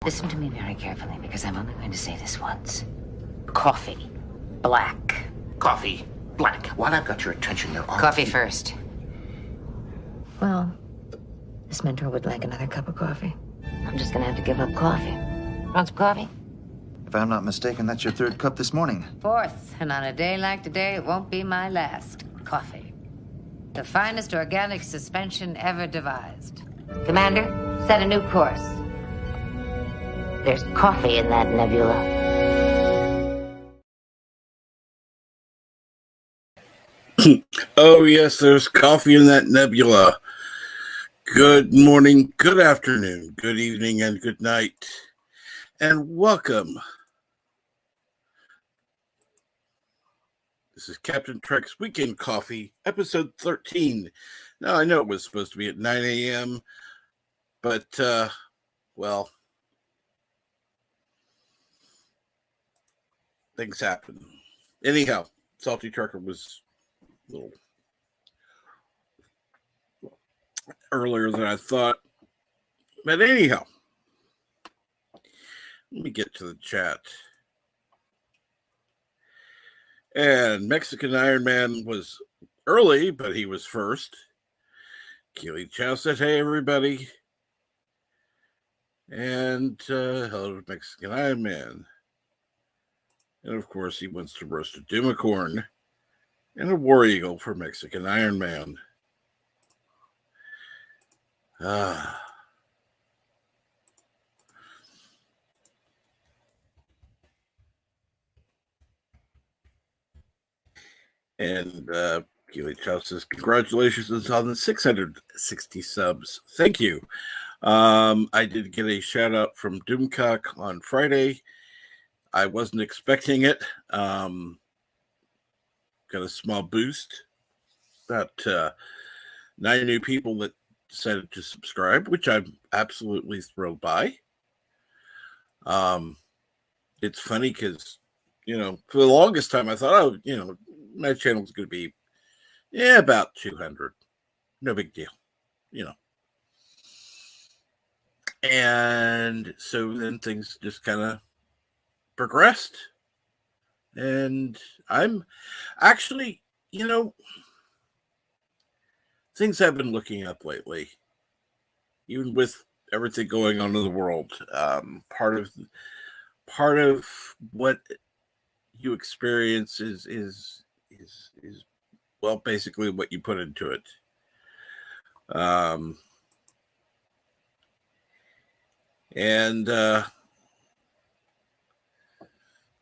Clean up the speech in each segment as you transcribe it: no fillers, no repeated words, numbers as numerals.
Listen to me very carefully, because I'm only going to say this once. Coffee. Black. Coffee. Black. While I've got your attention, there are... Coffee first. Well, this mentor would like another cup of coffee. I'm just gonna have to give up coffee. Want some coffee? If I'm not mistaken, that's your third cup this morning. Fourth, and on a day like today, it won't be my last. Coffee. The finest organic suspension ever devised. Commander, set a new course. There's coffee in that nebula. Oh, yes, there's coffee in that nebula. Good morning, good afternoon, good evening, and good night. And welcome. This is Captain Trek's Weekend Coffee, episode 13. Now, I know it was supposed to be at 9 a.m., but, well, things happen. Anyhow, Salty Trucker was a little earlier than I thought. But anyhow, let me get to the chat. And Mexican Iron Man was early, but he was first. Keely Chow said, hey, everybody. And hello to Mexican Iron Man. And, of course, he wants to roast a Dumicorn and a War Eagle for Mexican Iron Man. And Keely Chow says, congratulations on the 660 subs. Thank you. I did get a shout out from Doomcock on Friday. I wasn't expecting it. Got a small boost. About 9 new people that decided to subscribe, which I'm absolutely thrilled by. It's funny because, for the longest time I thought, my channel's going to be, about 200. No big deal, And so then things just kind of progressed. And I'm actually, things have been looking up lately, even with everything going on in the world. Part of what you experience is well, basically what you put into it.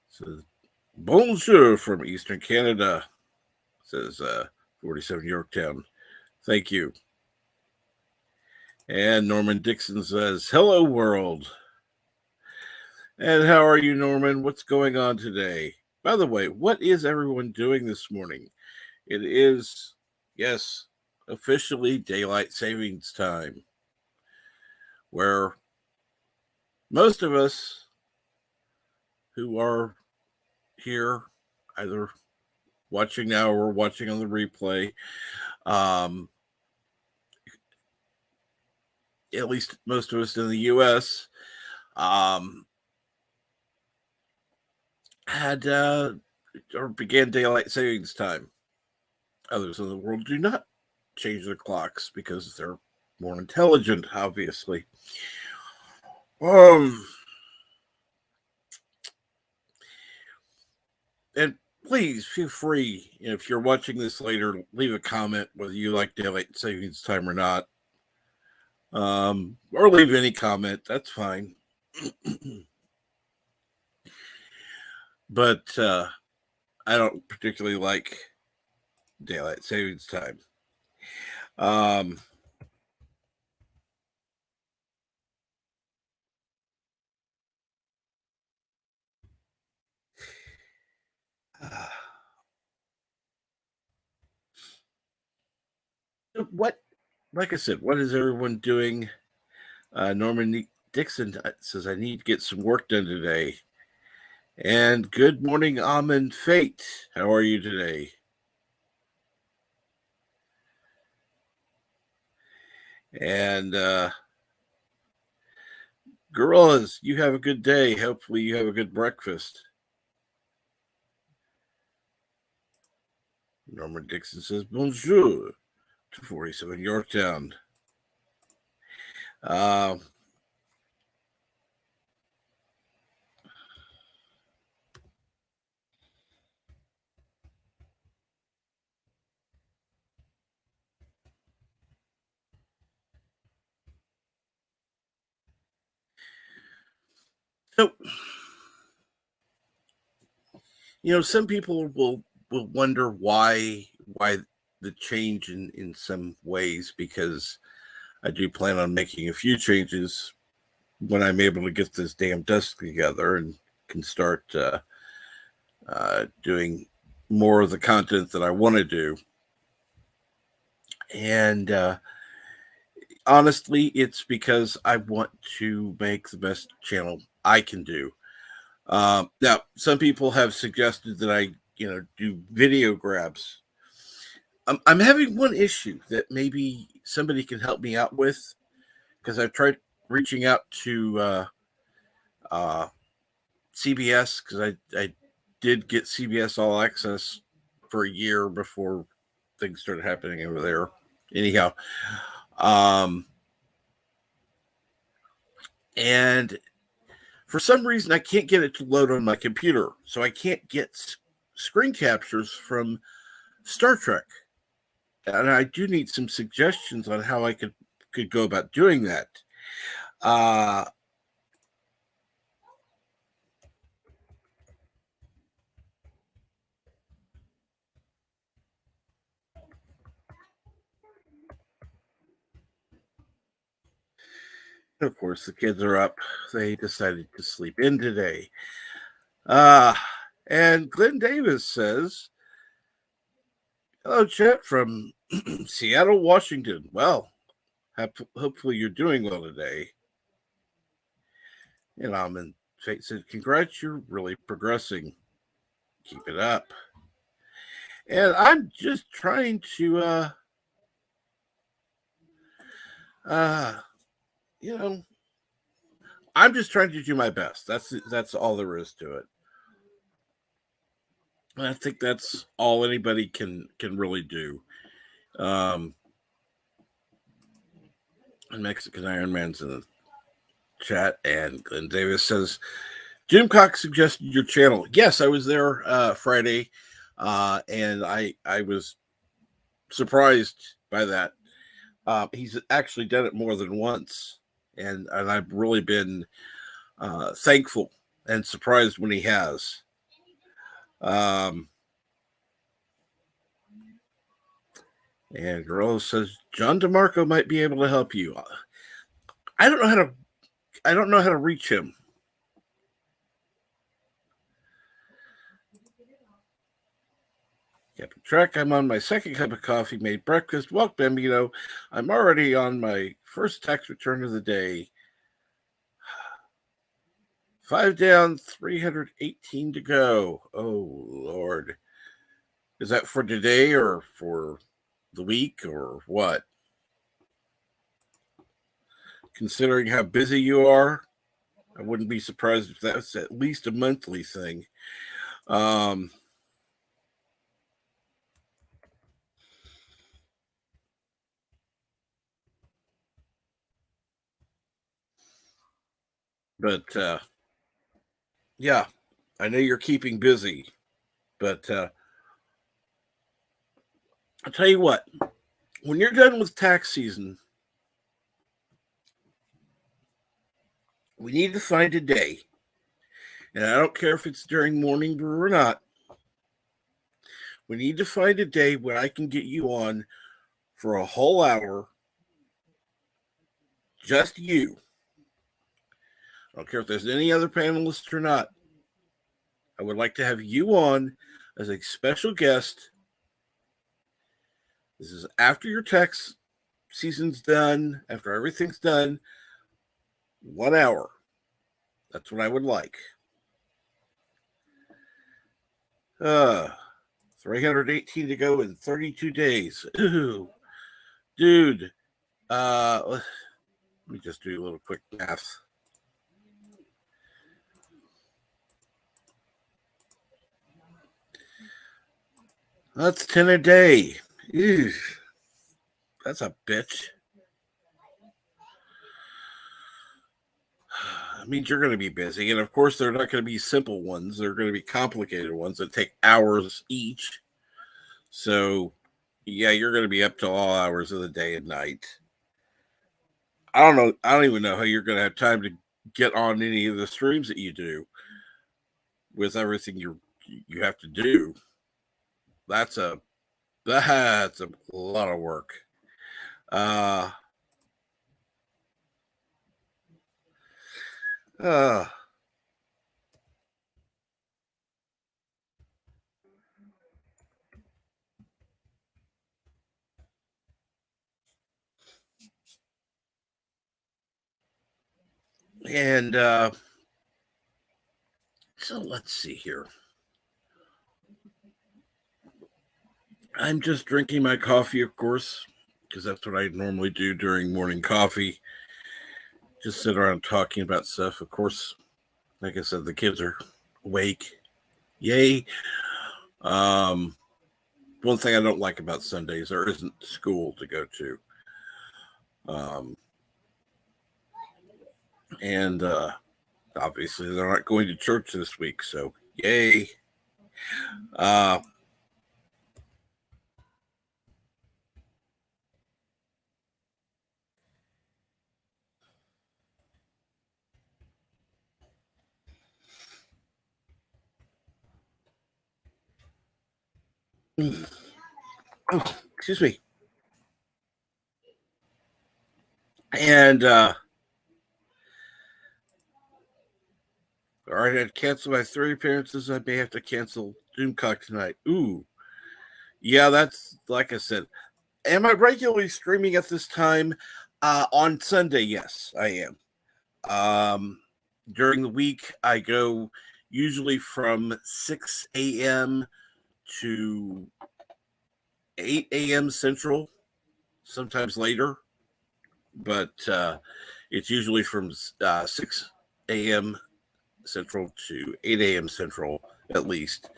So bonjour from Eastern Canada, says 47 Yorktown. Thank you. And Norman Dixon says, hello, world. And how are you, Norman? What's going on today? By the way, what is everyone doing this morning? It is, yes, officially daylight savings time, where most of us who are here, either watching now or watching on the replay, at least most of us in the U.S., had or began daylight savings time. Others in the world do not change their clocks because they're more intelligent, obviously. And please feel free, if you're watching this later, leave a comment whether you like daylight savings time or not. Or leave any comment, that's fine. But I don't particularly like daylight savings time. Like I said, what is everyone doing? Norman Dixon says, I need to get some work done today. And good morning, Amen Fate. How are you today? And Gorillas, you have a good day. Hopefully you have a good breakfast. Norman Dixon says, bonjour to 47 Yorktown. So, some people will wonder why the change in some ways, because I do plan on making a few changes when I'm able to get this damn desk together and can start doing more of the content that I want to do. And honestly, it's because I want to make the best channel I can do. Now, some people have suggested that I, do video grabs. I'm having one issue that maybe somebody can help me out with, because I've tried reaching out to CBS, because I did get CBS All Access for a year before things started happening over there. Anyhow, and for some reason I can't get it to load on my computer, so I can't get screen captures from Star Trek. And I do need some suggestions on how I could go about doing that. Of course, the kids are up. They decided to sleep in today. And Glenn Davis says, hello, chat from Seattle, Washington. Well, hopefully you're doing well today. And Almond Fate said, congrats, you're really progressing. Keep it up. And I'm just trying to, I'm just trying to do my best. That's all there is to it. And I think that's all anybody can really do. And Mexican Iron Man's in the chat, and Glenn Davis says, Jim Cox suggested your channel. Yes, I was there Friday, and I was surprised by that. He's actually done it more than once, and I've really been thankful and surprised when he has. And Gorilla says John DeMarco might be able to help you. I don't know how to reach him. Captain Trek, I'm on my second cup of coffee, made breakfast, walked Bambino. I'm already on my first tax return of the day. 5 down, 318 to go. Oh, Lord. Is that for today or for the week or what? Considering how busy you are, I wouldn't be surprised if that's at least a monthly thing. But yeah, I know you're keeping busy, but I'll tell you what, when you're done with tax season, we need to find a day, and I don't care if it's during morning brew or not. We need to find a day when I can get you on for a whole hour, just you. I don't care if there's any other panelists or not. I would like to have you on as a special guest. This is after your tax season's done, after everything's done. 1 hour. That's what I would like. 318 to go in 32 days. Ooh, dude. Let me just do a little quick math. That's 10 a day. Ew, that's a bitch. That means you're going to be busy. And of course, they're not going to be simple ones. They're going to be complicated ones that take hours each. So, yeah, you're going to be up to all hours of the day and night. I don't know. I don't even know how you're going to have time to get on any of the streams that you do with everything you have to do. That's a lot of work. And so let's see here. I'm just drinking my coffee, of course, because that's what I normally do during morning coffee. Just sit around talking about stuff. Of course, like I said, the kids are awake. Yay. One thing I don't like about Sundays, there isn't school to go to. And obviously they're not going to church this week, so yay. Oh, excuse me. And all right, I'd cancel my 3 appearances. I may have to cancel Doomcock tonight. Ooh. Yeah, that's like I said. Am I regularly streaming at this time? On Sunday, yes, I am. During the week, I go usually from 6 a.m. to 8 a.m. Central, sometimes later. But it's usually from 6 a.m. Central to 8 a.m. Central, at least,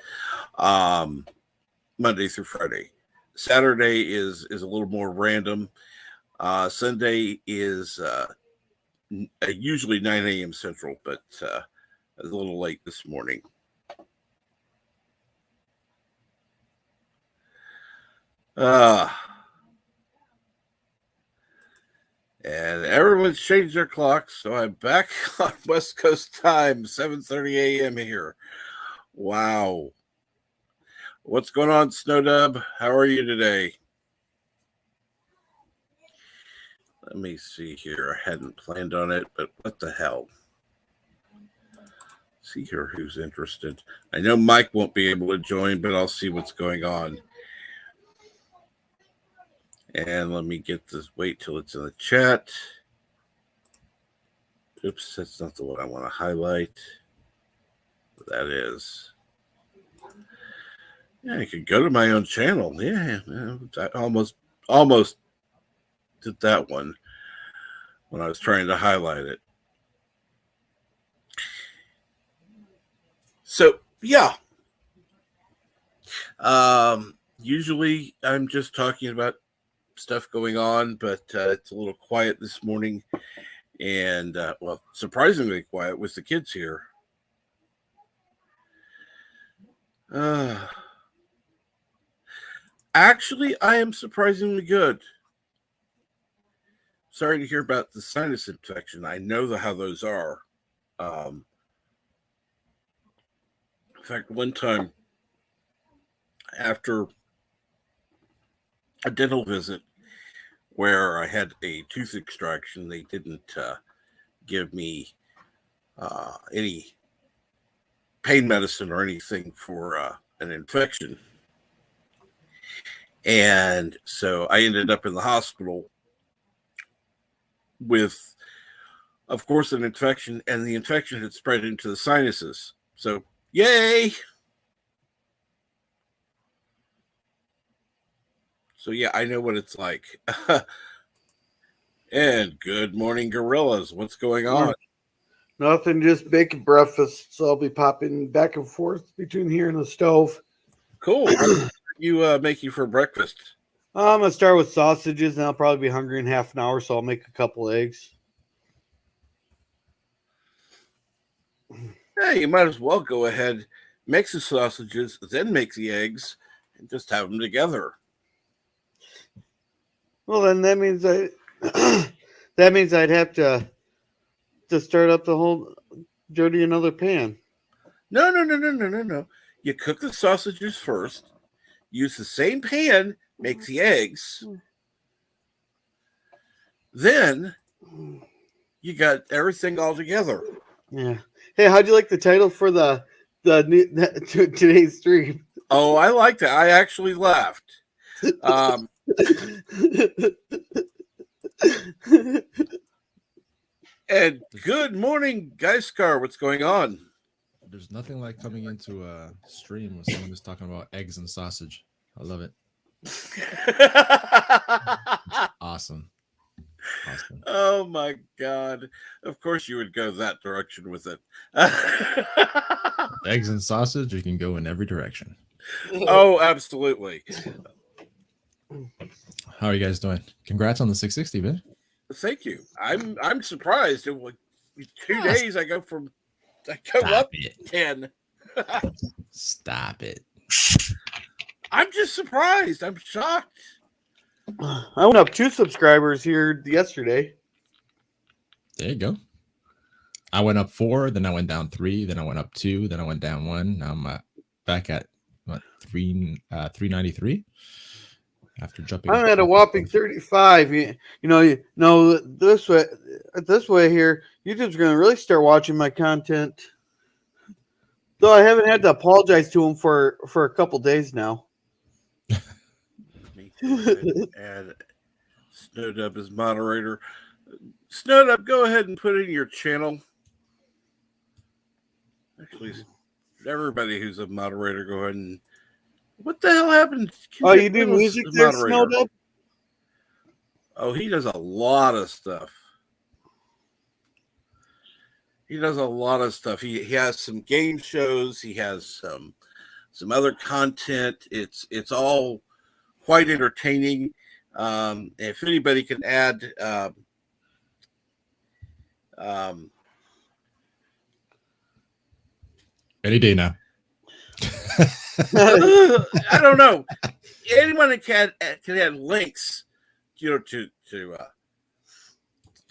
Monday through Friday. Saturday is a little more random. Sunday is usually 9 a.m. Central, but a little late this morning. And everyone's changed their clocks, so I'm back on West Coast time, 7:30 a.m. here. Wow. What's going on, Snowdub? How are you today? Let me see here. I hadn't planned on it, but what the hell? See here who's interested. I know Mike won't be able to join, but I'll see what's going on. And let me get this. Wait till it's in the chat. Oops, that's not the one I want to highlight. That is. Yeah, I could go to my own channel. Yeah, I almost did that one when I was trying to highlight it. So, yeah. Usually I'm just talking about stuff going on, but it's a little quiet this morning. And, well, surprisingly quiet with the kids here. Actually, I am surprisingly good. Sorry to hear about the sinus infection. I know how those are. In fact, one time after a dental visit where I had a tooth extraction, they didn't give me any pain medicine or anything for an infection. And so I ended up in the hospital with, of course, an infection, and the infection had spread into the sinuses. So, yay! So, yeah, I know what it's like. And good morning, gorillas. What's going on? Nothing, just baking breakfast. So I'll be popping back and forth between here and the stove. Cool. you making for breakfast? I'm gonna start with sausages, and I'll probably be hungry in half an hour, so I'll make a couple eggs. Hey, you might as well go ahead, make the sausages, then make the eggs, and just have them together. Well, then that means I'd have to start up the whole dirty another pan. No. You cook the sausages first. Use the same pan, make the eggs. Then you got everything all together. Yeah. Hey, how'd you like the title for the today's stream? Oh, I liked it. I actually laughed. And good morning, Geiscar. What's going on? There's nothing like coming into a stream when someone is talking about eggs and sausage. I love it. Awesome. Oh my God. Of course you would go that direction with it. Eggs and sausage, you can go in every direction. Oh, absolutely. How are you guys doing? Congrats on the 660, man. Thank you. I'm surprised. In 2 days I go Stop up it. 10. Stop it. I'm just surprised. I'm shocked. I went up 2 subscribers here yesterday. There you go. I went up 4, then I went down 3, then I went up 2, then I went down 1. Now I'm back at what 393 after jumping. I'm at a whopping 35. You know this way here, YouTube's going to really start watching my content. Though I haven't had to apologize to them for a couple days now. Add Snowdub as moderator. Snowdub, go ahead and put in your channel. Actually, everybody who's a moderator, go ahead and. What the hell happened? Oh, you do music there, Snowdub? Oh, he does a lot of stuff. He has some game shows. He has some other content. It's all quite entertaining. If anybody can add any day now. I don't know. Anyone that can add links, to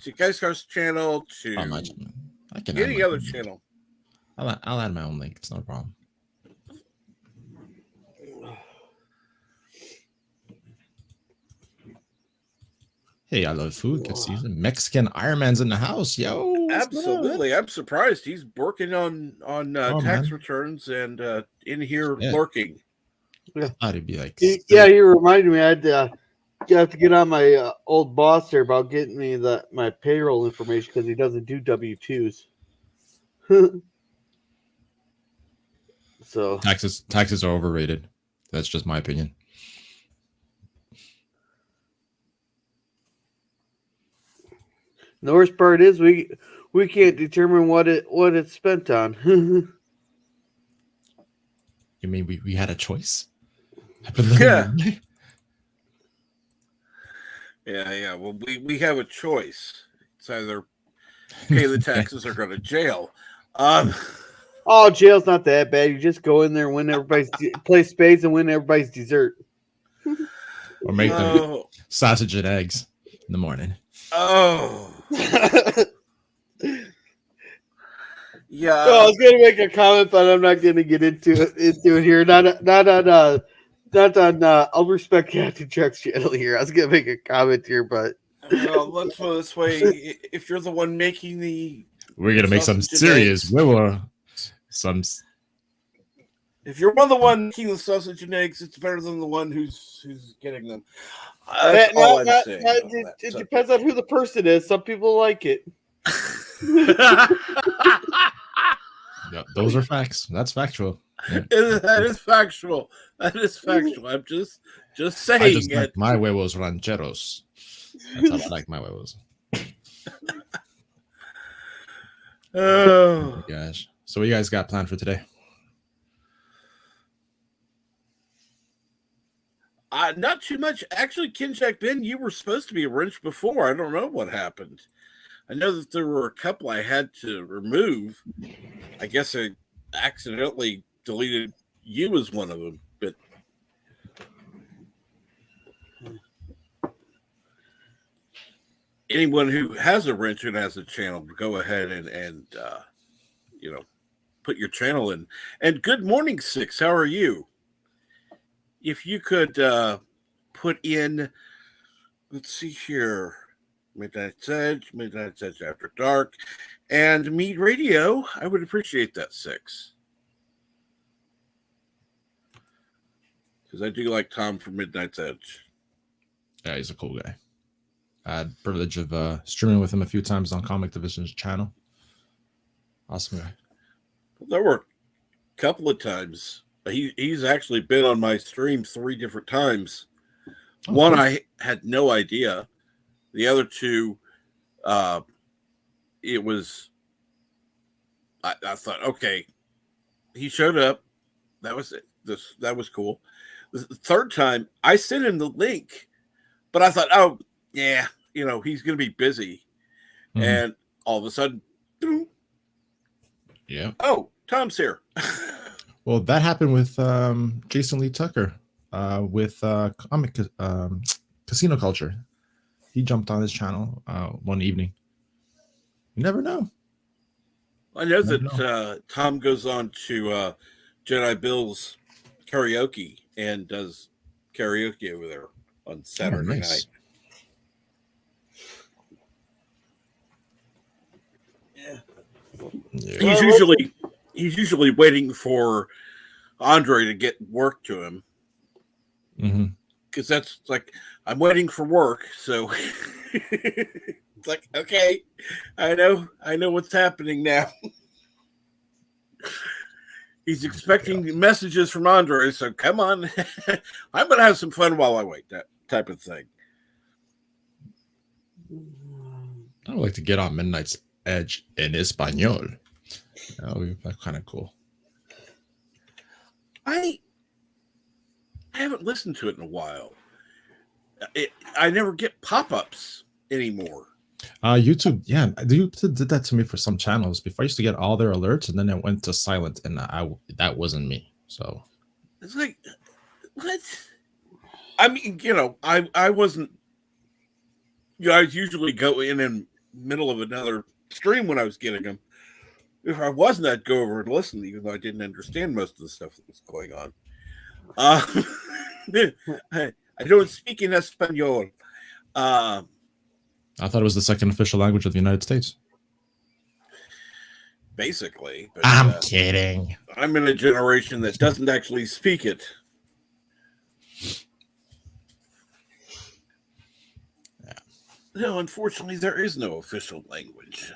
Geiscar's channel, to I can any other channel. I'll add my own link. It's no problem. Hey, I love food. Good season. Mexican Iron Man's in the house, yo. Absolutely, I'm surprised he's working on tax returns and in here lurking. Yeah, I'd be like, you reminded me. I'd have to get on my old boss there about getting me my payroll information because he doesn't do W-2s. So taxes are overrated. That's just my opinion. The worst part is we can't determine what it's spent on. You mean we had a choice? Yeah. Yeah. Well, we have a choice. It's either pay the taxes or go to jail. Oh, jail's not that bad. You just go in there, win everybody's play spades, and win everybody's dessert. Or make them sausage and eggs in the morning. Oh. Yeah. I was gonna make a comment, but I'm not gonna get into it here. Not on I'll respect Captain Trek's channel here. I was gonna make a comment here, but let's put it this way: if you're the one making we're gonna make some serious. If you're the one making the sausage and eggs, it's better than the one who's getting them. It depends on who the person is. Some people like it. Yeah, those are facts. That's factual. Yeah. That is factual. I'm just saying. I just like my huevos rancheros. That's how I like my huevos. Oh gosh. So what you guys got planned for today? Not too much. Actually, Kinjack Ben, you were supposed to be a wrench before. I don't know what happened. I know that there were a couple I had to remove. I guess I accidentally deleted you as one of them, but anyone who has a wrench and has a channel, go ahead and put your channel in. And good morning, Six. How are you? If you could put in, let's see here, Midnight's Edge After Dark, and Mead Radio, I would appreciate that, Six. Because I do like Tom from Midnight's Edge. Yeah, he's a cool guy. I had the privilege of streaming with him a few times on Comic Division's channel. Awesome guy. There were a couple of times. He's actually been on my stream 3 different times. Oh, One, cool. I had no idea. The other 2, it was, I thought, okay, he showed up. That was it. That was cool. The third time, I sent him the link, but I thought, oh, yeah, he's going to be busy. Mhm. And all of a sudden, boom. Yeah. Oh, Tom's here. Well, that happened with Jason Lee Tucker with comic Casino Culture. He jumped on his channel one evening. You never know. I know that Tom goes on to Jedi Bill's karaoke and does karaoke over there on Saturday night. Yeah. He's usually waiting for Andre to get work to him. Because that's like, I'm waiting for work, so it's like, okay, I know what's happening now. He's expecting messages from Andre, so come on. I'm gonna have some fun while I wait, that type of thing. I would like to get on Midnight's Edge in Espanol. That would be kind of cool. I haven't listened to it in a while. I never get pop-ups anymore. YouTube, yeah, you did that to me for some channels. Before I used to get all their alerts, and then it went to silent, and that wasn't me. So it's like, what? I mean, I wasn't. I usually go in middle of another stream when I was getting them. If I wasn't, I'd go over and listen, even though I didn't understand most of the stuff that was going on. I don't speak in Espanol. I thought it was the second official language of the United States. Basically. But, I'm kidding. I'm in a generation that doesn't actually speak it. Yeah. No, unfortunately, there is no official language.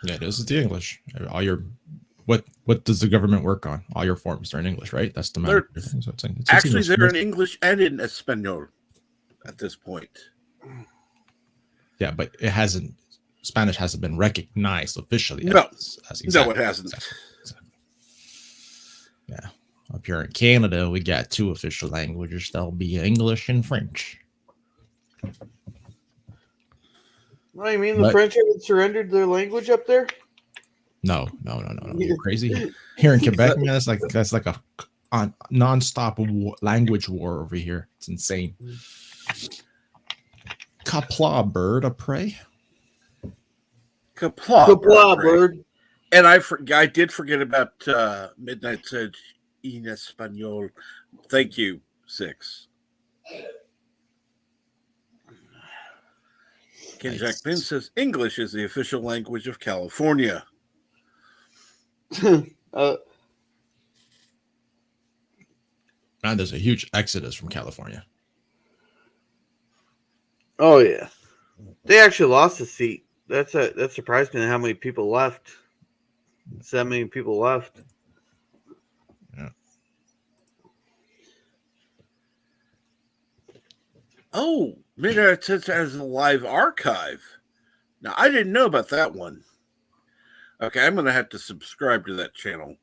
Yeah, this is the English. All your what does the government work on? All your forms are in English, right? That's the matter. So it's actually, English. they're in English and in Espanol at this point. Yeah, but Spanish hasn't been recognized officially. No, exactly. No, it hasn't. Exactly. Yeah. Up here in Canada, we got 2 official languages. That'll be English and French. What do you mean the French haven't surrendered their language up there? No. You're crazy. Here in Quebec, man, that's like a non-stop language war over here. It's insane. Kapla bird of prey. Kapla bird. And I did forget about Midnight's Edge in Espanol. Thank you, Six. Ken Jack Ben says English is the official language of California. Man, there's a huge exodus from California. Oh yeah, they actually lost a seat. That surprised me how many people left. So many people left. Yeah. Oh, Midnight has a live archive. Now I didn't know about that one. Okay, I'm gonna have to subscribe to that channel.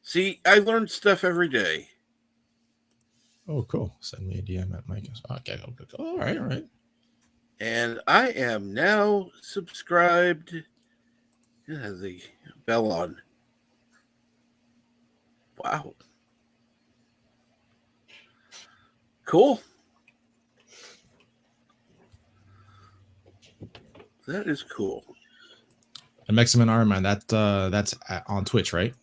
See, I learn stuff every day. Oh, cool. Send me a DM at Mike. Okay, okay. All right, all right. And I am now subscribed. It has the bell on. Wow. Cool. That is cool. And Mexican Iron Man, that's on Twitch, right?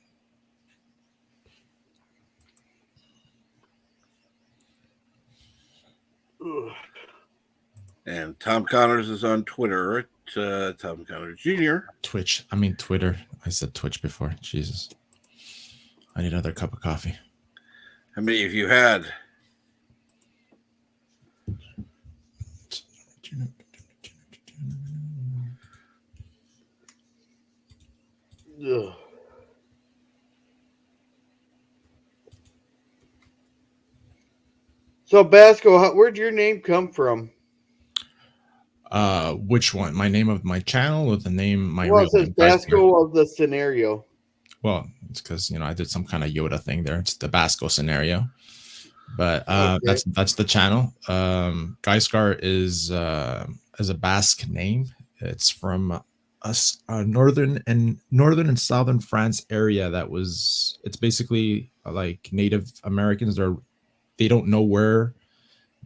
And Tom Connors is on Twitter at Tom Connors Jr. Twitch. I mean Twitter. I said Twitch before. Jesus. I need another cup of coffee. How many have you had? Ugh. So Basco, where'd your name come from? Which one? My name of my channel or the name my Well, real it says name? Basco of the scenario. Well, it's because I did some kind of Yoda thing there. It's the Basco scenario. But Okay. that's the channel. Gaiskar is a Basque name. It's from a northern and southern France area it's basically like Native Americans. They don't know where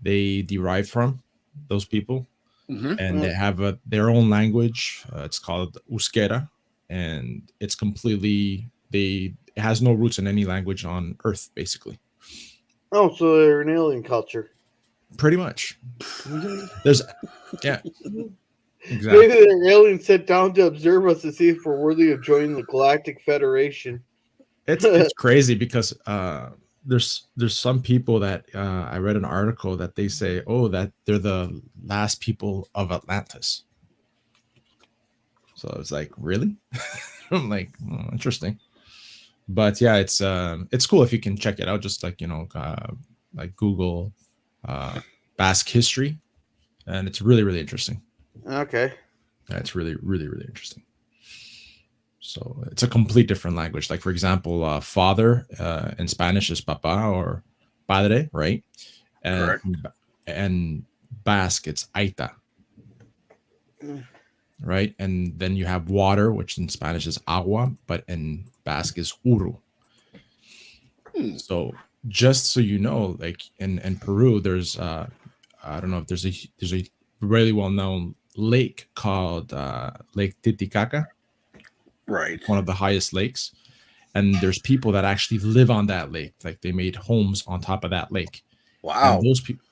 they derive from, those people. Mm-hmm. And they have their own language. It's called Euskera, and it's completely it has no roots in any language on Earth, basically. Oh, so they're an alien culture. Pretty much. There's exactly. Maybe the aliens sent down to observe us to see if we're worthy of joining the Galactic Federation. It's crazy because there's some people that I read an article that they say, oh, that they're the last people of Atlantis. So it's like, really? I'm like, interesting. But yeah, it's cool if you can check it out. Just like like Google Basque history, and it's really, really interesting. Okay. Yeah, it's really, really, really interesting. So it's a complete different language. Like, for example, father in Spanish is papa or padre, right? Correct. And Basque, it's aita, right? And then you have water, which in Spanish is agua, but in Basque is uru. So just so you know, like in Peru, there's I don't know if there's a really well-known lake called Lake Titicaca. Right. One of the highest lakes. And there's people that actually live on that lake. Like they made homes on top of that lake. Wow.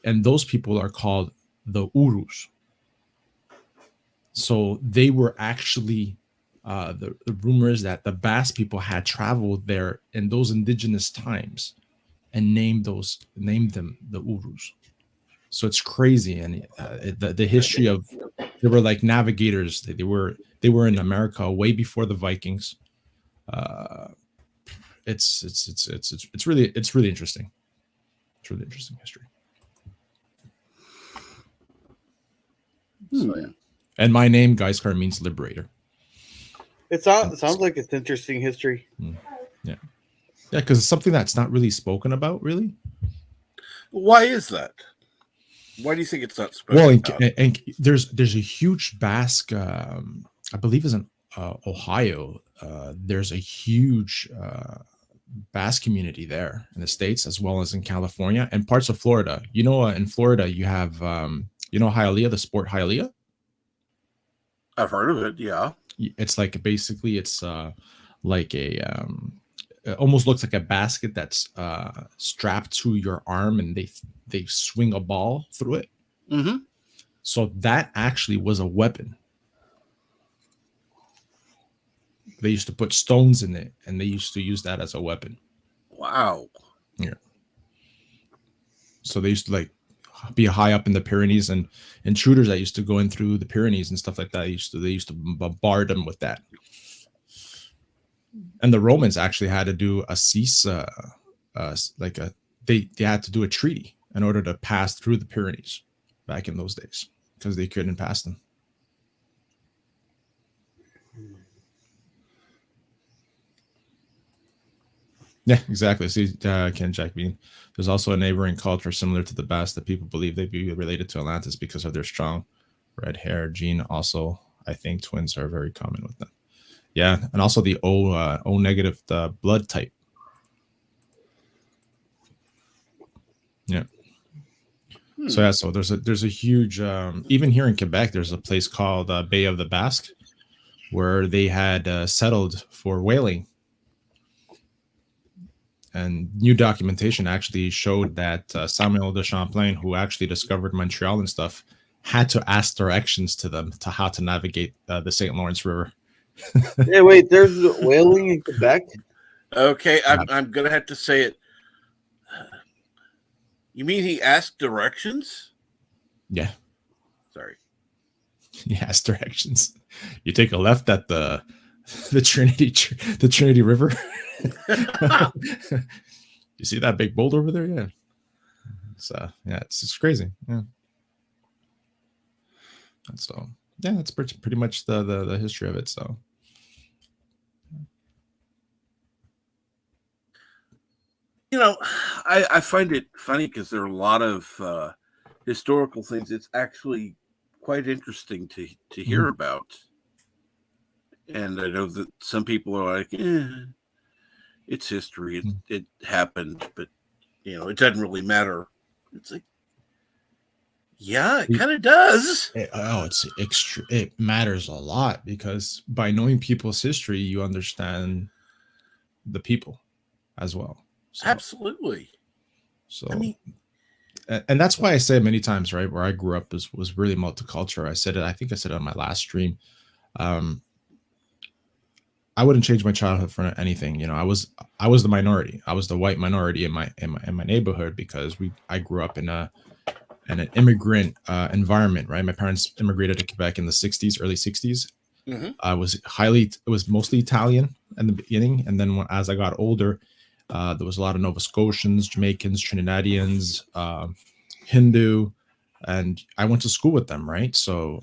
And those people are called the Urus. So they were actually the rumor is that the Basque people had traveled there in those indigenous times and named them the Urus. So it's crazy. And the history of, they were like navigators. They were in America way before the Vikings. It's really interesting. It's really interesting history. So, yeah. And my name, Gaiskar, means liberator. It sounds like it's interesting history. Yeah, because it's something that's not really spoken about, really. Why is that? Why do you think it's not spoken about? And there's a huge Basque, I believe, is in Ohio. There's a huge Basque community there in the States, as well as in California and parts of Florida. In Florida, you have Hialeah, the sport Hialeah. I've heard of it. Yeah, it's like basically it's like a it almost looks like a basket that's strapped to your arm, and they swing a ball through it. Mm-hmm. So that actually was a weapon. They used to put stones in it, and they used to use that as a weapon. Wow. Yeah. So they used to like be high up in the Pyrenees, and intruders that used to go in through the Pyrenees and stuff like that. They used to bombard them with that. And the Romans actually had to do a cease, they had to do a treaty in order to pass through the Pyrenees back in those days, because they couldn't pass them. Yeah, exactly. See, Ken Jack Bean. There's also a neighboring culture similar to the Basque that people believe they be related to Atlantis because of their strong red hair gene. Also, I think twins are very common with them. Yeah, and also the O negative blood type. Yeah. So yeah, so there's a huge even here in Quebec, there's a place called Bay of the Basque where they had settled for whaling. And new documentation actually showed that Samuel de Champlain, who actually discovered Montreal and stuff, had to ask directions to them to how to navigate the St. Lawrence River. Hey, wait, there's whaling in Quebec? Okay, I'm gonna have to say it. You mean he asked directions? Yeah. Sorry. He asked directions. You take a left at the Trinity River. You see that big boulder over there? Yeah. So yeah, it's crazy. Yeah. And so yeah, that's pretty much the history of it. So I find it funny because there are a lot of historical things. It's actually quite interesting to hear about. And I know that some people are like, it's history. It happened, but it doesn't really matter. It's like, yeah, it kind of does. It matters a lot because by knowing people's history, you understand the people as well. So, absolutely. So, I mean, and that's why I say many times, right, where I grew up was really multicultural. I said it. I think I said it on my last stream. I wouldn't change my childhood for anything. I was the minority. I was the white minority in my neighborhood because I grew up in an immigrant environment, right? My parents immigrated to Quebec in the 60s, early 60s. Mm-hmm. It was mostly Italian in the beginning. And then as I got older, there was a lot of Nova Scotians, Jamaicans, Trinidadians, Hindu, and I went to school with them, right? So,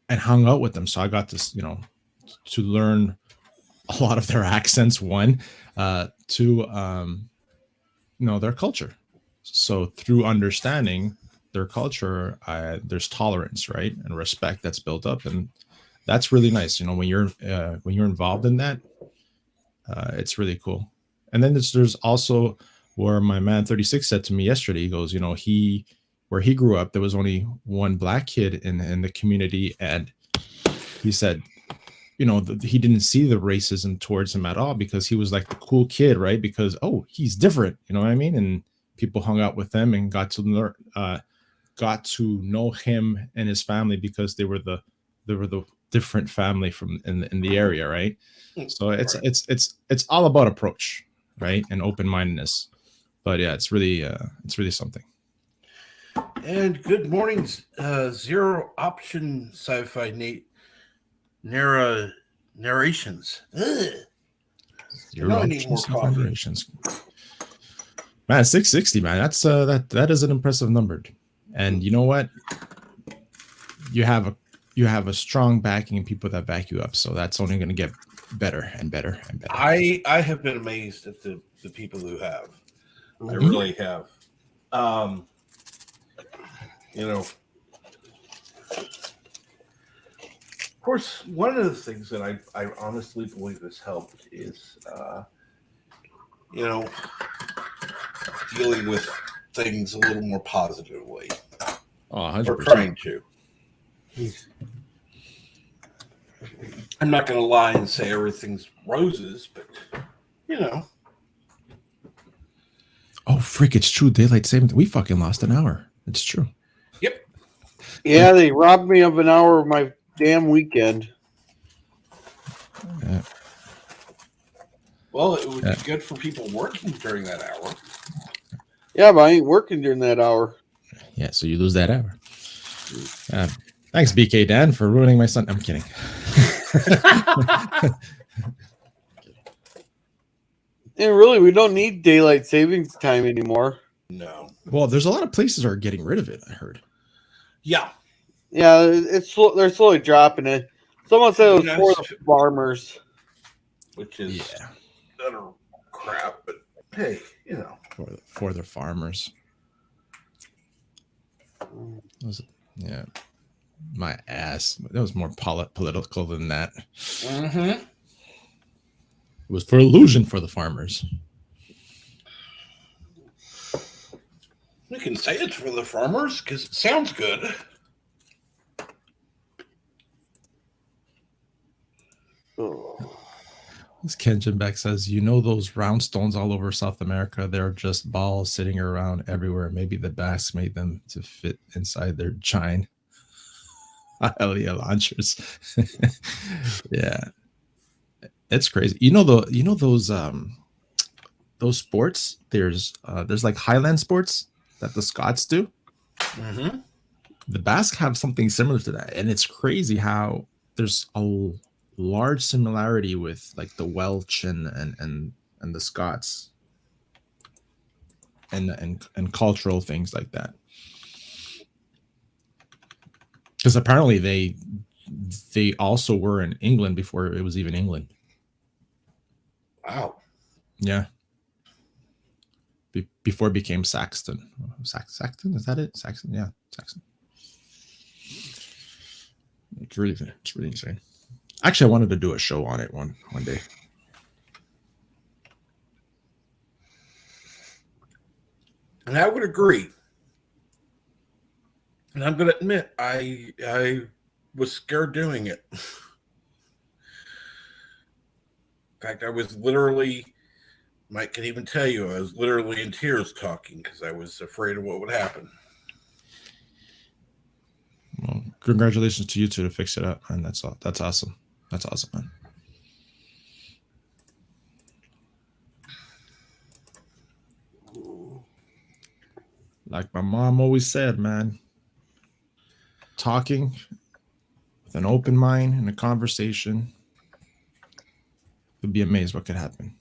and hung out with them. So I got this, to learn a lot of their accents, to their culture. So through understanding their culture, there's tolerance, right, and respect that's built up, and that's really nice. When you're involved in that, it's really cool. And then there's also where my man 36 said to me yesterday. He goes, where he grew up, there was only one black kid in the community, and he said, he didn't see the racism towards him at all because he was like the cool kid, right? Because he's different, you know what I mean? And people hung out with him and got to know him and his family because they were the different family from in the area, right? So it's all about approach, right, and open-mindedness. But yeah, it's really something. And good morning, Zero Option Sci-Fi narrations. Zero options narrations. Man, 660, man. That's that is an impressive number. And you know what? You have a strong backing and people that back you up. So that's only going to get better and better and better. I have been amazed at the people who have. I really have. Of course, one of the things that I honestly believe has helped is, dealing with things a little more positively. Oh, 100%. Or trying to. I'm not going to lie and say everything's roses, but, Oh, freak, it's true. Daylight saving. We fucking lost an hour. It's true. Yep. Yeah, they robbed me of an hour of my damn weekend. Yeah. Well, it would be good for people working during that hour. Yeah, but I ain't working during that hour. Yeah, so you lose that hour. Thanks, BK Dan, for ruining my Sun. I'm kidding. And really, we don't need daylight savings time anymore. No. Well, there's a lot of places that are getting rid of it, I heard. Yeah. Yeah, they're slowly dropping it. Someone said it was for the farmers. Which is crap, but hey, for their farmers. Yeah, my ass. That was more political than that. Mm-hmm. It was for illusion for the farmers. We can say it's for the farmers because it sounds good. As Kenshin Beck says, those round stones all over South America, they're just balls sitting around everywhere. Maybe the Basques made them to fit inside their giant Aelia launchers. Yeah. It's crazy. Those sports, there's like Highland sports that the Scots do. Mm-hmm. The Basques have something similar to that. And it's crazy how there's a large similarity with like the Welsh and the Scots and cultural things like that. Because apparently they also were in England before it was even England. Wow. Yeah. Before it became Saxon. Saxon, is that it? Saxon, yeah, Saxon. It's really insane. Actually, I wanted to do a show on it one day. And I would agree. And I'm going to admit, I was scared doing it. In fact, I was literally, Mike can even tell you, I was literally in tears talking because I was afraid of what would happen. Well, congratulations to you two to fix it up, man. That's awesome. That's awesome, man. Like my mom always said, man, talking with an open mind and a conversation, you'd be amazed what could happen.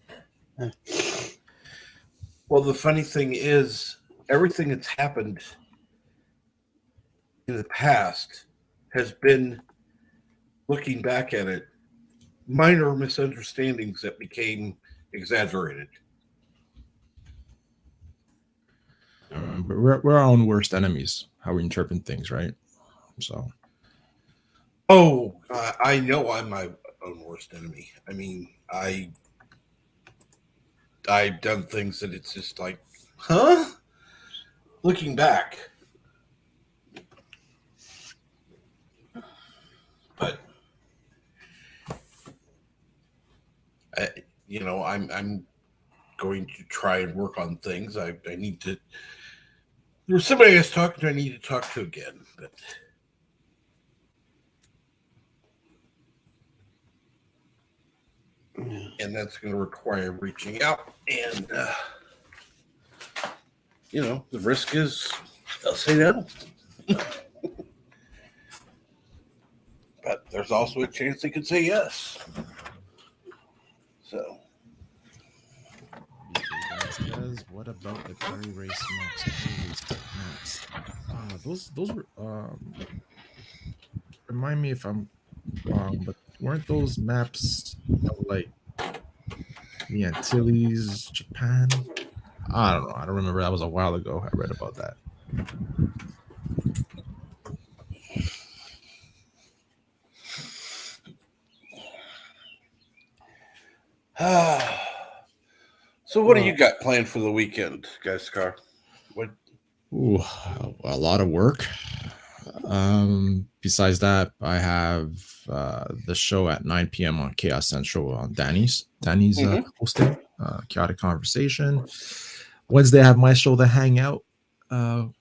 Well, the funny thing is, everything that's happened in the past has been, looking back at it, minor misunderstandings that became exaggerated. But we're our own worst enemies, how we interpret things, right? So. Oh, I know I'm my own worst enemy. I mean, I've done things that it's just like, huh? Looking back. But I'm going to try and work on things. I need to. There was somebody I was talking to I need to talk to again, but and that's going to require reaching out, and the risk is they'll say no. But there's also a chance they could say yes. So. Says, what about Atari race maps? Those were remind me if I'm wrong, but weren't those maps like the Antilles, Japan? I don't know. I don't remember. That was a while ago. I read about that. So what do you got planned for the weekend, guys? Car? What? Ooh, a lot of work. Besides that, I have the show at 9 p.m. on Chaos Central on Danny's hosting, Chaotic Conversation. Wednesday, I have my show, The Hangout,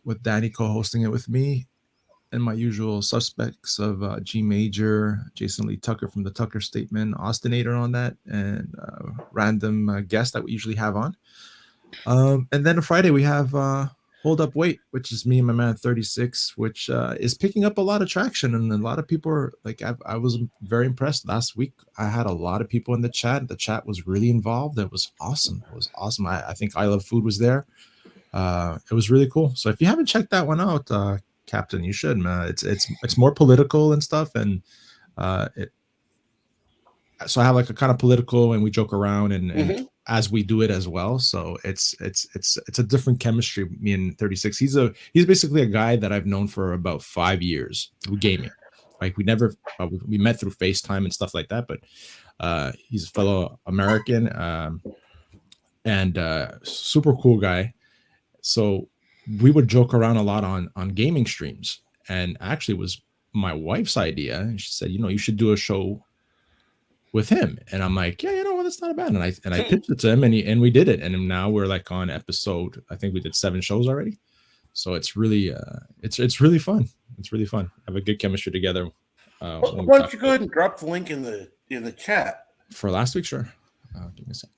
with Danny co-hosting it with me, and my usual suspects of G Major, Jason Lee Tucker from the Tucker Statement, Austinator on that, and random guest that we usually have on. And then on Friday, we have Hold Up Wait, which is me and my man 36, which is picking up a lot of traction. And a lot of people are like, I was very impressed. Last week, I had a lot of people in the chat. The chat was really involved. It was awesome. I think I Love Food was there. It was really cool. So if you haven't checked that one out, Captain, you should, man. It's more political and stuff. And so I have like a kind of political, and we joke around and as we do it as well. So it's a different chemistry. Me and 36. He's basically a guy that I've known for about 5 years through gaming. Like we never we met through FaceTime and stuff like that, but he's a fellow American and super cool guy. So we would joke around a lot on gaming streams, and actually it was my wife's idea. And she said, you should do a show with him. And I'm like, yeah, that's not bad. And I pitched it to him, and we did it. And now we're like on episode, I think we did 7 shows already. So it's really it's really fun. It's really fun. Have a good chemistry together. Why don't you go ahead and drop the link in the chat for last week? Sure. Give me a sec.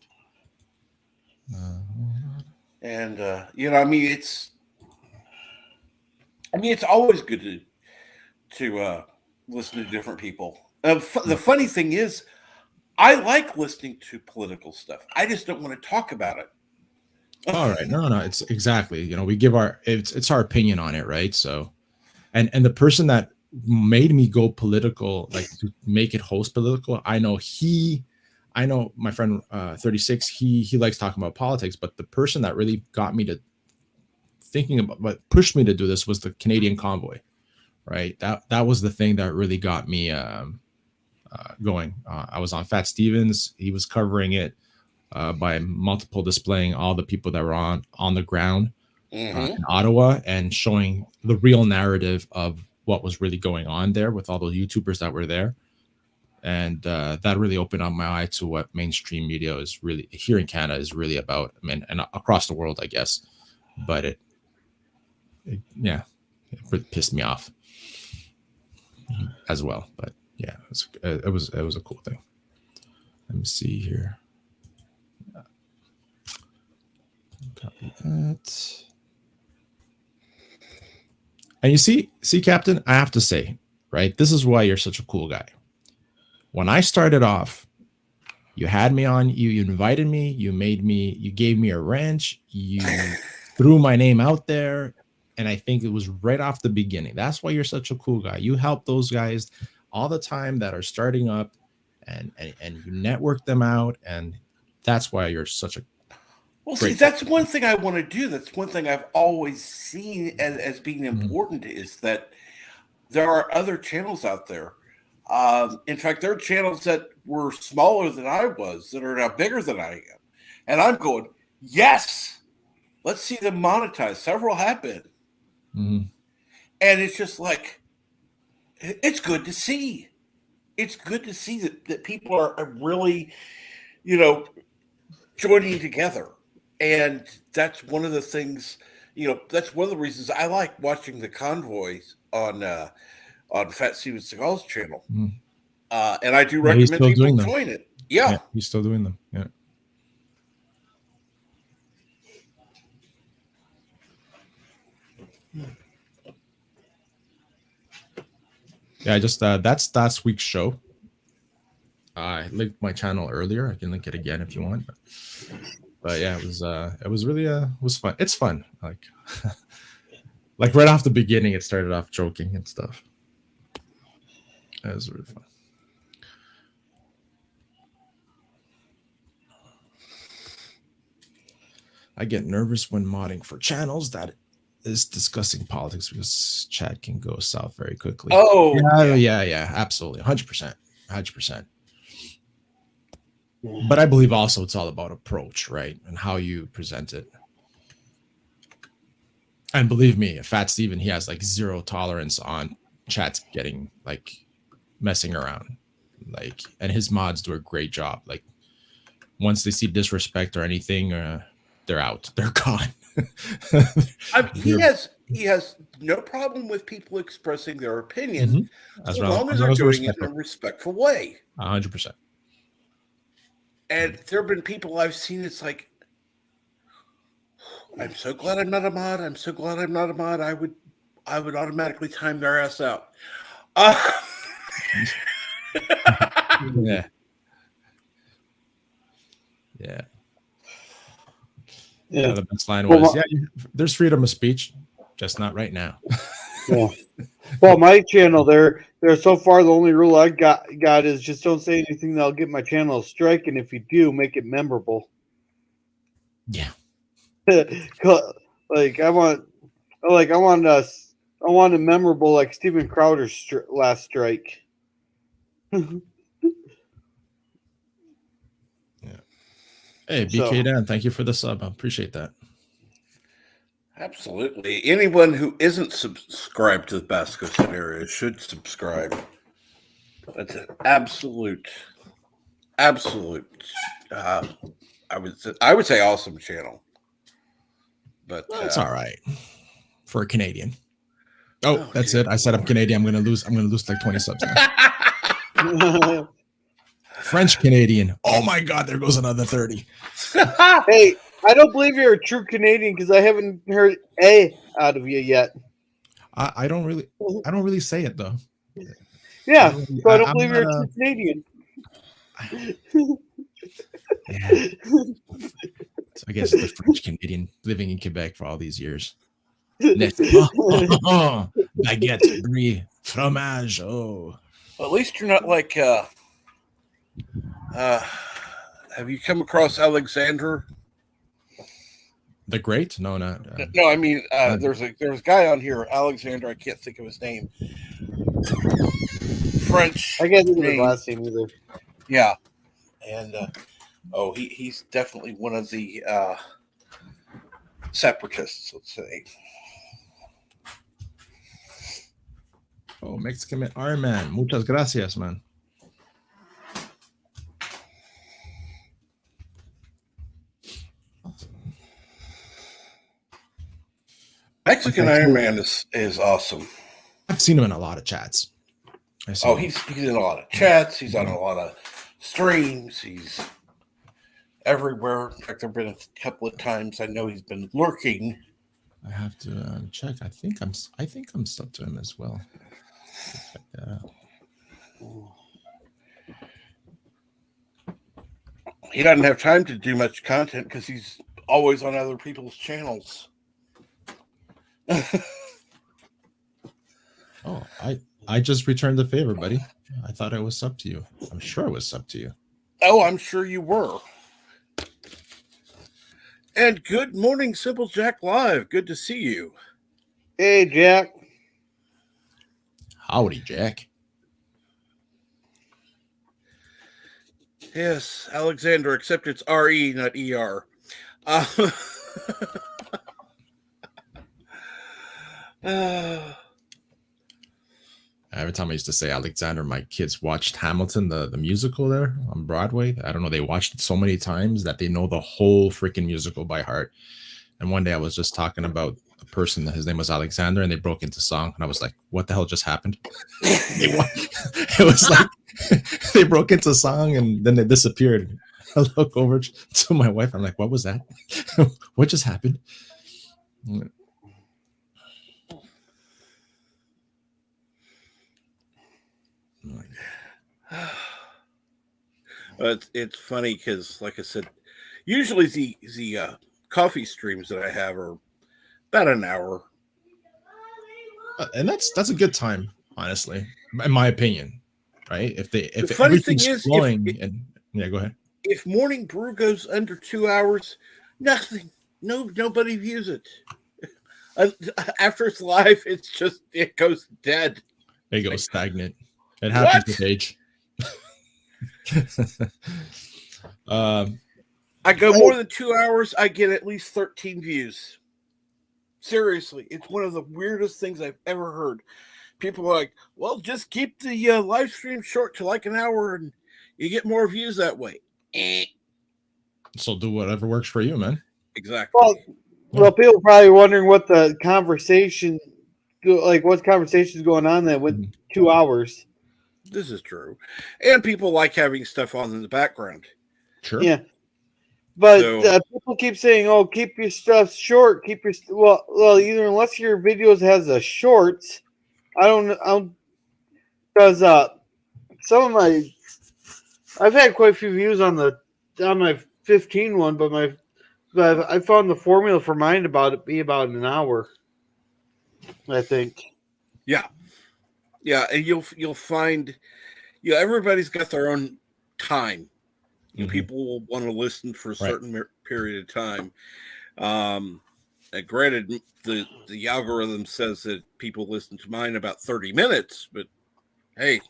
And it's always good to listen to different people. The funny thing is, I like listening to political stuff. I just don't want to talk about it. All right, no, it's exactly. We give it's our opinion on it, right? So, and the person that made me go political, like to make it host political, I know my friend 36, he likes talking about politics, but the person that really got me to thinking about what pushed me to do this was the Canadian convoy, right? That was the thing that really got me going. I was on Fat Stevens. He was covering it by multiple displaying all the people that were on the ground in Ottawa and showing the real narrative of what was really going on there with all those YouTubers that were there. And that really opened up my eye to what mainstream media is really here in Canada is really about. I mean, and across the world, I guess. But it pissed me off as well. But yeah, it was a cool thing. Let me see here. Copy that. And you see, Captain, I have to say, right? This is why you're such a cool guy. When I started off, you had me on, you invited me, you gave me a wrench, you threw my name out there. And I think it was right off the beginning. That's why you're such a cool guy. You help those guys all the time that are starting up and you network them out. And that's why you're such a that's one thing I want to do. That's one thing I've always seen as being important is that there are other channels out there. In fact, there are channels that were smaller than I was that are now bigger than I am. And I'm going, yes, let's see them monetize. Several have been. Mm-hmm. And it's just like, it's good to see. It's good to see that people are really, joining together. And that's one of the things, that's one of the reasons I like watching the convoys on Fat Steven Seagal's channel. Mm. And I do recommend people join it. Yeah. He's still doing them. Yeah. Yeah, just that's last week's show. I linked my channel earlier. I can link it again if you want. But yeah, it was really was fun. It's fun. Like like right off the beginning, it started off joking and stuff. It was really fun. I get nervous when modding for channels that is discussing politics because chat can go south very quickly. Oh, yeah, absolutely, 100%. But I believe also it's all about approach, right, and how you present it. And believe me, Fat Steven, he has like zero tolerance on chats getting like messing around, like, and his mods do a great job. Like, once they see disrespect or anything, they're out, they're gone. He has no problem with people expressing their opinion as long as they're doing it in a respectful way. 100%. And there have been people I've seen. It's like, I'm so glad I'm not a mod. I'm so glad I'm not a mod. I would automatically time their ass out. Yeah. The best line was, there's freedom of speech, just not right now. Yeah. Well, my channel there so far the only rule I got is just don't say anything that'll get my channel a strike, and if you do, make it memorable. Yeah. Like I want a memorable like Steven Crowder's last strike. Hey, BK Dan, thank you for the sub. I appreciate that. Absolutely. Anyone who isn't subscribed to the Basco Scenario should subscribe. That's an absolute. I would say awesome channel. But it's all right for a Canadian. Oh, that's it. I said I'm Canadian. I'm gonna lose like 20 subs now. French Canadian. Oh my God, there goes another 30. Hey, I don't believe you're a true Canadian because I haven't heard A out of you yet. I don't really say it though. Yeah, so I don't believe you're a true Canadian. Yeah. So I guess the French Canadian living in Quebec for all these years. Baguette, brie, fromage. Oh, at least you're not like. Have you come across Alexander the Great? No, not. No, I mean there's a guy on here, Alexander. I can't think of his name. French. I can't think of his last name either. Yeah, and he's definitely one of the separatists. Let's say. Oh, Mexican Iron Man. Muchas gracias, man. Mexican Iron Man is awesome. I've seen him in a lot of chats. He's in a lot of chats. He's on a lot of streams. He's everywhere. In fact, there've been a couple of times I know he's been lurking. I have to check. I think I'm stuck to him as well. Check that out. He doesn't have time to do much content because he's always on other people's channels. Oh, I just returned the favor, buddy. I thought I was sub to you. I'm sure I was sub to you. Oh, I'm sure you were. And good morning, Simple Jack Live. Good to see you. Hey, Jack. Howdy, Jack. Yes, Alexander, except it's R-E, not E-R. Every time I used to say Alexander, my kids watched Hamilton, the musical there on Broadway. I don't know. They watched it so many times that they know the whole freaking musical by heart. And one day I was just talking about a person, his name was Alexander, and they broke into song. And I was like, what the hell just happened? It was like they broke into song and then they disappeared. I look over to my wife. I'm like, what was that? What just happened? It's funny because, like I said, usually the coffee streams that I have are about an hour, and that's a good time, honestly, in my opinion. Right? If the funny thing is, flowing, go ahead. If Morning Brew goes under 2 hours, nobody views it. After it's live, it goes dead. It goes stagnant. It happens with age. I go more than 2 hours, I get at least 13 views. Seriously, it's one of the weirdest things I've ever heard. People are like, well, just keep the live stream short to like an hour and you get more views that way. So do whatever works for you, man. Exactly. Well, people are probably wondering what the conversation, what conversation is going on there with 2 hours. This is true. And people like having stuff on in the background. Sure. Yeah. But people keep saying, "Oh, keep your stuff short. Keep your either unless your videos has a shorts, I don't because some of my I've had quite a few views on my 15 one, but I found the formula for mine be about an hour. I think. Yeah, and you'll find, everybody's got their own time Mhm. People will want to listen for a Right. certain period of time. Granted, the algorithm says that people listen to mine about 30 minutes, but hey,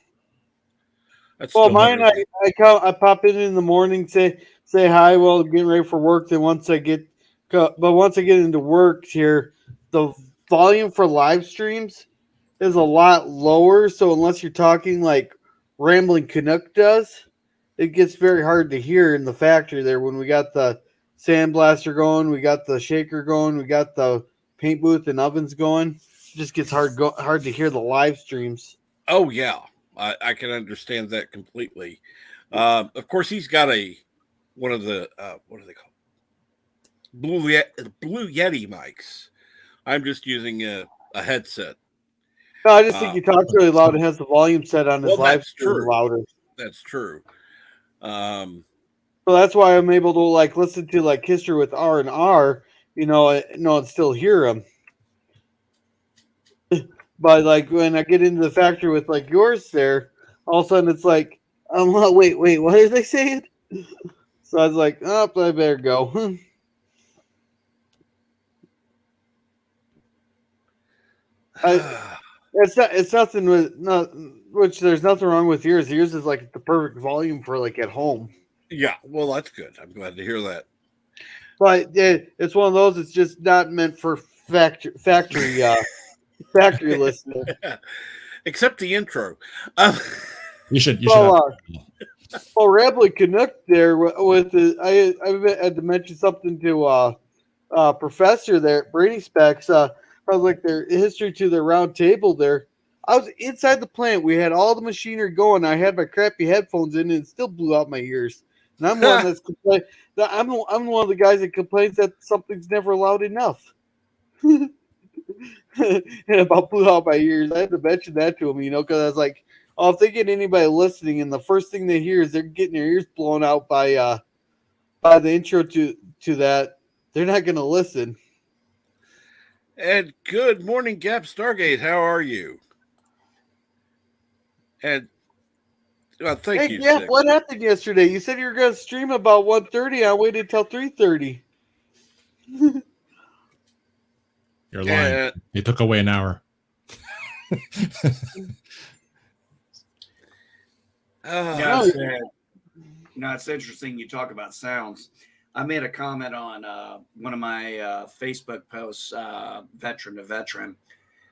that's Well, still mine, better than I pop in the morning, say hi. Well, getting ready for work. Then once I get into work here, the volume for live streams is a lot lower. So unless you're talking like Rambling Canuck does, it gets very hard to hear in the factory there when we got the sandblaster going, we got the shaker going, we got the paint booth and ovens going. It just gets hard to hear the live streams. Oh yeah, I can understand that completely. Of course, he's got one of the what are they called? Blue Yeti mics. I'm just using a headset. No, I just think he talks really loud and has the volume set on his Well, live that's stream true. louder. That's true. So that's why I'm able to like listen to like history with R&R, and still hear him. But like when I get into the factory with like yours there, all of a sudden it's like, wait, what did they say? So I was like, oh, I better go. It's nothing which there's nothing wrong with yours. Yours is like the perfect volume for like at home. Yeah, well, that's good. I'm glad to hear that. But it's one of those. It's just not meant for factory listener. Except the intro. You should. Well, Rambling Canuck there with the, I had to mention something to professor there at Brady Specs. I was like their history to their round table there. I was inside the plant. We had all the machinery going. I had my crappy headphones in, and it still blew out my ears. And I'm one that's I'm one of the guys that complains that something's never loud enough. And about blew out my ears. I had to mention that to him, because I was like, oh, if they get anybody listening, and the first thing they hear is they're getting their ears blown out by the intro to that, they're not going to listen. And good morning, Gap Stargate. How are you? And thank you. Yeah, Six. what happened yesterday? You said you were going to stream about 1:30. I waited till 3:30. You're lying. You took away an hour. It's interesting you talk about sounds. I made a comment on one of my Facebook posts, veteran to veteran.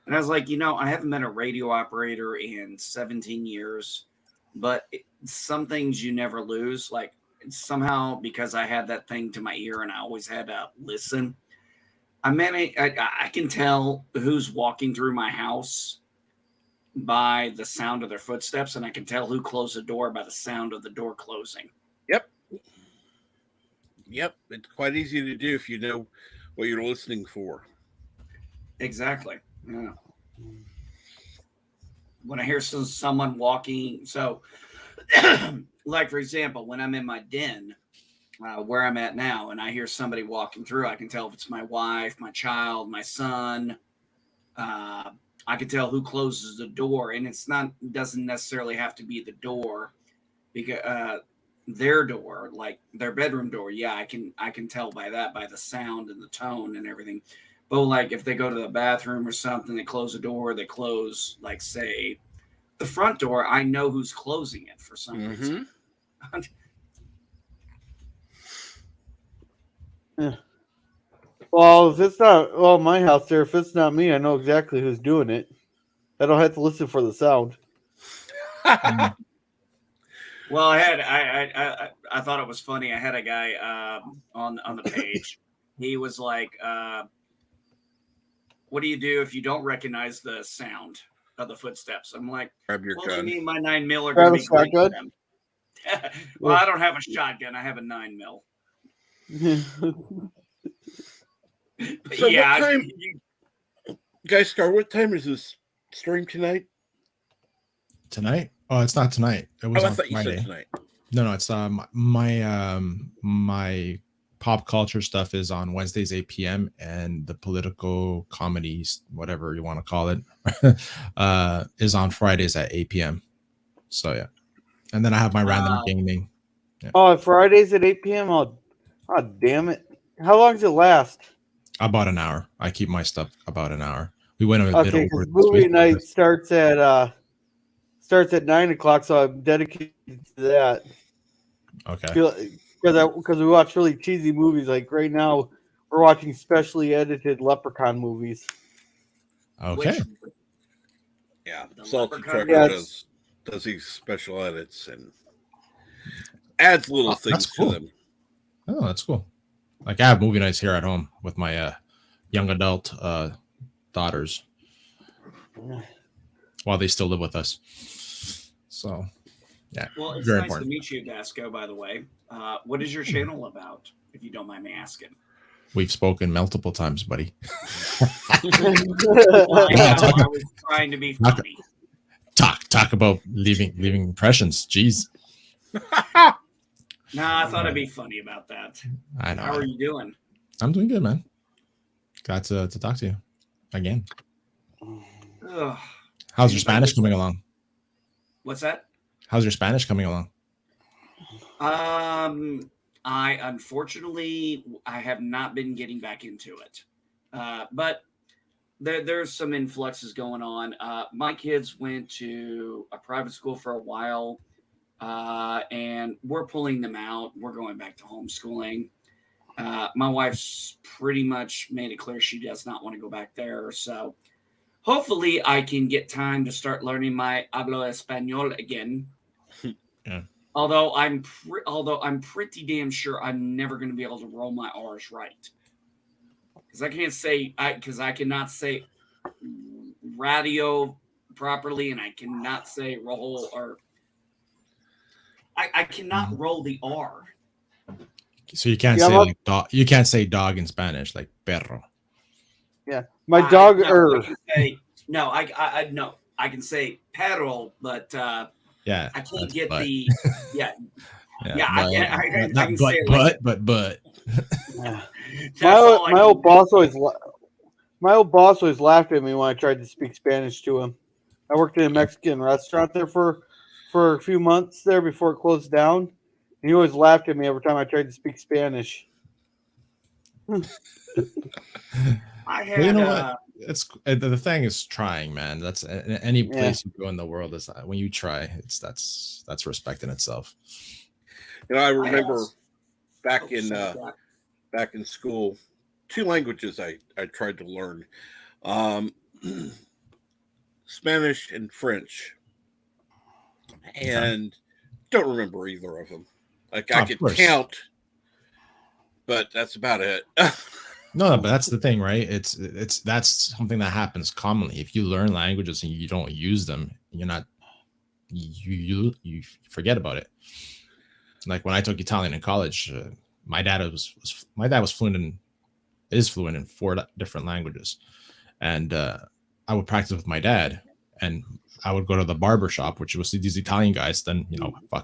And I was like, I haven't been a radio operator in 17 years, but some things you never lose. Like somehow, because I had that thing to my ear and I always had to listen. I can tell who's walking through my house by the sound of their footsteps, and I can tell who closed the door by the sound of the door closing. Yep. It's quite easy to do if you know what you're listening for. Exactly. Yeah. When I hear someone walking, so like for example, when I'm in my den, where I'm at now, and I hear somebody walking through, I can tell if it's my wife, my child, my son. I can tell who closes the door, and doesn't necessarily have to be the door, because their door, like their bedroom door. Yeah, I can tell by the sound and the tone and everything. But like if they go to the bathroom or something, they close the door, they close, like say the front door, I know who's closing it for some reason. Yeah. Well, if it's not my house there, if it's not me, I know exactly who's doing it. I don't have to listen for the sound. Well, I thought it was funny. I had a guy on the page. He was like, "What do you do if you don't recognize the sound of the footsteps?" I'm like, "Grab your gun." Me and my 9mm are going to be great for them. Well, I don't have a shotgun. I have a 9mm. So yeah, what time, guys, Scar, what time is this stream tonight? Tonight? Oh, it's not tonight. It was on Friday. You said tonight. No, it's my pop culture stuff is on Wednesdays 8 p.m. and the political comedies, whatever you want to call it, is on Fridays at 8 p.m. So yeah, and then I have my random gaming Oh, Fridays at 8 p.m. Oh, damn it! How long does it last? About an hour. I keep my stuff about an hour. We went a bit Okay, over because this movie week. night starts at 9 o'clock, so I'm dedicated to that. Okay. Because we watch really cheesy movies. Like right now, we're watching specially edited Leprechaun movies. Okay. Which, Yeah, The Salty Leprechaun Trucker movies. does these special edits and adds little Oh, that's things cool. to them. Oh, that's cool. Like I have movie nights here at home with my young adult daughters while they still live with us. So, yeah, well, it's very nice important. to meet you, Dasco, by the way. What is your channel about, if you don't mind me asking? We've spoken multiple times, buddy. I was trying to be funny. Talk about leaving impressions. Jeez. Nah, I thought I'd be funny about that. I know. How are you doing? I'm doing good, man. Glad to talk to you again. Ugh. How's your Spanish coming along? What's that? How's your Spanish coming along? I unfortunately I have not been getting back into it, but there's some influxes going on. My kids went to a private school for a while, and we're pulling them out. We're going back to homeschooling. My wife's pretty much made it clear she does not want to go back there. So hopefully I can get time to start learning my hablo español again. Yeah. Although I'm pretty damn sure I'm never going to be able to roll my R's right. Because I cannot say radio properly, and I cannot say roll, or I cannot roll the R. So you can't say like dog. You can't say dog in Spanish, like perro. Yeah, my dog. No, I can say perro, but yeah, I can't get the yeah. I can but, say it but. My old boss always laughed at me when I tried to speak Spanish to him. I worked in a Mexican restaurant there for a few months there before it closed down. And he always laughed at me every time I tried to speak Spanish. I had, you know what? It's the thing is trying, man. That's any place you go in the world is when you try. That's respect in itself. You know, I remember back in school, 2 languages I tried to learn, Spanish and French, and don't remember either of them. Like I could count, but that's about it. No, but that's the thing, right? That's something that happens commonly. If you learn languages and you don't use them, you're not you forget about it. Like when I took Italian in college, my dad was fluent in 4 different languages, and I would practice with my dad, and I would go to the barber shop, which was these Italian guys. Then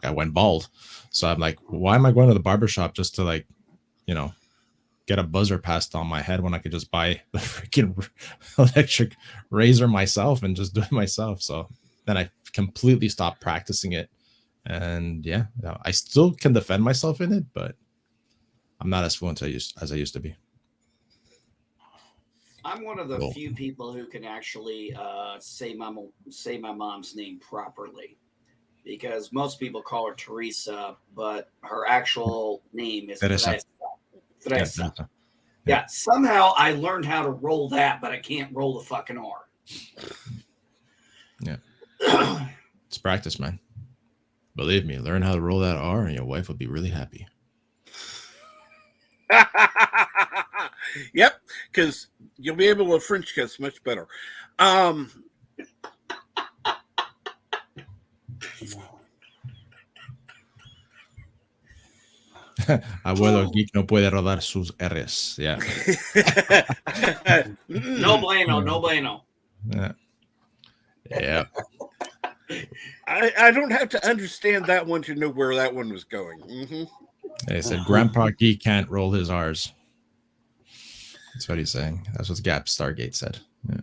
I went bald, so I'm like, why am I going to the barber shop just to get a buzzer passed on my head when I could just buy the freaking electric razor myself and just do it myself? So then I completely stopped practicing it. And I still can defend myself in it, but I'm not as fluent as I used to be. I'm one of the few people who can actually say my mom's name properly, because most people call her Teresa, but her actual name is Teresa. Yeah, somehow I learned how to roll that, but I can't roll the fucking R. Yeah. It's practice, man. Believe me, learn how to roll that R and your wife will be really happy. Yep, because you'll be able to French kiss much better. Abuelo Geek no puede rodar sus R's. Yeah. No bueno. Yeah. Yeah. I don't have to understand that one to know where that one was going. Mm-hmm. They said Grandpa Geek can't roll his R's. That's what he's saying. That's what Gap Stargate said. Yeah.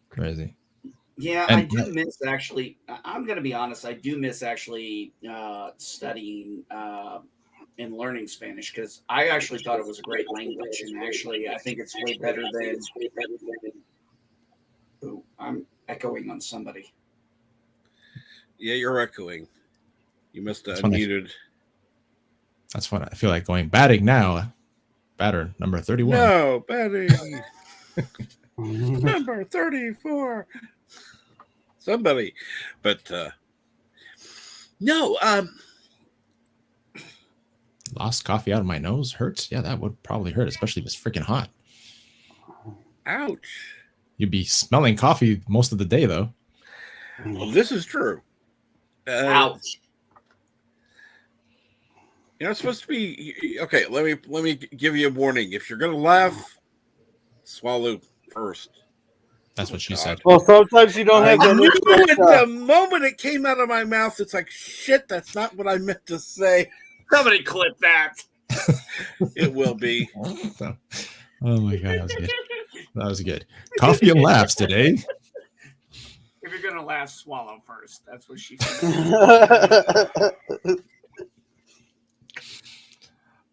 Crazy. Yeah, I And do miss actually. I'm going to be honest. I do miss actually studying and learning Spanish because I actually thought it was a great language, and actually, I think it's way better than. Ooh, I'm echoing on somebody. Yeah, you're echoing. You must have That's when I- unmuted. that's what I feel like going batting now. Batter number 31. No, batting number 34. Somebody, but no. Lost coffee out of my nose hurts. Yeah, that would probably hurt, especially if it's freaking hot. Ouch. You'd be smelling coffee most of the day, though. Well, this is true. Ouch. You know, it's supposed to be okay. Let me give you a warning. If you're gonna laugh, swallow first. That's what she said. Well, sometimes you don't have I knew that. it the moment it came out of my mouth. It's like shit. That's not what I meant to say. Somebody clip that. It will be. Oh my god, that was good. That was good. Coffee and laughs today. If you're gonna laugh, swallow first. That's what she said.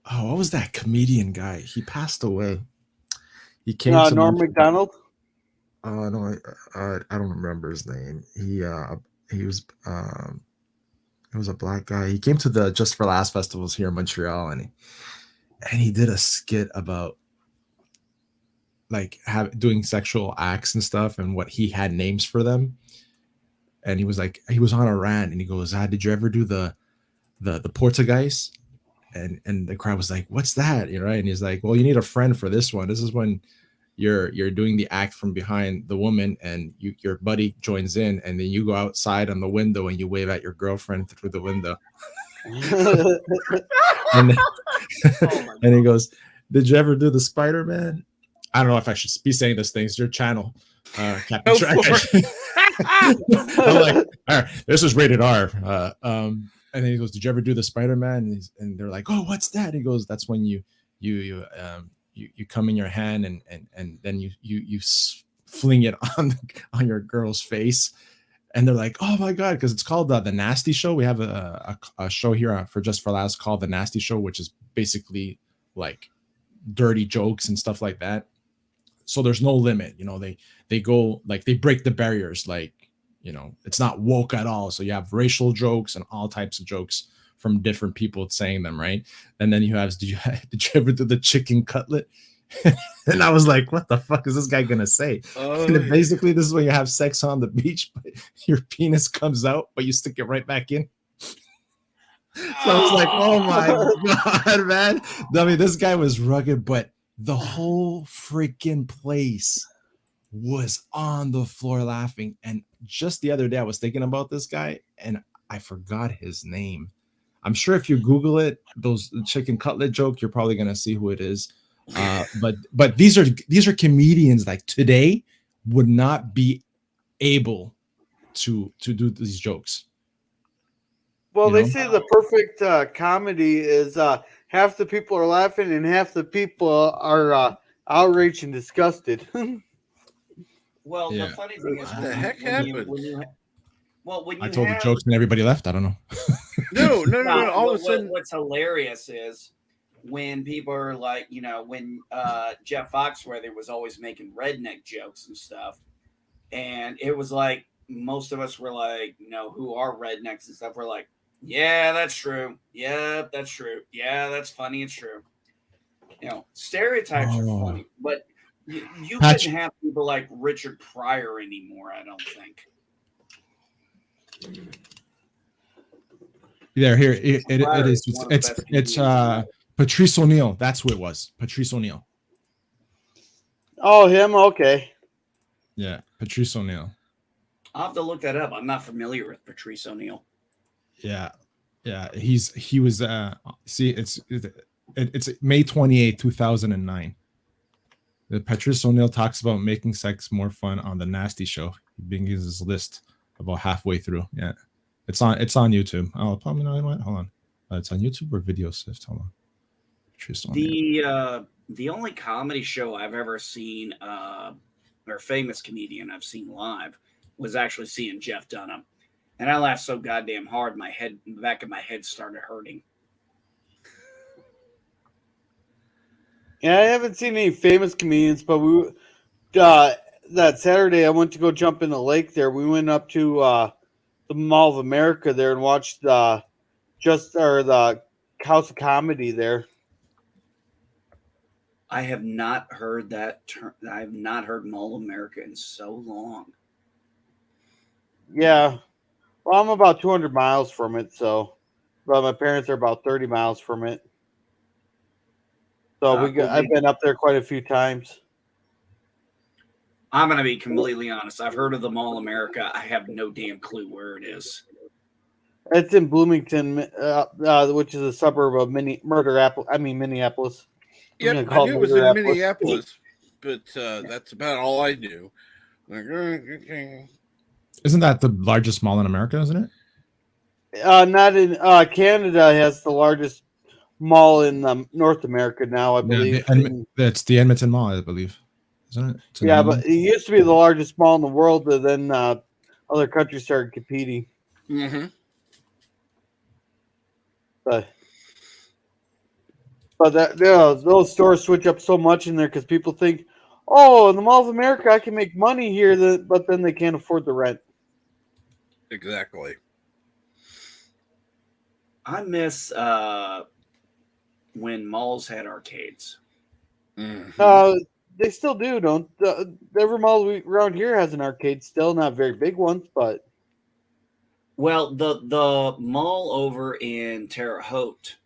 Oh, what was that comedian guy? He passed away. He came to Norm Macdonald. No, I don't remember his name. He was a black guy. He came to the Just for Laughs festivals here in Montreal, and he did a skit about like doing sexual acts and stuff, and what he had names for them. And he was on a rant, and he goes, "Did you ever do the Portuguese?" And the crowd was like, "What's that?" You know, right? And he's like, "Well, you need a friend for this one. This is when you're doing the act from behind the woman, and your buddy joins in, and then you go outside on the window and you wave at your girlfriend through the window." and and he goes, "Did you ever do the Spider-Man?" I don't know if I should be saying this thing. It's your channel, Captain Trek. I'm like, all right, this is rated R. And then he goes, "Did you ever do the Spider-Man?" And they're like, "Oh, what's that?" He goes, "That's when you come in your hand and then you fling it on your girl's face." And they're like, "Oh my god," because it's called the Nasty Show. We have a show here for Just for Laughs called the Nasty Show, which is basically like dirty jokes and stuff like that. So there's no limit, you know. They go like they break the barriers, like, you know, it's not woke at all. So you have racial jokes and all types of jokes from different people saying them, right? And then you have, did you ever do the chicken cutlet? And I was like, what the fuck is this guy gonna say? And then basically, this is when you have sex on the beach, but your penis comes out, but you stick it right back in. So I was like, oh my god, man. I mean, this guy was rugged, but the whole freaking place was on the floor laughing. And just the other day, I was thinking about this guy, and I forgot his name. I'm sure if you Google it, those chicken cutlet joke, you're probably gonna see who it is. But these are comedians like today would not be able to do these jokes. Well, they say the perfect comedy is half the people are laughing and half the people are outraged and disgusted. Well, Yeah. the funny thing is, What the heck happened? when you I told the jokes and everybody left. I don't know. No. All of a sudden, what's hilarious is when people are like, you know, when Jeff Foxworthy was always making redneck jokes and stuff, and it was like most of us were like, you know, who are rednecks and stuff. We're like, yeah, that's true. Yeah, that's true. Yeah, that's funny. It's true. You know, stereotypes are funny, but you couldn't have people like Richard Pryor anymore, I don't think. Here it is. It's Patrice O'Neill. That's who it was. Patrice O'Neill. Oh, him? Okay. Yeah, Patrice O'Neill. I'll have to look that up. I'm not familiar with Patrice O'Neill. Yeah. He was see, it's May 28th, 2009. The Patrice O'Neill talks about making sex more fun on the Nasty Show. He begins his list about halfway through. Yeah, it's on YouTube. Oh, probably not. Hold on, it's on YouTube or Video Sift. Hold on. Patrice O'Neill. The only comedy show I've ever seen, or famous comedian I've seen live, was actually seeing Jeff Dunham. And I laughed so goddamn hard, the back of my head started hurting. Yeah, I haven't seen any famous comedians, but that Saturday I went to go jump in the lake there. We went up to the Mall of America there and watched the House of Comedy there. I have not heard that term. I have not heard Mall of America in so long. Yeah. Well, I'm about 200 miles from it, but my parents are about 30 miles from it. So I've been up there quite a few times. I'm going to be completely honest. I've heard of the Mall of America. I have no damn clue where it is. It's in Bloomington, which is a suburb of Minneapolis. Yep, I knew it was in Minneapolis, but that's about all I knew. Isn't that the largest mall in America, isn't it? Not in Canada has the largest mall in North America now, I believe. It's the Edmonton Mall, I believe. Isn't it? Yeah, but it used to be the largest mall in the world, but then other countries started competing. Mm-hmm. But those stores switch up so much in there because people think, oh, in the Mall of America, I can make money here, but then they can't afford the rent. Exactly. I miss when malls had arcades. Mm-hmm. They still do, don't? Every mall around here has an arcade still, not very big ones, but. Well, the mall over in Terre Haute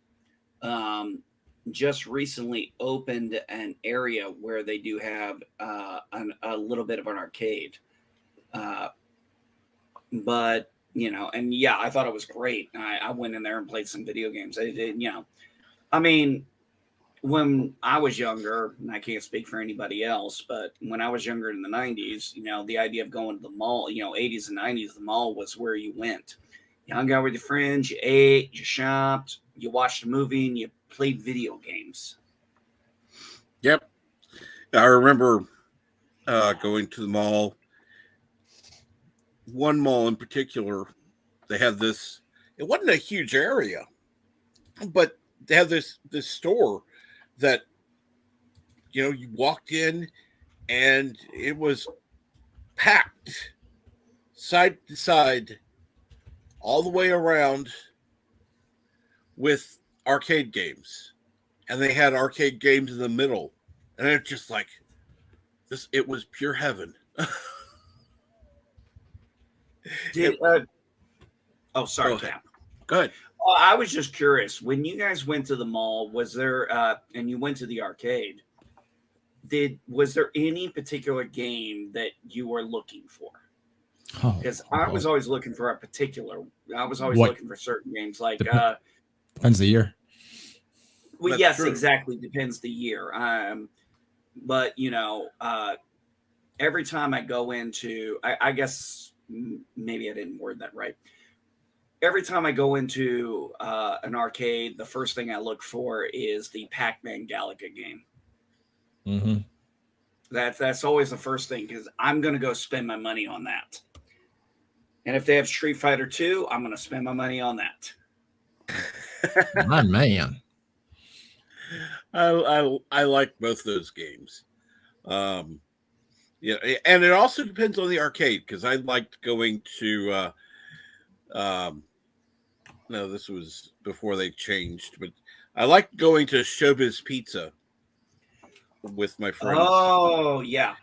just recently opened an area where they do have a little bit of an arcade. But, and yeah, I thought it was great. I went in there and played some video games. When I was younger, and I can't speak for anybody else, but when I was younger in the 90s, the idea of going to the mall, 80s and 90s, the mall was where you went. You hung out with your friends, you ate, you shopped, you watched a movie, and you played video games. Yep. I remember going to the mall. One mall in particular, they had this, it wasn't a huge area, but they had this store that, you walked in and it was packed side to side all the way around with arcade games. And they had arcade games in the middle. And it's just like this, it was pure heaven. Sorry, Cap. Go ahead. Well, I was just curious. When you guys went to the mall, was there, and you went to the arcade, was there any particular game that you were looking for? Because I was always looking for looking for certain games. Like depends the year. Well, That's yes, true. exactly. Depends the year. But every time I go into, I guess maybe I didn't word that right. Every time I go into an arcade, the first thing I look for is the Pac-Man Galaga game. Mm-hmm. That's always the first thing because I'm going to go spend my money on that. And if they have Street Fighter 2, I'm going to spend my money on that. My man. I like both those games. Yeah, and it also depends on the arcade because I liked going to no, this was before they changed, but I liked going to Showbiz Pizza with my friends. Oh, yeah.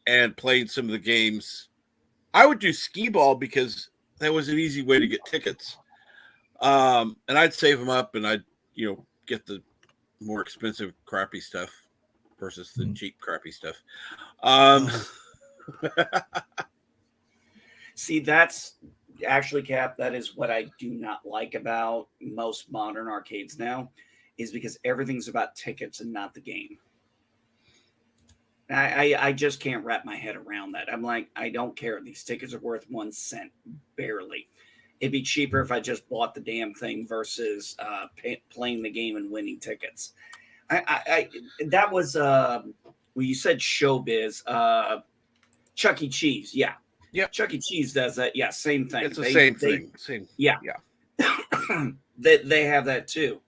And playing some of the games. I would do skee ball because that was an easy way to get tickets. And I'd save them up and I'd, get the more expensive crappy stuff versus the cheap crappy stuff. See, that's actually, Cap, that is what I do not like about most modern arcades now, is because everything's about tickets and not the game. I just can't wrap my head around that. I'm like, I don't care. These tickets are worth 1 cent, barely. It'd be cheaper if I just bought the damn thing versus playing the game and winning tickets. That was well, you said Showbiz, Chuck E. Cheese, yeah. Yep. Chuck E. Cheese does that. Yeah, same thing. It's the same thing. Same. Yeah. Yeah. they have that too.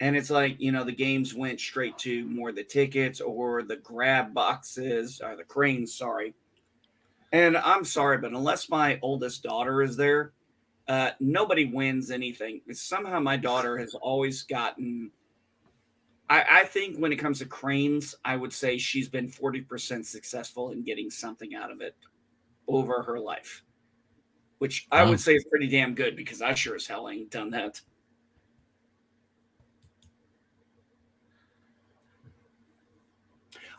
And it's like, the games went straight to more the tickets or the grab boxes, or the cranes, sorry. And I'm sorry, but unless my oldest daughter is there, nobody wins anything. Somehow my daughter has always gotten. I think when it comes to cranes, I would say she's been 40% successful in getting something out of it over her life, which I would say is pretty damn good because I sure as hell ain't done that.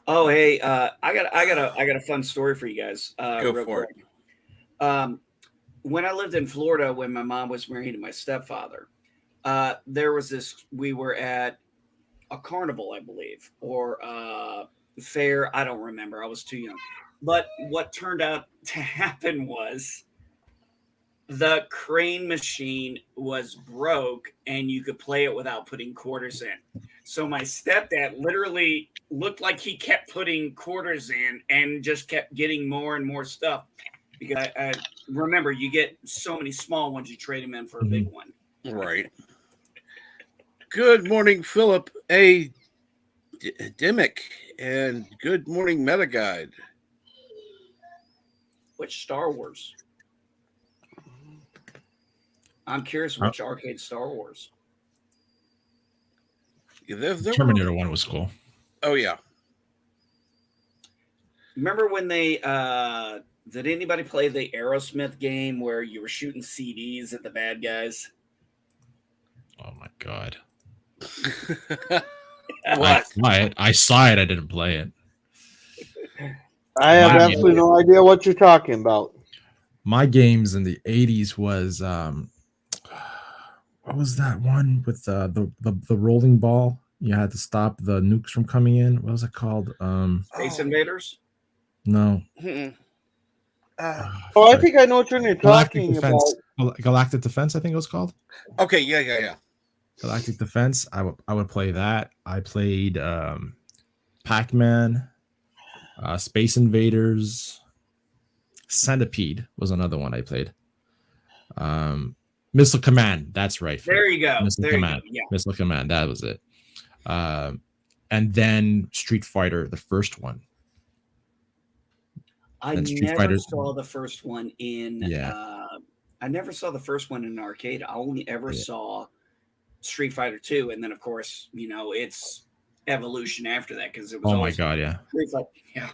Oh, hey, I got a fun story for you guys. Go real for quick. When I lived in Florida, when my mom was married to my stepfather, there was this. We were at a carnival, I believe, or fair. I don't remember. I was too young. But what turned out to happen was the crane machine was broke and you could play it without putting quarters in. So my stepdad literally looked like he kept putting quarters in and just kept getting more and more stuff. Because I remember, you get so many small ones, you trade them in for a big one. Right. Good morning, Philip A. Dimmick, and good morning, Meta Guide. Which Star Wars? I'm curious which arcade Star Wars. Yeah, Terminator 1 was cool. Oh, yeah. Remember when they did anybody play the Aerosmith game where you were shooting CDs at the bad guys? Oh my god. What? I saw it. I didn't play it. I have absolutely no idea what you're talking about. My games in the 80s was what was that one with the rolling ball? You had to stop the nukes from coming in. What was it called? Space Invaders? No. I think I know what you're talking about. Galactic Defense, I think it was called. Okay, yeah. Galactic Defense. I would play that. I played Pac-Man, Space Invaders, Centipede was another one I played. Missile Command. That's right. There you go. Missile Command. Yeah. Missile Command. That was it. And then Street Fighter, the first one. I never saw the first one in. Yeah. I never saw the first one in an arcade. I only ever saw Street Fighter 2, and then of course, it's evolution after that because it was. Oh my god, yeah. Street Fighter, yeah.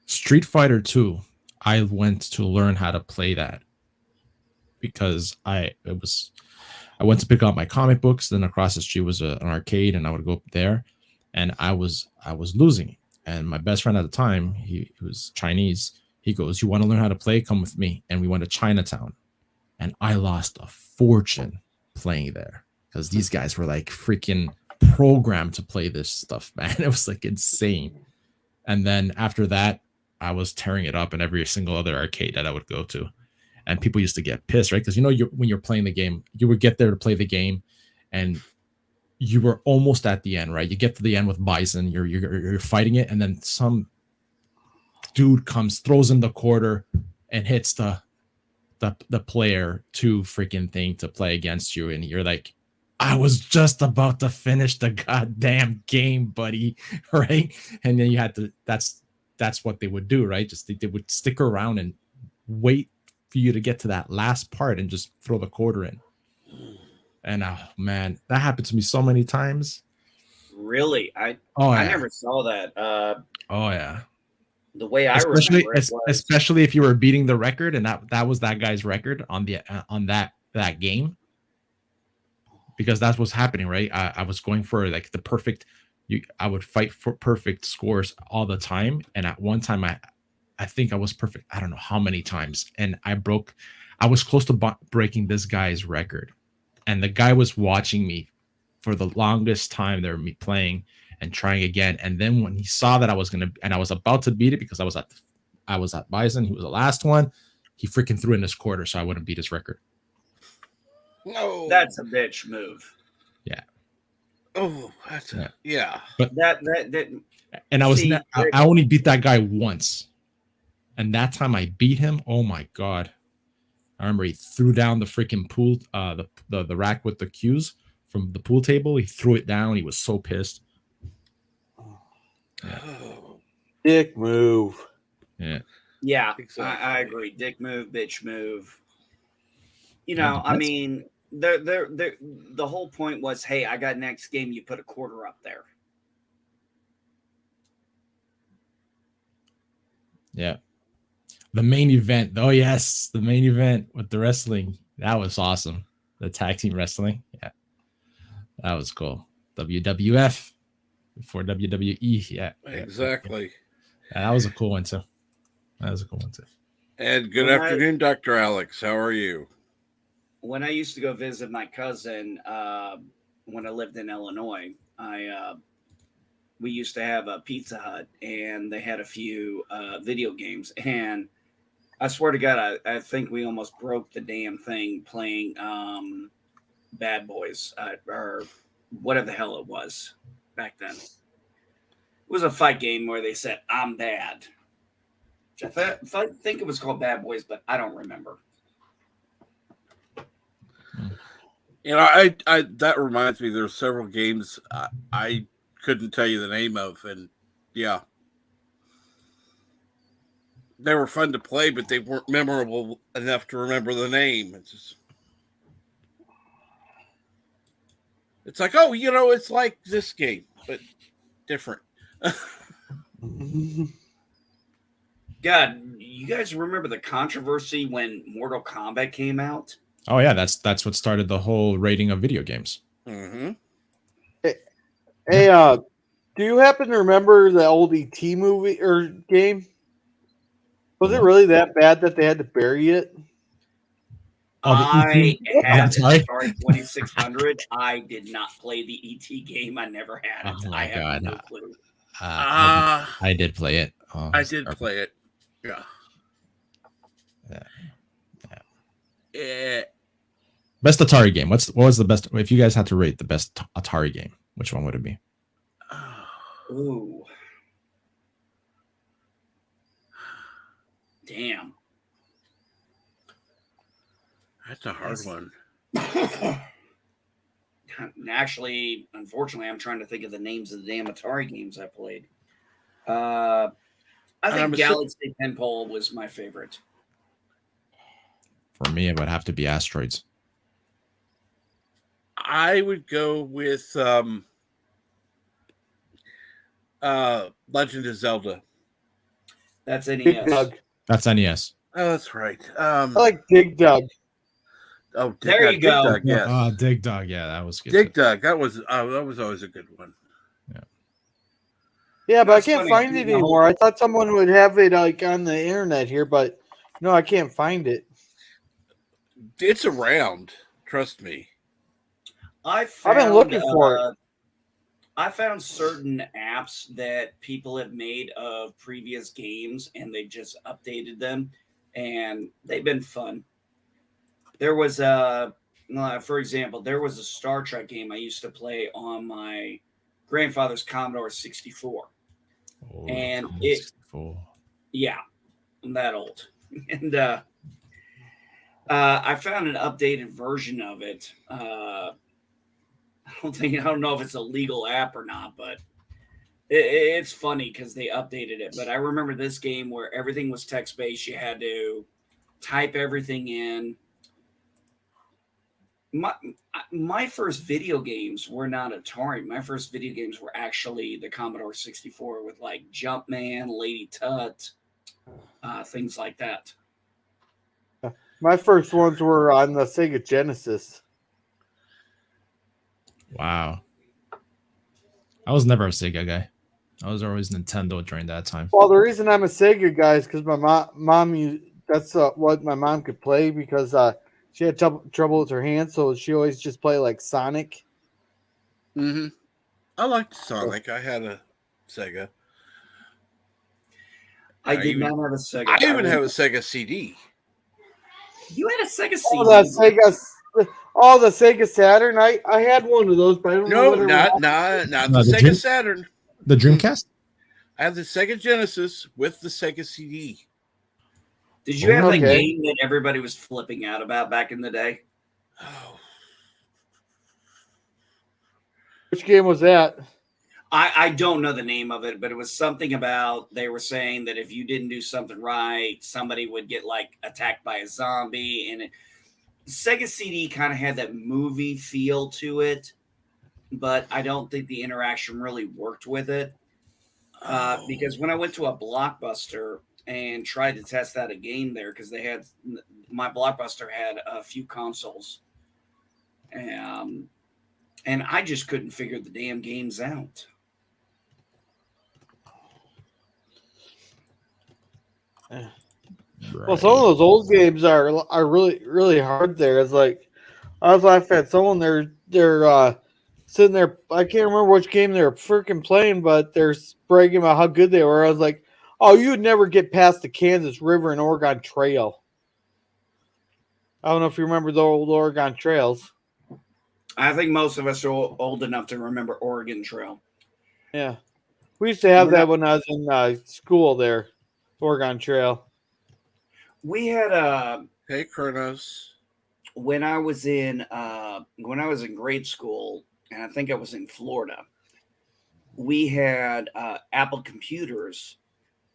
Street Fighter 2. I went to learn how to play that because I went to pick up my comic books. Then across the street was an arcade, and I would go up there, and I was losing. And my best friend at the time, he was Chinese. He goes, "You want to learn how to play? Come with me." And we went to Chinatown, and I lost a fortune playing there because these guys were like freaking programmed to play this stuff, man. It was like insane. And then after that, I was tearing it up in every single other arcade that I would go to. And people used to get pissed, right? Because when you're playing the game, you would get there to play the game, and you were almost at the end, right? You get to the end with Bison, you're fighting it, and then some dude comes, throws in the quarter, and hits the player 2 freaking thing to play against you, and you're like, I was just about to finish the goddamn game, buddy, right? And then you had to. That's what they would do, right? Just they would stick around and wait for you to get to that last part and just throw the quarter in. And oh man, that happened to me so many times. Really? I never saw that. Oh yeah. The way I remember it was, especially if you were beating the record, and that was that guy's record on that game, because that's what's happening, right? I was going for like the perfect. I would fight for perfect scores all the time, and at one time I think I was perfect. I don't know how many times, and I was close to breaking this guy's record, and the guy was watching me for the longest time. There, me playing and trying again, and then when he saw that I was about to beat it because I was at Bison, he was the last one. He freaking threw in his quarter so I wouldn't beat his record. No, that's a bitch move. Yeah. Oh, yeah. But that and I only beat that guy once. And that time I beat him. Oh my god! I remember he threw down the freaking pool, the rack with the cues from the pool table. He threw it down. He was so pissed. Yeah. Dick move. Yeah. Yeah, Exactly. I agree. Dick move, bitch move. You Yeah, know, but I that's- mean, the whole point was, hey, I got next game. You put a quarter up there. Yeah. The main event. Oh yes, the main event with the wrestling. That was awesome. The tag team wrestling. Yeah. That was cool. WWF before WWE. Yeah. Exactly. That was a cool one too. And good When afternoon, Dr. Alex. How are you? When I used to go visit my cousin when I lived in Illinois, we used to have a Pizza Hut, and they had a few video games. And I swear to God, I think we almost broke the damn thing playing Bad Boys or whatever the hell it was back then. It was a fight game where they said, "I'm bad." Which I think it was called Bad Boys, but I don't remember. You know, I that reminds me. There's several games I couldn't tell you the name of, and yeah, they were fun to play, but they weren't memorable enough to remember the name. It's like, oh, you know, it's like this game, but different. God, you guys remember the controversy when Mortal Kombat came out? Oh yeah, that's what started the whole rating of video games. Mm-hmm. Hey, do you happen to remember the old ET movie or game? Was it really that bad that they had to bury it? Oh, I had the Atari? Atari 2600. I did not play the ET game. I never had it. Oh my I have God. no clue. I did play it. Oh, I did play it. Yeah. Best Atari game. What was the best? If you guys had to rate the best Atari game, which one would it be? Ooh. Damn. That's a hard one. Actually, unfortunately, I'm trying to think of the names of the damn Atari games I played. I think Galaxy Pinball was my favorite. For me, it would have to be Asteroids. I would go with Legend of Zelda. That's Dig NES. Dug. That's NES. Oh, that's right. I like Dig Dug. Oh, There you go. Dig Dug, yes. Dig Dug. Yeah, that was good. Dig Dug. That was always a good one. Yeah, but That's I can't funny. find it anymore. I thought someone would have it like on the internet here, but no, I can't find it. It's around. Trust me. I've been looking for it. I found certain apps that people have made of previous games, and they just updated them, and they've been fun. There was for example, there was a Star Trek game I used to play on my grandfather's Commodore 64. Oh, And it, yeah, I'm that old. And I found an updated version of it. I don't know if it's a legal app or not, but it's funny because they updated it. But I remember this game where everything was text-based. You had to type everything in. My first video games were not Atari. My first video games were actually the Commodore 64 with like Jumpman, Lady Tut, things like that. My first ones were on the Sega Genesis. Wow. I was never a Sega guy. I was always Nintendo during that time. Well, the reason I'm a Sega guy is because my mom that's what my mom could play because she had trouble with her hands, so she always just played like Sonic. Mm-hmm. I liked Sonic. I had a Sega. I did not have a Sega. I even have a Sega CD. You had a Sega CD? Oh, the Sega Saturn. I had one of those, but I don't know. Not the Sega Saturn. The Dreamcast? I have the Sega Genesis with the Sega CD. Did you have that Okay. game that everybody was flipping out about back in the day? Oh, Which game was that? I don't know the name of it, but it was something about they were saying that if you didn't do something right, somebody would get like attacked by a zombie. And Sega CD kind of had that movie feel to it, but I don't think the interaction really worked with it. Because when I went to a Blockbuster and tried to test out a game there, because my Blockbuster had a few consoles, and I just couldn't figure the damn games out. Well, some of those old games are really hard. There, it's like I was laughing at someone. They're sitting there. I can't remember which game they were freaking playing, but they're bragging about how good they were. I was like, "Oh, you'd never get past the Kansas River and Oregon Trail." I don't know if you remember the old Oregon trails. I think most of us are old enough to remember Oregon Trail. Yeah, we used to have that when I was in school. There, Oregon Trail. We had hey, Kronos. when I was in grade school, and I think I was in Florida. We had Apple computers,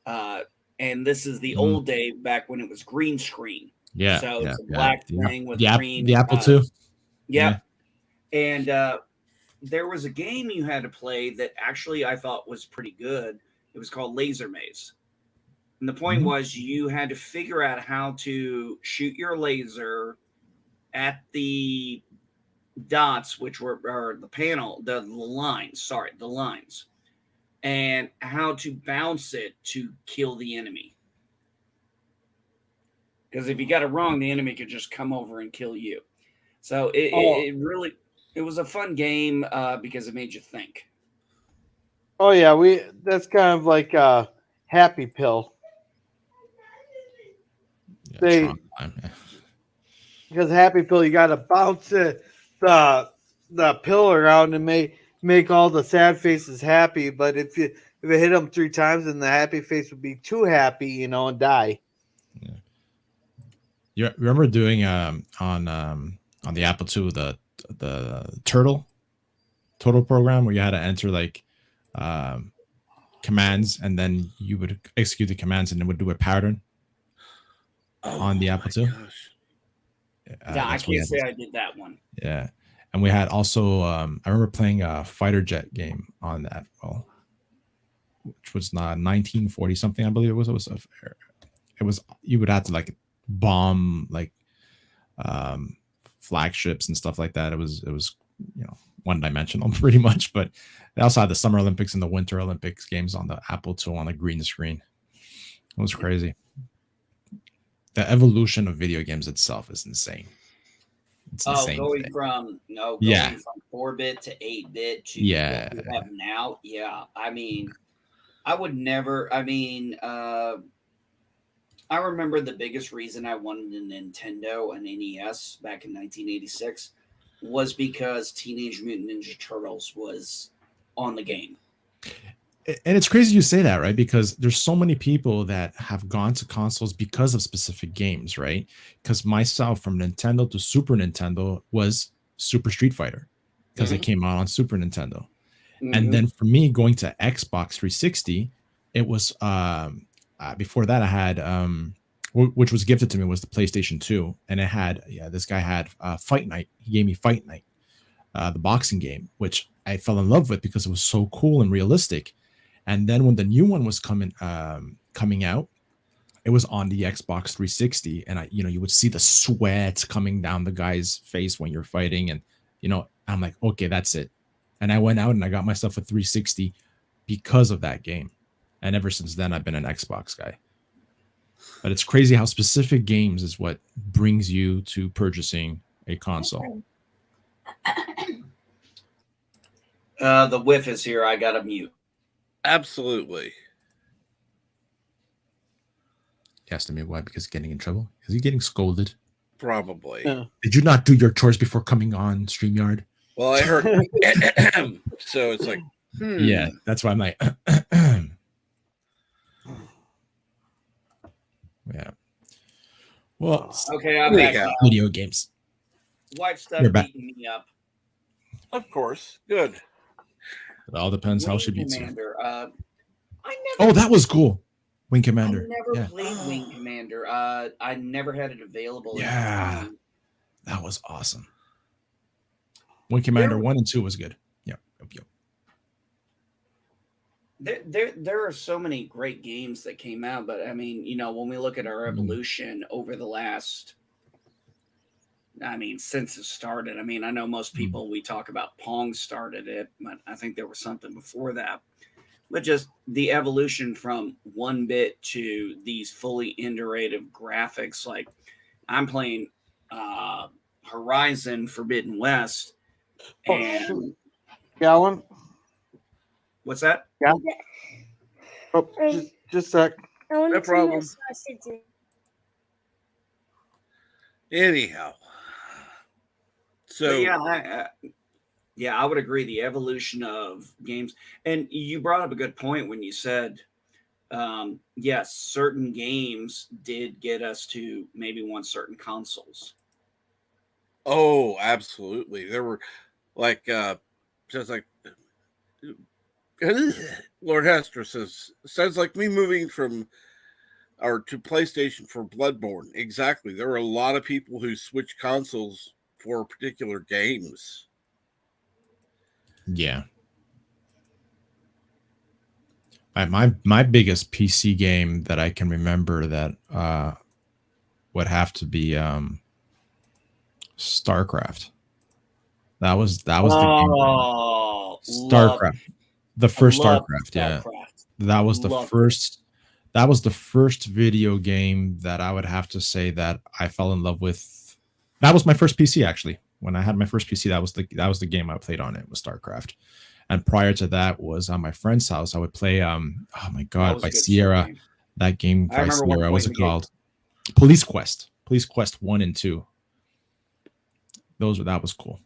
and this is the old day back when it was green screen. Yeah. So it's a black thing with green. The Apple II. Yep. Yeah. And there was a game you had to play that actually I thought was pretty good. It was called Laser Maze. And the point was you had to figure out how to shoot your laser at the dots, which were or the panel, the lines, and how to bounce it to kill the enemy. Because if you got it wrong, the enemy could just come over and kill you. So it was a fun game because it made you think. Oh yeah, that's kind of like Happy Pill. Because Happy Pill, you got to bounce the pill around and make all the sad faces happy. But if it hit them 3 times, then the happy face would be too happy, and die. Yeah. You remember doing on the Apple II the turtle program where you had to enter like commands and then you would execute the commands and it would do a pattern on the Apple II. Yeah, I can't say I did that one. Yeah, and we had also I remember playing a fighter jet game on that, which was not 1940 something, I believe it was. It was you would have to like bomb like flagships and stuff like that. It was one dimensional pretty much, but they also had the Summer Olympics and the Winter Olympics games on the Apple II on the green screen. It was crazy. The evolution of video games itself is insane. It's insane. Going from 4-bit to 8-bit to what we have now. Yeah, I mean, I would never. I mean, I remember the biggest reason I wanted a Nintendo and NES back in 1986 was because Teenage Mutant Ninja Turtles was on the game. And it's crazy you say that, right? Because there's so many people that have gone to consoles because of specific games, right? Because myself, from Nintendo to Super Nintendo, was Super Street Fighter because it came out on Super Nintendo. And then for me, going to Xbox 360, it was before that I had which was gifted to me was the PlayStation 2, and it had this guy had Fight Night. He gave me Fight Night, the boxing game, which I fell in love with because it was so cool and realistic. And then when the new one was coming out, it was on the Xbox 360, and you would see the sweat coming down the guy's face when you're fighting, and I'm like, okay, that's it. And I went out and I got myself a 360 because of that game, and ever since then I've been an Xbox guy. But it's crazy how specific games is what brings you to purchasing a console. The whiff is here. I gotta mute. Absolutely. He asked me why, because he's getting in trouble. Is he getting scolded? Probably. Did you not do your chores before coming on StreamYard? Well, I heard. So it's like, Yeah, that's why I'm like, yeah. Well, Okay, I'm back. Anyhow, video games. Wife You're stuff back. beating me up. of course, good. It all depends how she Wing beats you. Commander. Oh, that was cool. Wing I Commander. never Yeah. played Wing Commander. I never had it available. at the Yeah. time. That was awesome. Wing Commander 1 and 2 was good. Yeah. There are so many great games that came out, but I mean, when we look at our evolution over the last, since it started, I know most people, we talk about Pong started it, but I think there was something before that. But just the evolution from 1-bit to these fully iterative graphics, like I'm playing Horizon Forbidden West, and Got one? what's that? Yeah. Oh, just a sec. No problem. Anyhow, so But yeah, I would agree. The evolution of games, and you brought up a good point when you said, yes, certain games did get us to maybe want certain consoles. oh, absolutely. There were like just like Lord Hester says, sounds like me moving from or to PlayStation for Bloodborne. Exactly. There were a lot of people who switched consoles for particular games. Yeah. My biggest PC game that I can remember that would have to be StarCraft. That was the game. StarCraft. The first StarCraft, yeah. That was the first. That was the first video game that I would have to say that I fell in love with. That was my first PC, actually. When I had my first PC, that was the game I played on it, was StarCraft. And prior to that was on my friend's house. I would play oh my god, by Sierra. Game. That game by Sierra. What was it called? Police Quest. Police Quest 1 and 2. That was cool.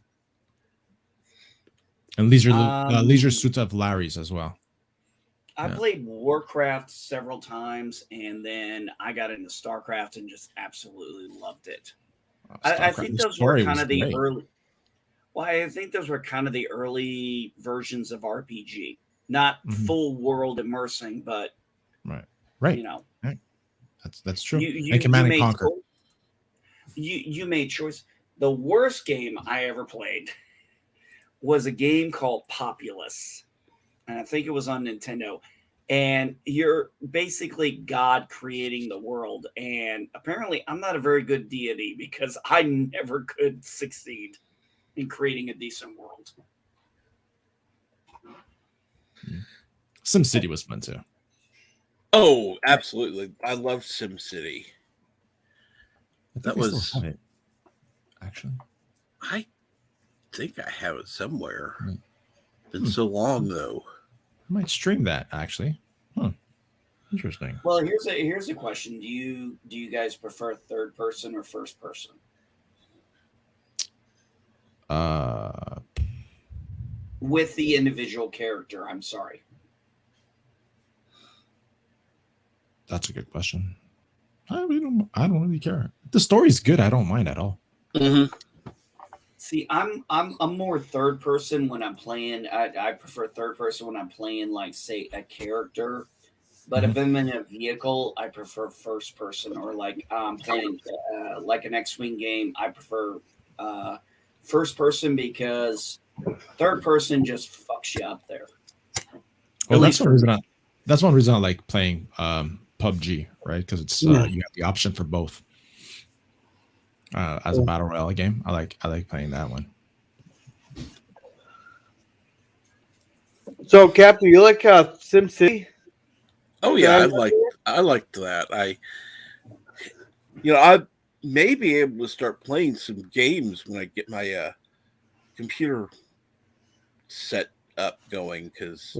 And Leisure Suit of Larry's as well. I played Warcraft several times, and then I got into StarCraft and just absolutely loved it. I think those were kind of the early. Well, I think those were kind of the early versions of RPG, not full world immersing, but right. Right. That's true. And Command and Conquer. You made choice. The worst game I ever played was a game called Populous, and I think it was on Nintendo. And you're basically God creating the world. And apparently, I'm not a very good deity because I never could succeed in creating a decent world. SimCity was fun too. Oh, absolutely! I love SimCity. That was it, actually. I think I have it somewhere. Been so long though. I might stream that actually. Interesting. Well, here's a question: Do you guys prefer third person or first person? With the individual character, I'm sorry. That's a good question. I don't really care. If the story's good, I don't mind at all. Mm-hmm. See, I'm more third person when I'm playing. I prefer third person when I'm playing, like, say, a character. But if I'm in a vehicle, I prefer first person. Or like playing like an X-Wing game, I prefer first person because third person just fucks you up there. Well, that's one reason I like playing PUBG, right? Because it's you have the option for both. As a battle royale game, I like playing that one. So, Captain, you like SimCity? Oh yeah, I liked that. I may be able to start playing some games when I get my computer set up going. Because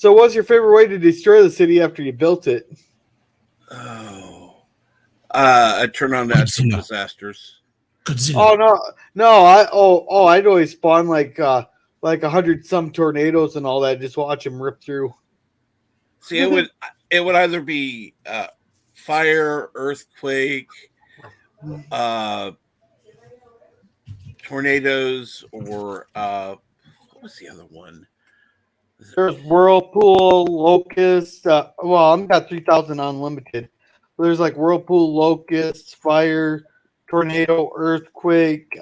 what's your favorite way to destroy the city after you built it? I turn on natural disasters. Godzilla. Oh, I'd always spawn like 100 some tornadoes and all that. Just watch them rip through. See, it would either be fire, earthquake, tornadoes, or what was the other one? There's Whirlpool, Locust. Well, I've got 3,000 unlimited. There's like Whirlpool, Locusts, Fire, Tornado, Earthquake.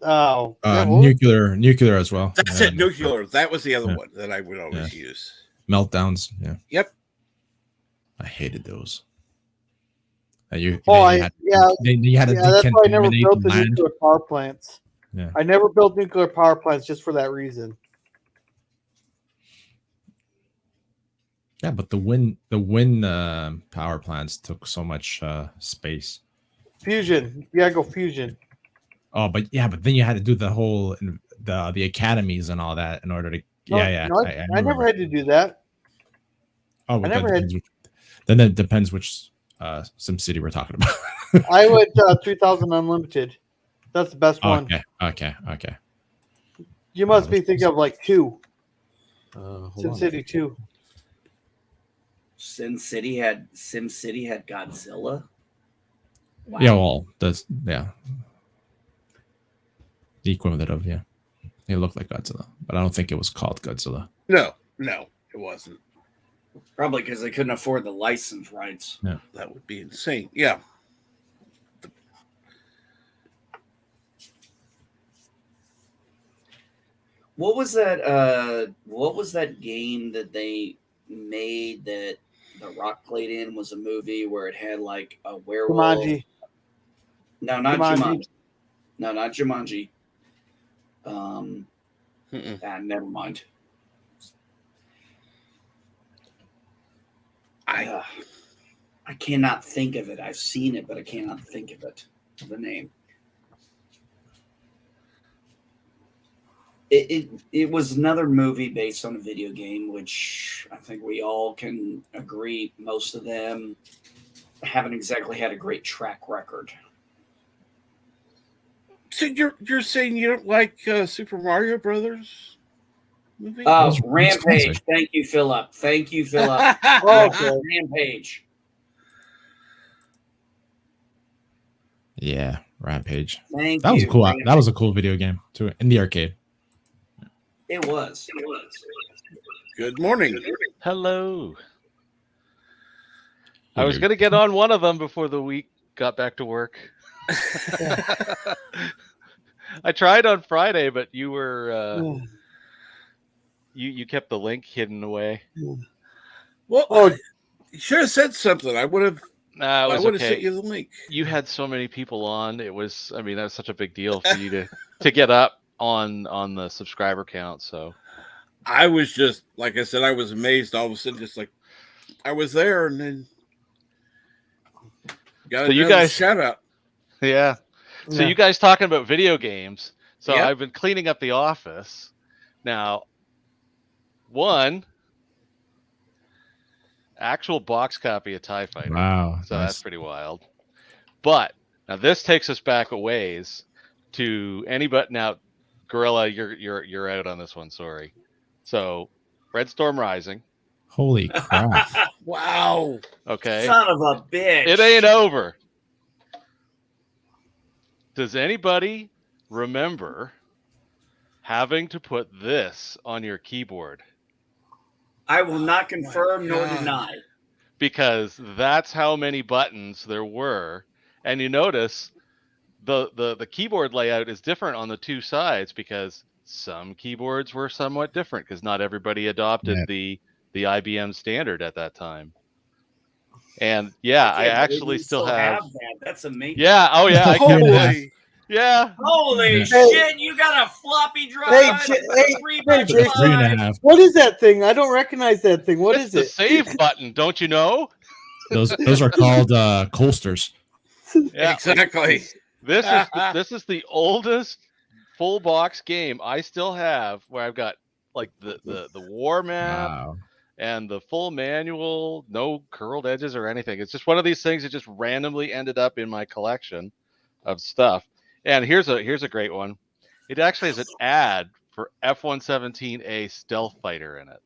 Nuclear as well. That's it, nuclear. That was the other one that I would always use. Meltdowns. Yeah. Yep. I hated those. That's why I never built the nuclear power plants. Yeah. I never built nuclear power plants just for that reason. Yeah, but the wind power plants took so much space. Fusion. You gotta go fusion. Oh, but then you had to do the whole the academies and all that in order to. I never had to do that. Oh, I never had. Then it depends which SimCity we're talking about. I went 3,000 unlimited. That's the best one. Okay. You must be thinking of like 2. SimCity 2. SimCity had Godzilla. Wow. Yeah, well, the equivalent of it looked like Godzilla, but I don't think it was called Godzilla. No, it wasn't. Probably because they couldn't afford the license rights. Yeah, that would be insane. Yeah. What was that? What was that game that they made that The Rock played in? Was a movie where it had like a werewolf. Jumanji. No, not Jumanji. No, not Jumanji. Never mind. I cannot think of it. I've seen it, but I cannot think of it. The name. It was another movie based on a video game, which I think we all can agree most of them haven't exactly had a great track record. So you're saying you don't like Super Mario Brothers movie? Oh, Rampage. Thank you, Philip. Oh, Rampage. Yeah, Rampage. Thank that you. was cool. Rampage. That was a cool video game too in the arcade. It was. Good morning. Hello. I was going to get on one of them before the week got back to work. I tried on Friday, but you were you kept the link hidden away. Well, you should have said something. I would have. I would have okay. sent you the link. You had so many people on. It was. I mean, that was such a big deal for you to get up on the subscriber count. So I was just, like I said, I was amazed. All of a sudden, just like I was there, and then got you guys shout out. Yeah. So you guys talking about video games. So Yep. I've been cleaning up the office. Now, one actual box copy of TIE Fighter. Wow. So that's pretty wild. But now this takes us back a ways to anybody. Now, Gorilla, you're out on this one. Sorry. So, Red Storm Rising. Holy crap! Wow. Okay. Son of a bitch. It ain't over. Does anybody remember having to put this on your keyboard? I will not confirm nor deny. Because that's how many buttons there were. And you notice the keyboard layout is different on the two sides because some keyboards were somewhat different because not everybody adopted the IBM standard at that time. And I actually still have that. That's amazing. Yeah, oh yeah, I kept that. Yeah. Holy shit, you got a floppy drive. Hey, 3.5. What is that thing? I don't recognize that thing. What is the it? save button, don't you know? Those are called coasters. Yeah, exactly. This is the oldest full box game I still have where I've got like the war map and the full manual, no curled edges or anything. It's just one of these things that just randomly ended up in my collection of stuff. And here's a great one. It actually has an ad for F-117A Stealth Fighter in it.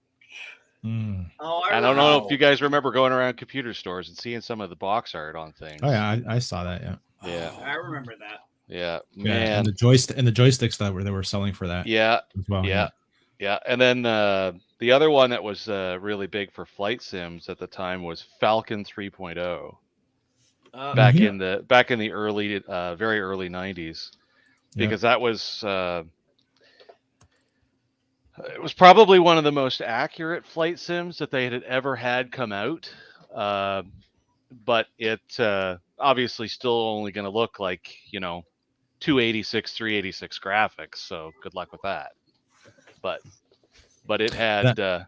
Mm. Oh, I don't know if you guys remember going around computer stores and seeing some of the box art on things. Oh yeah, I saw that. Yeah. Yeah. I remember that. Yeah, Yeah, man. and the joysticks that they were selling for that. Yeah, as well. yeah. And then the other one that was really big for flight sims at the time was Falcon 3.0. Back Mhm. in the early, very early 90s, because that was it was probably one of the most accurate flight sims that they had ever had come out. But it obviously still only going to look like 286, 386 graphics. So good luck with that. But it had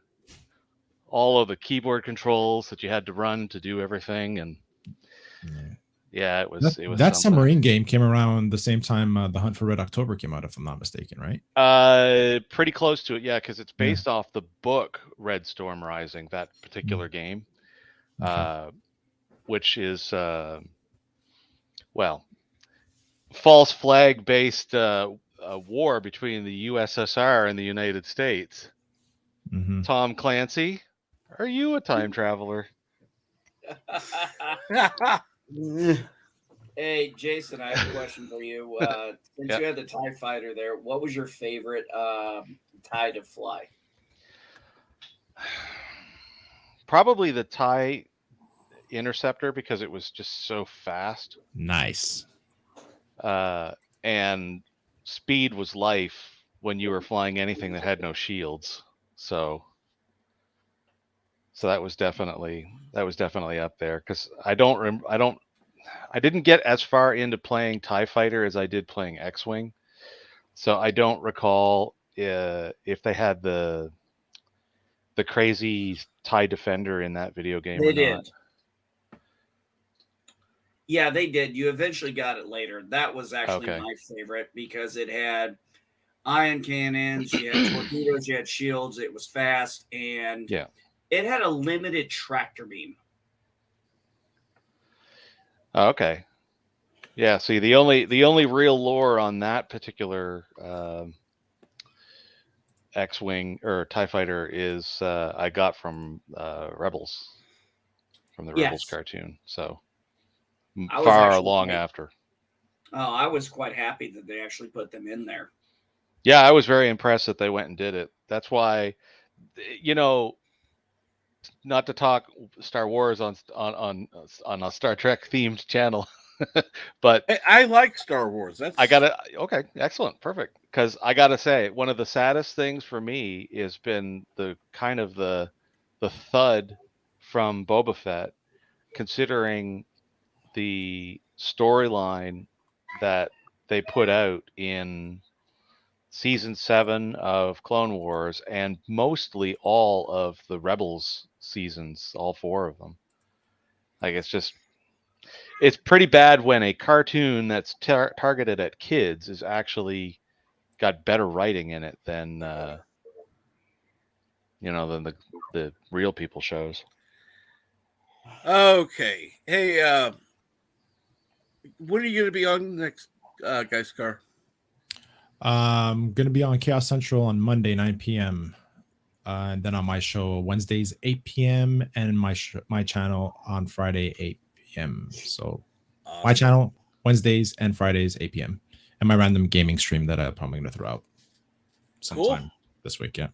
all of the keyboard controls that you had to run to do everything, and it was that something. submarine game came around the same time the Hunt for Red October came out, if I'm not mistaken, right? Pretty close to it, yeah, because it's based off the book Red Storm Rising, that particular game, which is false flag based war between the USSR and the United States. Mm-hmm. Tom Clancy, are you a time traveler? Hey, Jason, I have a question for you. Since you had the TIE fighter there, what was your favorite TIE to fly? Probably the TIE Interceptor, because it was just so fast. Nice. And speed was life when you were flying anything that had no shields. So that was definitely up there, because I didn't get as far into playing TIE Fighter as I did playing X-Wing. So I don't recall if they had the crazy TIE Defender in that video game or not. Yeah, they did. You eventually got it later. That was actually my favorite, because it had ion cannons, you had torpedoes, you had shields, it was fast, and it had a limited tractor beam. Okay. Yeah, see, the only real lore on that particular X-Wing or TIE Fighter is I got from Rebels, from the Rebels cartoon. So far long after. Oh, I was quite happy that they actually put them in there. Yeah, I was very impressed that they went and did it. That's why, not to talk Star Wars on a Star Trek themed channel, but I like Star Wars. Okay, excellent, perfect. Because I gotta say, one of the saddest things for me has been the kind of the thud from Boba Fett, considering the storyline that they put out in season 7 of Clone Wars, and mostly all of the Rebels seasons, all 4 of them. Like, it's pretty bad when a cartoon that's targeted at kids is actually got better writing in it than than the real people shows. Okay. Hey, when are you going to be on next, Guys Car? I'm going to be on Chaos Central on Monday, 9 p.m. And then on my show Wednesdays, 8 p.m. and my channel on Friday, 8 p.m. So my channel Wednesdays and Fridays, 8 p.m. And my random gaming stream that I'm probably going to throw out sometime this week. Yeah.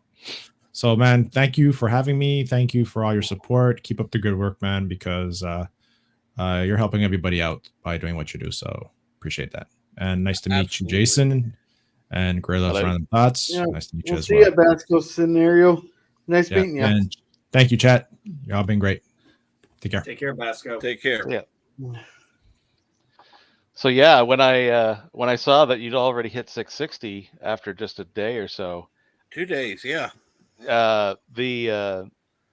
So, man, thank you for having me. Thank you for all your support. Keep up the good work, man, because you're helping everybody out by doing what you do. So appreciate that. And nice to meet you, Jason. And Gorilla for Random Thoughts. Yeah, nice to meet you as see well. you at Basco Scenario. Nice meeting you. And thank you, chat. Y'all been great. Take care. Take care, Basco. Take care. Yeah. So yeah, when I saw that you'd already hit 660 after just a day or so. 2 days, yeah.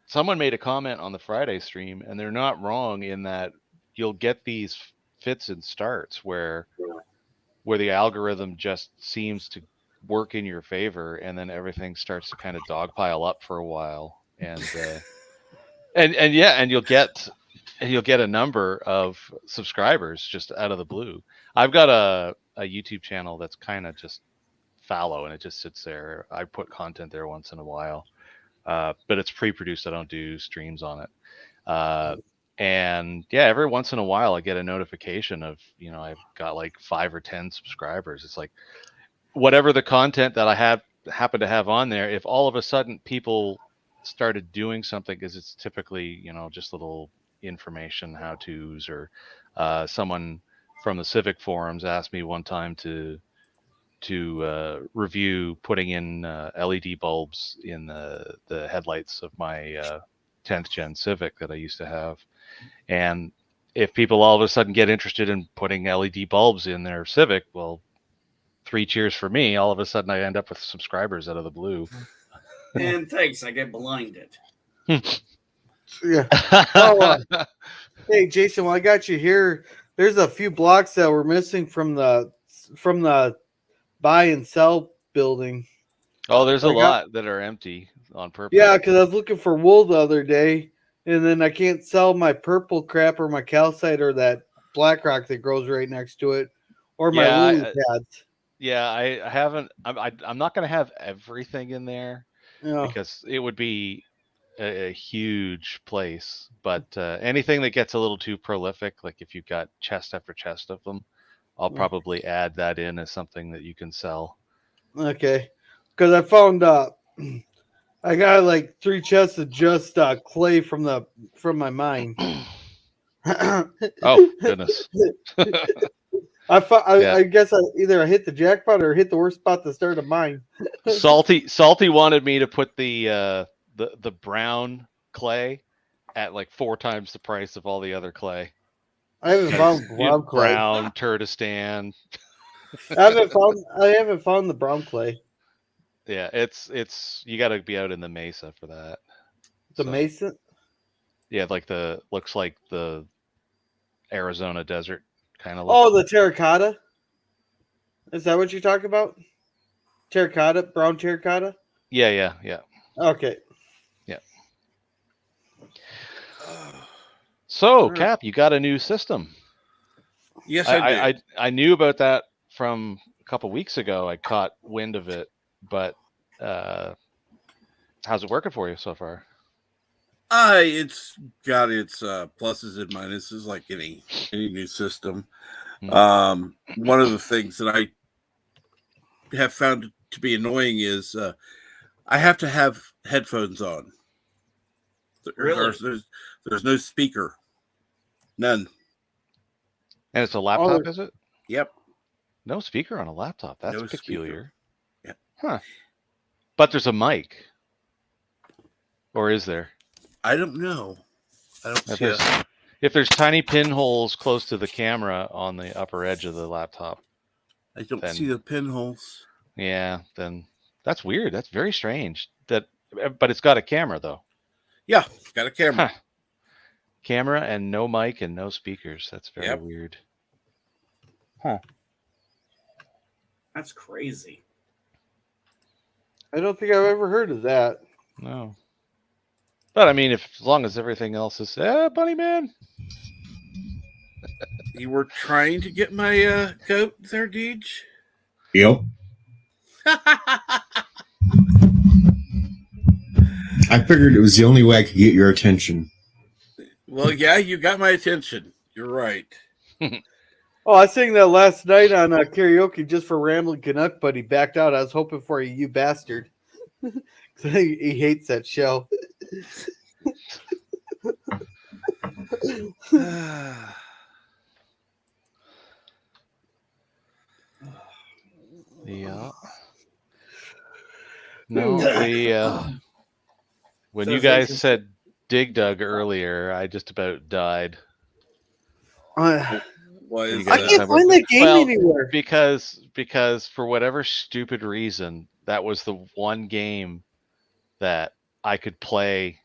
Someone made a comment on the Friday stream, and they're not wrong in that you'll get these fits and starts where the algorithm just seems to work in your favor, and then everything starts to kind of dogpile up for a while, and you'll get a number of subscribers just out of the blue. I've got a YouTube channel that's kind of just fallow, and it just sits there. I put content there once in a while, but it's pre-produced. I don't do streams on it. And yeah, every once in a while I get a notification of, I've got like 5 or 10 subscribers. It's like whatever the content that I happen to have on there, if all of a sudden people started doing something, because it's typically, just little information how-tos, or someone from the Civic forums asked me one time to review putting in LED bulbs in the headlights of my 10th gen Civic that I used to have. And if people all of a sudden get interested in putting LED bulbs in their Civic, well, 3 cheers for me. All of a sudden I end up with subscribers out of the blue. And thanks, I get blinded. Yeah. Oh, hey, Jason, while I got you here, there's a few blocks that were missing from the buy and sell building. Oh, there's a lot that are empty on purpose. Yeah, because I was looking for wool the other day, and then I can't sell my purple crap or my calcite or that black rock that grows right next to it, or my lily pads. Yeah, I haven't. I'm not going to have everything in there because it would be a huge place. But anything that gets a little too prolific, like if you've got chest after chest of them, I'll probably add that in as something that you can sell. Okay, because I found I got like 3 chests of just clay from my mine. Oh goodness! I guess I either hit the jackpot or hit the worst spot to start a mine. Salty wanted me to put the brown clay at like 4 times the price of all the other clay. I haven't found brown clay. Brown Turdistan. I haven't found the brown clay. Yeah, it's you got to be out in the mesa for that. The mesa? Yeah, looks like the Arizona desert kind of. Oh, the terracotta. Is that what you're talking about? Terracotta, brown terracotta. Yeah. Okay. Yeah. So, Cap, you got a new system. Yes, I did. I knew about that from a couple weeks ago. I caught wind of it, but how's it working for you so far? It's got its pluses and minuses, like any new system. One of the things that I have found to be annoying is I have to have headphones on. There's no speaker, none. And it's a laptop, is it? Yep. No speaker on a laptop. That's peculiar. Yeah. Huh. But there's a mic. Or is there? I don't know. I don't see it. If there's tiny pinholes close to the camera on the upper edge of the laptop. I don't see the pinholes. Yeah, then that's weird. That's very strange. But it's got a camera though. Yeah, it's got a camera. Huh. Camera and no mic and no speakers. That's very weird. Huh. That's crazy. I don't think I've ever heard of that. No. But I mean, as long as everything else is, Bunny Man. You were trying to get my goat there, Deej? Yep. I figured it was the only way I could get your attention. Well, yeah, you got my attention. You're right. Oh, I sang that last night on karaoke just for Rambling Canuck, but he backed out. I was hoping for you bastard. He hates that show. Yeah. No, when you guys said Dig Dug earlier, I just about died. I can't find that game anywhere. Because for whatever stupid reason, that was the one game that I could play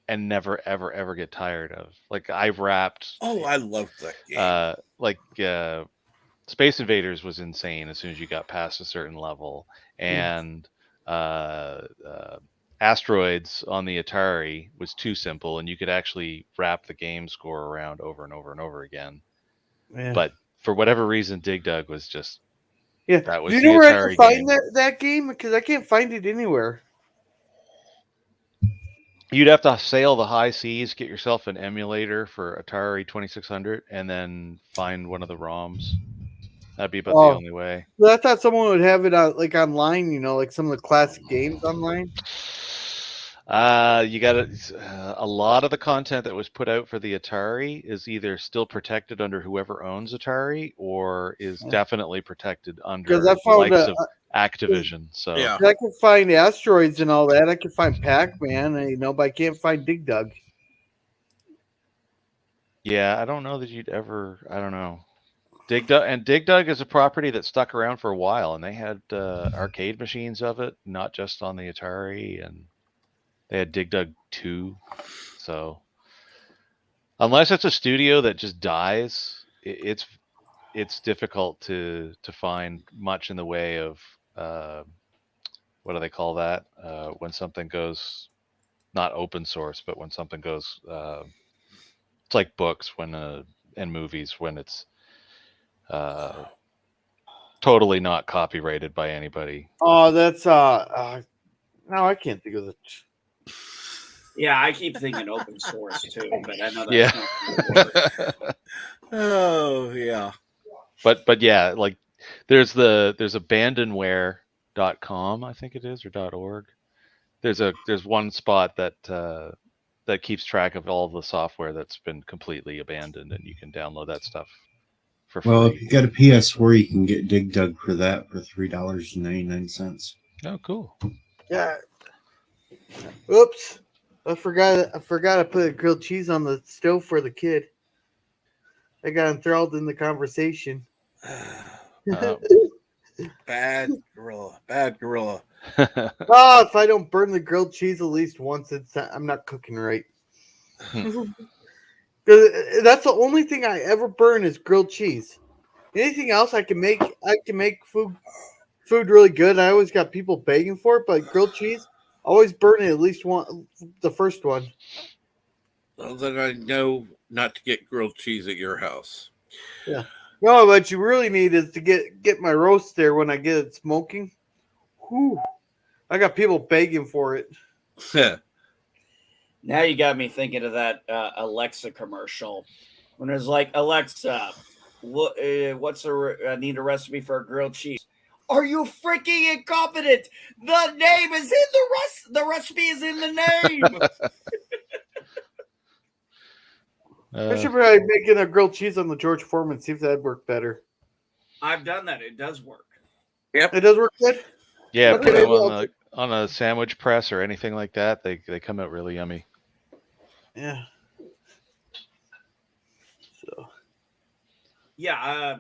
and never ever get tired of. Like I've wrapped. Oh, I love that game. Space Invaders was insane as soon as you got past a certain level, and Asteroids on the Atari was too simple, and you could actually wrap the game score around over and over and over again. Yeah. But for whatever reason, Dig Dug was just that was. Do you know where I can find that game? Because I can't find it anywhere. You'd have to sail the high seas, get yourself an emulator for Atari 2600, and then find one of the ROMs. That'd be about the Oh, only way. well, I thought someone would have it like online. Like some of the classic games online. You got a lot of the content that was put out for the Atari is either still protected under whoever owns Atari or is definitely protected under Because I the found likes of Activision. So Yeah. I could find asteroids and all that. I could find Pac-Man, but I can't find Dig Dug. yeah, I don't know that you'd ever. I don't know. Dig Dug is a property that stuck around for a while, and they had arcade machines of it, not just on the Atari, and they had Dig Dug 2. So unless it's a studio that just dies, it's difficult to find much in the way of what do they call that when something goes not open source, but when something goes it's like books when and movies when it's totally not copyrighted by anybody. Oh, that's no, I can't think of it. Yeah, I keep thinking open source too, but I know that's Yeah. not gonna work. Oh yeah. But yeah, like there's abandonware.com, I think it is, or .org. There's one spot that that keeps track of all the software that's been completely abandoned, and you can download that stuff for free. Well, if you got a PS4, you can get Dig Dug for that for $3.99. Oh, cool. Yeah. Oops. I forgot to put grilled cheese on the stove for the kid. I got enthralled in the conversation. Bad gorilla. Oh, if I don't burn the grilled cheese at least once, I'm not cooking right. That's the only thing I ever burn is grilled cheese. Anything else I can make food really good. I always got people begging for it, but grilled cheese, always burn it at least one, the first one. Well, then I know not to get grilled cheese at your house. Yeah. No, what you really need is to get my roast there when I get it smoking. Whew. I got people begging for it. Now you got me thinking of that Alexa commercial when it was like, Alexa, I need a recipe for a grilled cheese. Are you freaking incompetent? The name is in the recipe is in the name. I should probably making a grilled cheese on the George Foreman, see if that'd work better. I've done that. It does work. Yep. It does work good? Yeah, Okay, put them maybe on a sandwich press or anything like that. They come out really yummy. Yeah. So. Yeah,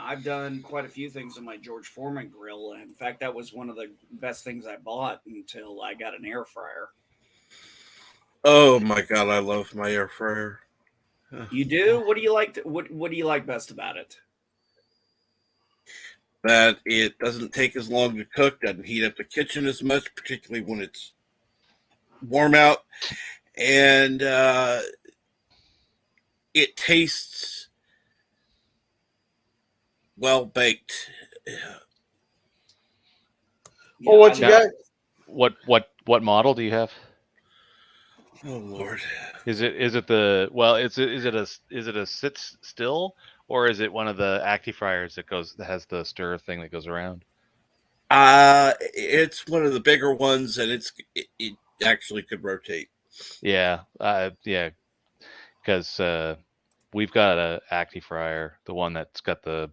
I've done quite a few things on my George Foreman grill. In fact, that was one of the best things I bought until I got an air fryer. Oh my god, I love my air fryer. You do? What do you like? What do you like best about it? That it doesn't take as long to cook, doesn't heat up the kitchen as much, particularly when it's warm out, and it tastes well baked. Oh, what you got? What model do you have? Oh Lord! Is it the well? Is it a sit still, or is it one of the ActiFryers that has the stir thing that goes around? It's one of the bigger ones, and it actually could rotate. Yeah, yeah, because we've got a ActiFryer, the one that's got the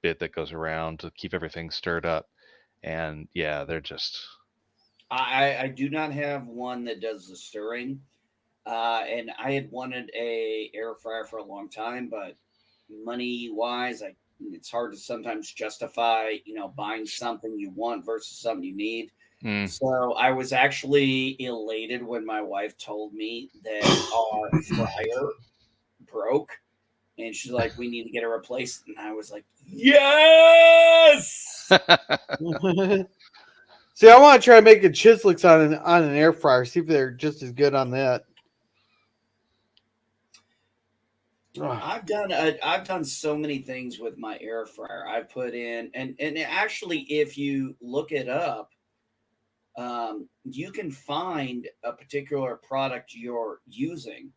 bit that goes around to keep everything stirred up, and yeah, they're just. I do not have one that does the stirring, and I had wanted a air fryer for a long time, but money wise, it's hard to sometimes justify, buying something you want versus something you need. So I was actually elated when my wife told me that our fryer broke, and she's like, "We need to get it replaced," and I was like, "Yes!" See, I want to try making chislets on an air fryer. See if they're just as good on that. I've done so many things with my air fryer. I put in and actually, if you look it up, you can find a particular product you're using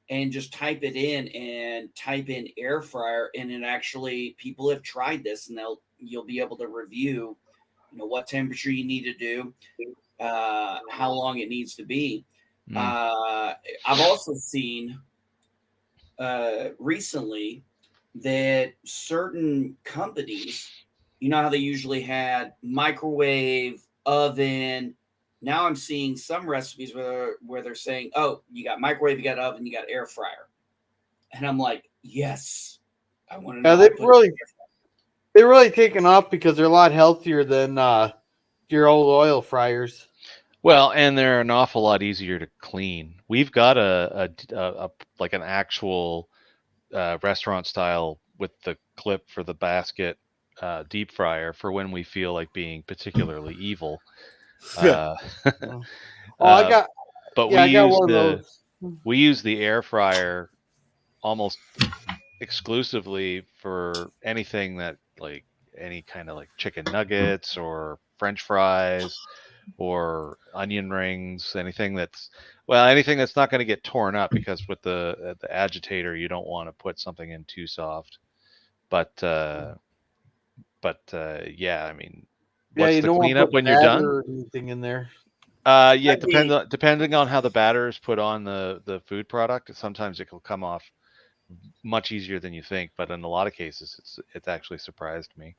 and just type it in and type in air fryer, and it actually, people have tried this, and you'll be able to review, what temperature you need to do, how long it needs to be. I've also seen recently that certain companies, how they usually had microwave, oven. Now I'm seeing some recipes where they're saying, oh, you got microwave, you got oven, you got air fryer. And I'm like, yes, I want to know. They're really taken off because they're a lot healthier than your old oil fryers. Well, and they're an awful lot easier to clean. We've got a like an actual restaurant style with the clip for the basket deep fryer for when we feel like being particularly evil. I got one of those. We use the air fryer almost exclusively for anything that, like, any kind of like chicken nuggets or French fries or onion rings, anything that's not going to get torn up, because with the agitator you don't want to put something in too soft. But yeah, I mean, what's you the don't cleanup want to put when you're done? or anything in there. Yeah, depending on how the batter is put on the food product, sometimes it will come off much easier than you think, but in a lot of cases it's actually surprised me.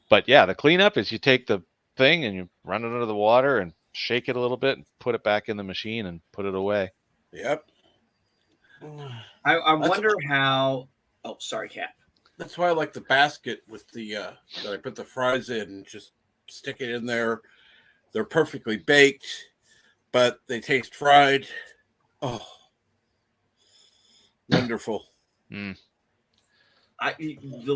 But yeah, the cleanup is you take the thing and you run it under the water and shake it a little bit and put it back in the machine and put it away. Yep. I wonder how. Oh, sorry, Cap. That's why I like the basket with the that I put the fries in and just stick it in there. They're perfectly baked, but they taste fried. Oh, wonderful. The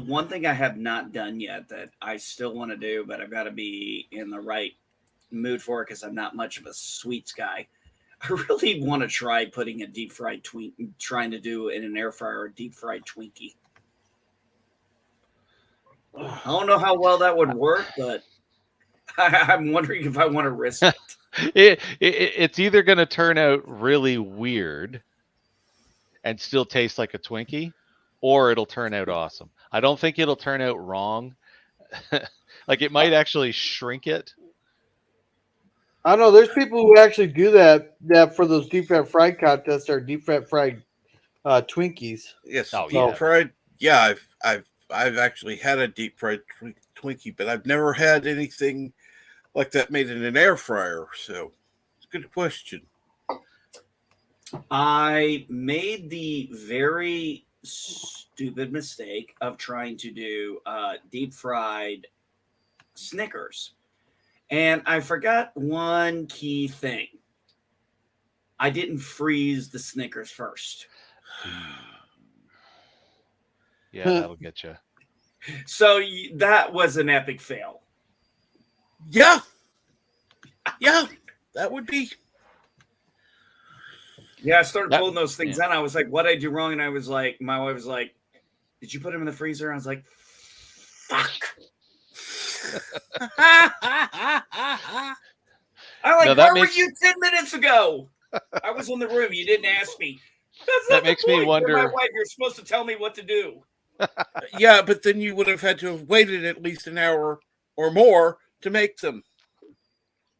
one thing I have not done yet that I still want to do, but I've got to be in the right mood for it because I'm not much of a sweets guy. I really want to try putting a deep fried trying to do in an air fryer a deep fried Twinkie. I don't know how well that would work, but I'm wondering if I want to risk it. It's either going to turn out really weird and still taste like a Twinkie, or it'll turn out awesome. I don't think it'll turn out wrong. Like, it might actually shrink it. I don't know. There's people who actually do that for those deep fat fried contests or deep fat fried Twinkies. Yes, deep fried. Yeah, I've actually had a deep fried Twinkie, but I've never had anything like that made in an air fryer. So it's a good question. I made the very stupid mistake of trying to do deep fried Snickers. And I forgot one key thing. I didn't freeze the Snickers first. Yeah, that'll get you. So that was an epic fail. Yeah, that would be. Yeah, I started pulling those things out. I was like, what did I do wrong? And I was like, my wife was like, did you put them in the freezer? I was like, fuck. Where were you 10 minutes ago? I was in the room. You didn't ask me. That makes me wonder. You're my wife. You're supposed to tell me what to do. Yeah, but then you would have had to have waited at least an hour or more to make them.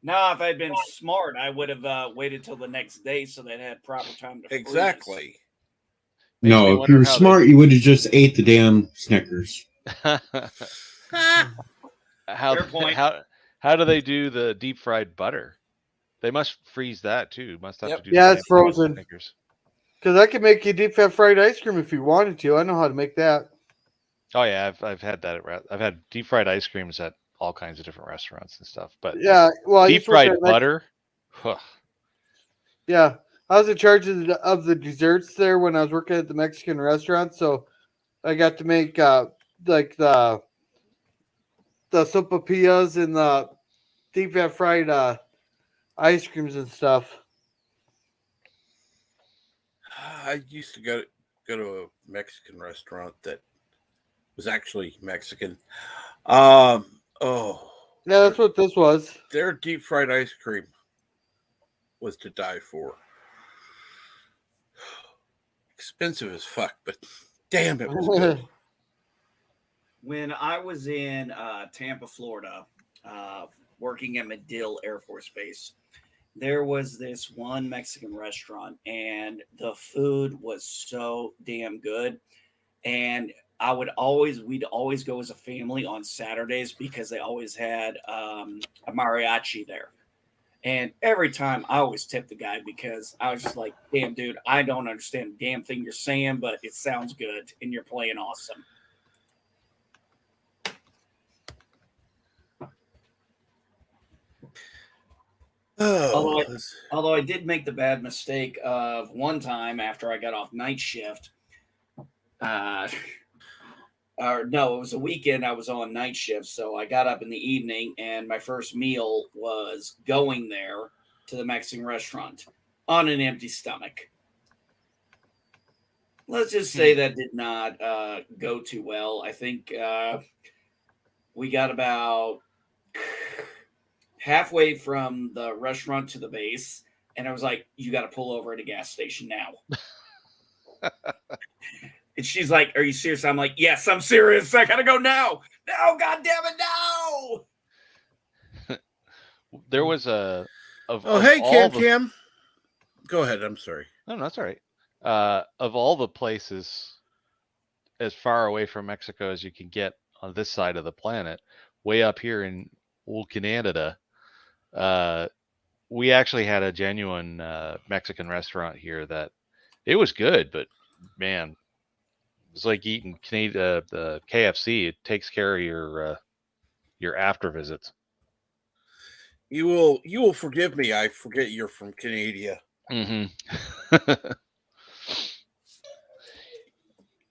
No, if I'd been smart, I would have waited till the next day so they'd had proper time to freeze. Exactly. No, if you were smart, you would have just ate the damn Snickers. Fair point. How do they do the deep fried butter? They must freeze that too. Must have to do. Yeah, it's frozen. Because I could make you deep fat fried ice cream if you wanted to. I know how to make that. Oh yeah, I've had that. I've had deep fried ice creams at all kinds of different restaurants and stuff. But yeah, well, deep fried butter. Yeah, I was in charge of the desserts there when I was working at the Mexican restaurant, so I got to make like the sopapillas and the deep fat fried ice creams and stuff. I used to go to a Mexican restaurant that was actually Mexican. Yeah, that's what this was. Their deep fried ice cream was to die for. Expensive as fuck, but damn, it was good. When I was in Tampa, Florida, working at Medill Air Force Base, there was this one Mexican restaurant, and the food was so damn good. And we'd always go as a family on Saturdays because they always had a mariachi there. And every time I always tip the guy because I was just like, damn, dude, I don't understand a damn thing you're saying, but it sounds good and you're playing awesome. Although I did make the bad mistake of one time after I got off night shift, or no, it was a weekend. I was on night shift, so I got up in the evening, and my first meal was going there to the Mexican restaurant on an empty stomach. Let's just say that did not go too well. I think we got about halfway from the restaurant to the base, and I was like, "You got to pull over at a gas station now." And she's like, "Are you serious?" I'm like, "Yes, I'm serious. I gotta go now. No, God damn it, no!" There was a. Hey, Cam. Go ahead. I'm sorry. No, that's all right. Of all the places as far away from Mexico as you can get on this side of the planet, way up here in old Canada, we actually had a genuine Mexican restaurant here that it was good, but man, it's like eating the KFC. It takes care of your after visits. You will forgive me. I forget you're from Canada. Mm-hmm.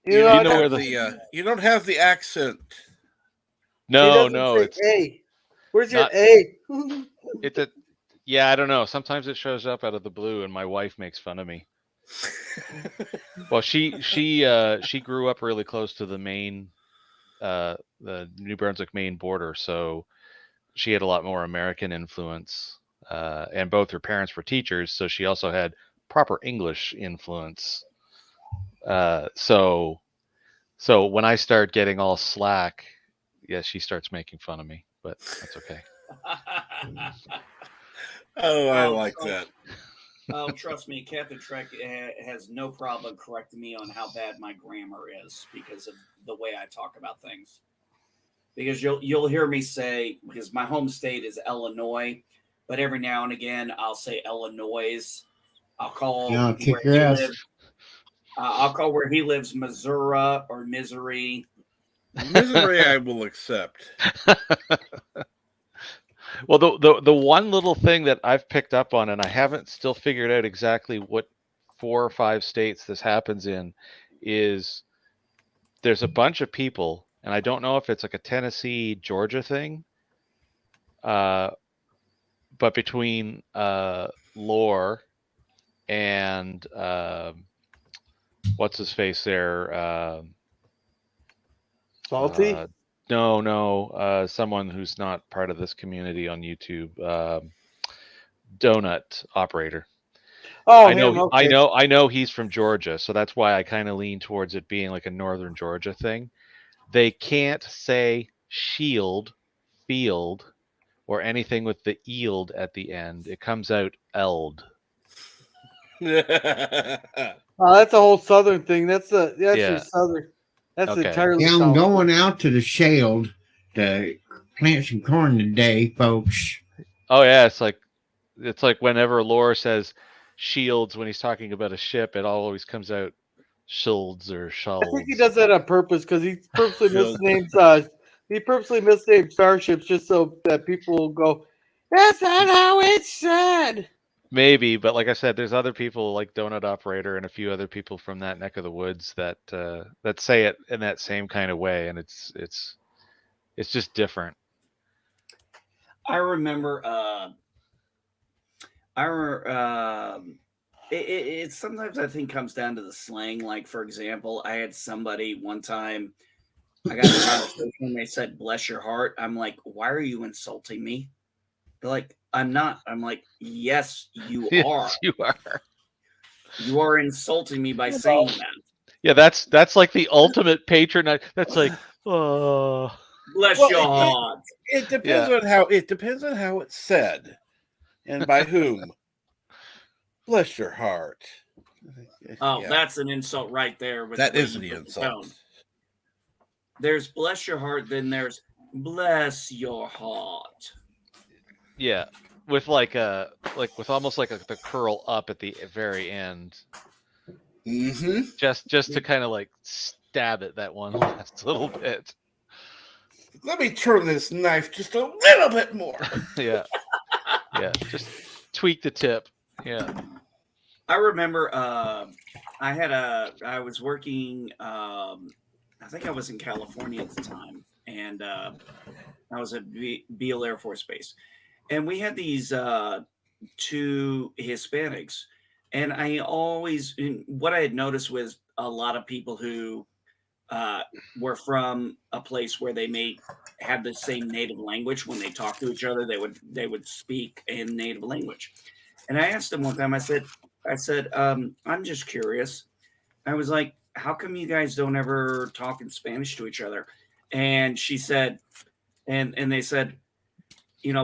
You don't have the accent. No, it's A. Where's your A? It's a yeah. I don't know. Sometimes it shows up out of the blue, and my wife makes fun of me. Well, she grew up really close to the Maine, the New Brunswick Maine border, so she had a lot more American influence, and both her parents were teachers, so she also had proper English influence. So when I start getting all slack, yeah, she starts making fun of me, but that's okay. I like that. Oh, trust me, Captain Trek has no problem correcting me on how bad my grammar is because of the way I talk about things. Because you'll hear me say, because my home state is Illinois, but every now and again I'll say Illinois. I'll call where he lives. I'll call where he lives Missouri or Misery. Misery, I will accept. Well, the one little thing that I've picked up on, and I haven't still figured out exactly what 4 or 5 states this happens in, is there's a bunch of people, and I don't know if it's like a Tennessee, Georgia thing, but between Lore and what's his face there, Salty? No, someone who's not part of this community on YouTube, Donut Operator. Oh, I know he's from Georgia, so that's why I kind of lean towards it being like a northern Georgia thing. They can't say shield, field, or anything with the "eld" at the end. It comes out "eld." That's a whole southern thing. That's your southern. That's okay. entirely. Yeah, I'm going out to the sheld to plant some corn today, folks. Oh yeah, it's like whenever Lore says shields when he's talking about a ship, it always comes out shields or shells. I think he does that on purpose because he purposely misnames. He purposely misnames starships just so that people will go, "That's not how it's said." Maybe, but like I said, there's other people like Donut Operator and a few other people from that neck of the woods that say it in that same kind of way, and it's just different. I remember. It sometimes I think comes down to the slang. Like for example, I had somebody one time I got in a conversation and they said, bless your heart. I'm like, why are you insulting me? They're like, I'm not. I'm like, yes, you are. Yes, you are. You are insulting me by saying that. Yeah, that's like the ultimate patronage. That's like, oh, Bless Well, your heart. it depends on how it's said, and by whom. Bless your heart. Oh, Yeah. that's an insult right there. With That the way is you the put the insult. tone. There's bless your heart, then there's bless your heart. yeah, with with almost like the curl up at the very end, Mm-hmm. just to kind of like stab it that one last little bit. Let me turn this knife just a little bit more. Yeah, just tweak the tip. Yeah. I remember I was working, I think I was in California at the time, and I was at Beale Air Force Base. And we had these two Hispanics. And what I had noticed was a lot of people who were from a place where they may have the same native language. When they talk to each other, they would speak in native language. And I asked them one time, I said, I'm just curious. I was like, how come you guys don't ever talk in Spanish to each other? And she said, and they said,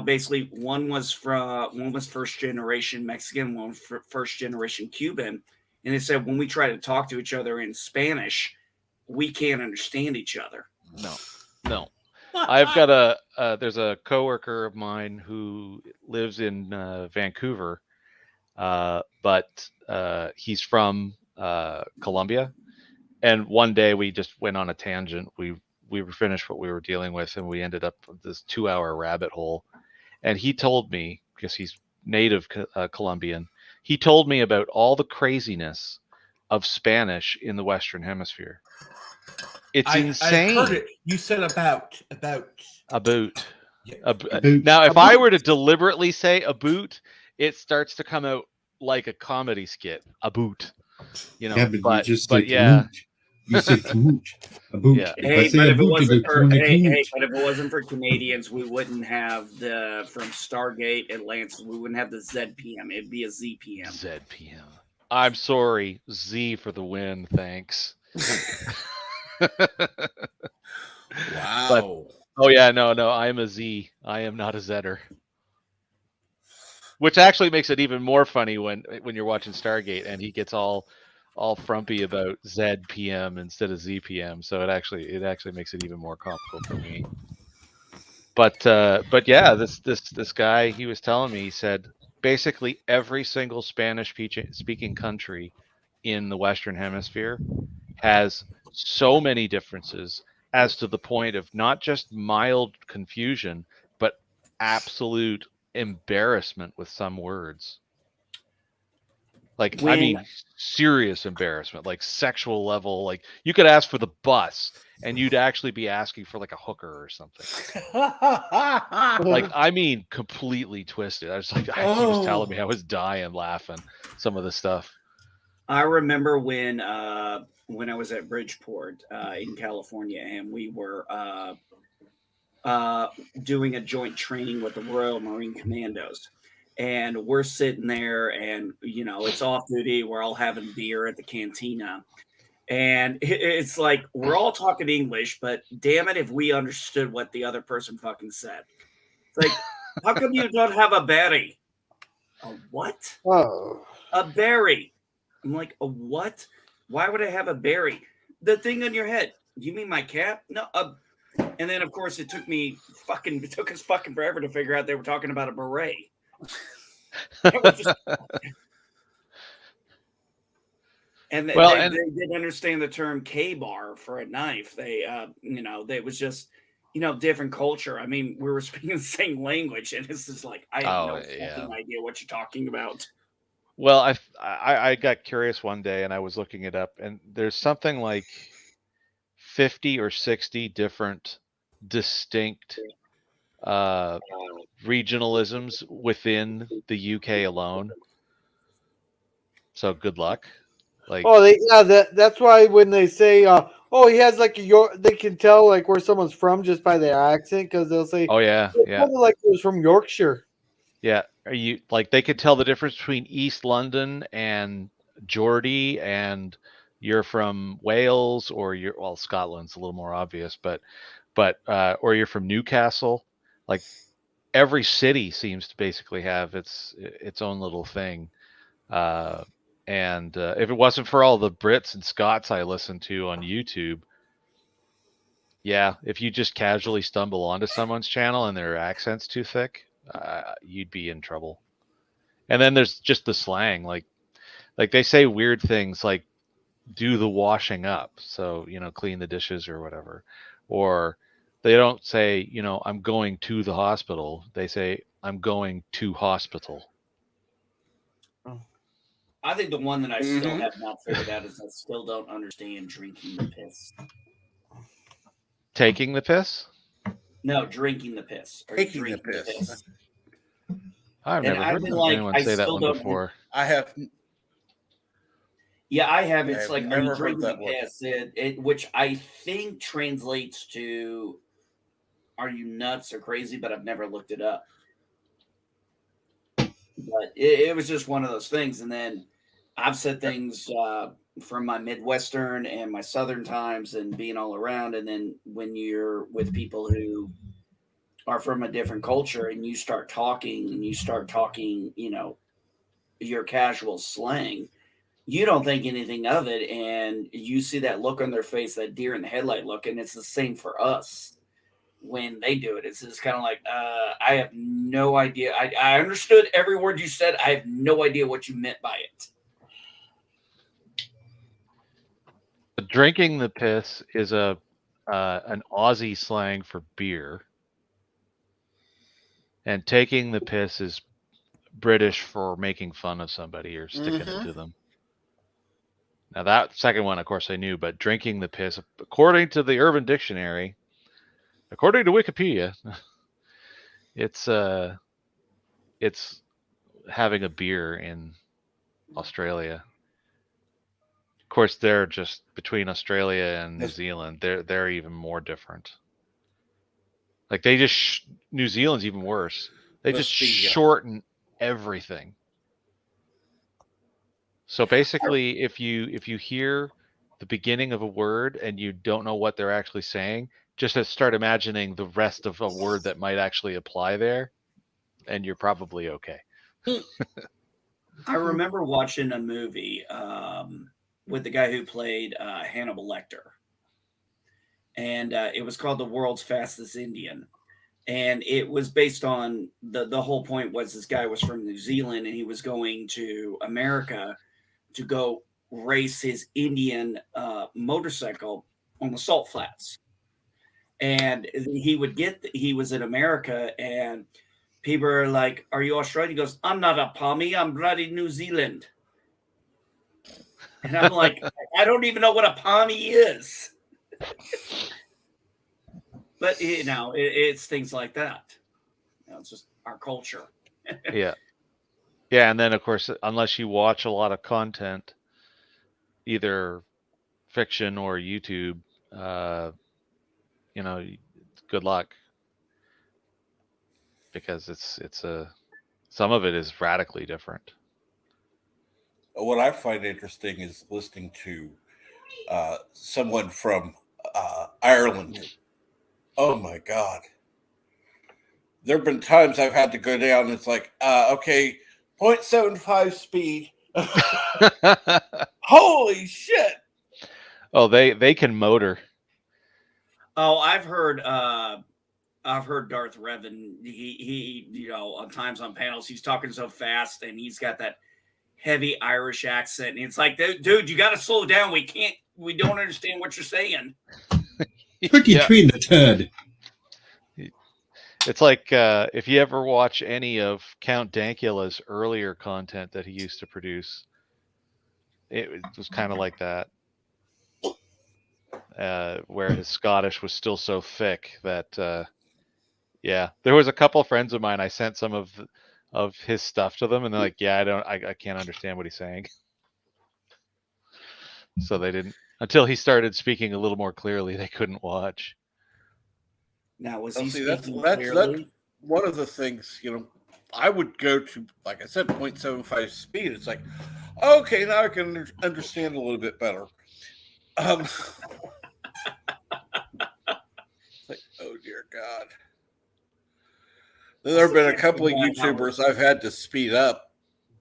basically one was first generation Mexican, one was first generation Cuban. And they said, when we try to talk to each other in Spanish, we can't understand each other. No. I've got there's a coworker of mine who lives in Vancouver, but he's from Colombia. And one day we just went on a tangent. We were finished what we were dealing with, and we ended up with this 2-hour rabbit hole. And he told me, because he's native Colombian, he told me about all the craziness of Spanish in the Western Hemisphere. It's insane. I heard it. You said about. Now, if I were to deliberately say a boot, it starts to come out like a comedy skit. A boot, Yeah, but you just but said yeah. You said kamooch. A boot. Yeah. But if it wasn't for Canadians, we wouldn't have from Stargate Atlantis. We wouldn't have the ZPM. It'd be a ZPM. ZPM. I'm sorry, Z for the win. Thanks. Wow. No, I am a Z. I am not a Zetter. Which actually makes it even more funny when you're watching Stargate and he gets all frumpy about ZPM instead of ZPM. So it actually makes it even more comical for me. But yeah, this guy, he was telling me, he said basically every single Spanish speaking country in the Western Hemisphere has so many differences as to the point of not just mild confusion, but absolute embarrassment with some words. Like, I mean, serious embarrassment, like sexual level. Like, you could ask for the bus and you'd actually be asking for like a hooker or something. Like, I mean, completely twisted. He was telling me I was dying laughing some of the stuff. I remember when I was at Bridgeport in California, and we were doing a joint training with the Royal Marine Commandos. And we're sitting there, and it's off duty. We're all having beer at the cantina, and it's like we're all talking English, but damn it, if we understood what the other person fucking said. It's like, how come you don't have a berry? A what? Oh, a berry. I'm like, a what? Why would I have a berry? The thing on your head. You mean my cap? No. And then of course it took us fucking forever to figure out they were talking about a beret. And they didn't understand the term K-bar for a knife. They was just, different culture. I mean, we were speaking the same language, and it's just like, I have no fucking idea what you're talking about. Well, I got curious one day, and I was looking it up, and there's something like 50 or 60 different distinct regionalisms within the UK alone. So good luck. Like, that's why when they say Oh, he has like they can tell like where someone's from just by their accent because they'll say, Oh yeah, "It yeah, sounded like it was from Yorkshire." yeah. Are you like they could tell the difference between East London and Geordie, and you're from Wales, or you're well, Scotland's a little more obvious, but or you're from Newcastle. Like every city seems to basically have its own little thing. Uh, and if it wasn't for all the Brits and Scots I listen to on YouTube, yeah, if you just casually stumble onto someone's channel and their accent's too thick, you'd be in trouble. And then there's just the slang, like they say weird things like "do the washing up," so clean the dishes or whatever, or they don't say "I'm going to the hospital." They say "I'm going to hospital." I think the one that I still Mhm. have not figured out is I still don't understand drinking the piss. Taking the piss? No, drinking the piss. Or Taking the drinking piss. I've And never I've heard been like, anyone I say that still one don't. before. I have Yeah, I have. It's like, are you never heard drinking that the one. piss? Which I think translates to, are you nuts or crazy? But I've never looked it up. But it was just one of those things. And then I've said things from my Midwestern and my Southern times and being all around. And then when you're with people who are from a different culture and you start talking your casual slang, you don't think anything of it, and you see that look on their face, that deer in the headlight look, and it's the same for us when they do it. It's just kind of like, I have no idea. I understood every word you said. I have no idea what you meant by it. Drinking the piss is an Aussie slang for beer, and taking the piss is British for making fun of somebody or sticking it to them. Now that second one, of course, I knew, but drinking the piss, according to the Urban Dictionary, according to Wikipedia, it's having a beer in Australia. Of course, they're just between Australia and New Zealand. They're even more different. Like they just New Zealand's even worse. They just shorten everything. So basically, if you hear the beginning of a word and you don't know what they're actually saying, just start imagining the rest of a word that might actually apply there, and you're probably okay. I remember watching a movie with the guy who played Hannibal Lecter, and it was called The World's Fastest Indian. And it was based on the whole point was this guy was from New Zealand and he was going to America to go race his Indian motorcycle on the salt flats. And he was in America and people are like, "Are you Australian?" He goes, "I'm not a Pommy, I'm bloody New Zealand." And I'm like, I don't even know what a Pommy is. But it's things like that. It's just our culture. Yeah. Yeah, and then of course, unless you watch a lot of content, either fiction or YouTube, good luck, because some of it is radically different. What I find interesting is listening to someone from Ireland. Oh my God. There have been times I've had to go down and it's like, okay, 0.75 speed. Holy shit. Oh, they can motor. Oh, I've heard Darth Revan. He on times on panels he's talking so fast and he's got that heavy Irish accent. And it's like, dude, you got to slow down. We don't understand what you're saying. Put you between the turd. It's like if you ever watch any of Count Dankula's earlier content that he used to produce, it was kind of like that, where his Scottish was still so thick that, there was a couple of friends of mine. I sent some of his stuff to them, and they're like, "Yeah, I can't understand what he's saying." So they didn't, until he started speaking a little more clearly, they couldn't watch. Now, was Well, he see, that's speaking that's clearly? one of the things, I would go to, like I said, 0.75 speed. It's like, okay, now I can understand a little bit better. It's like, oh dear God. There have been a couple of YouTubers I've had to speed up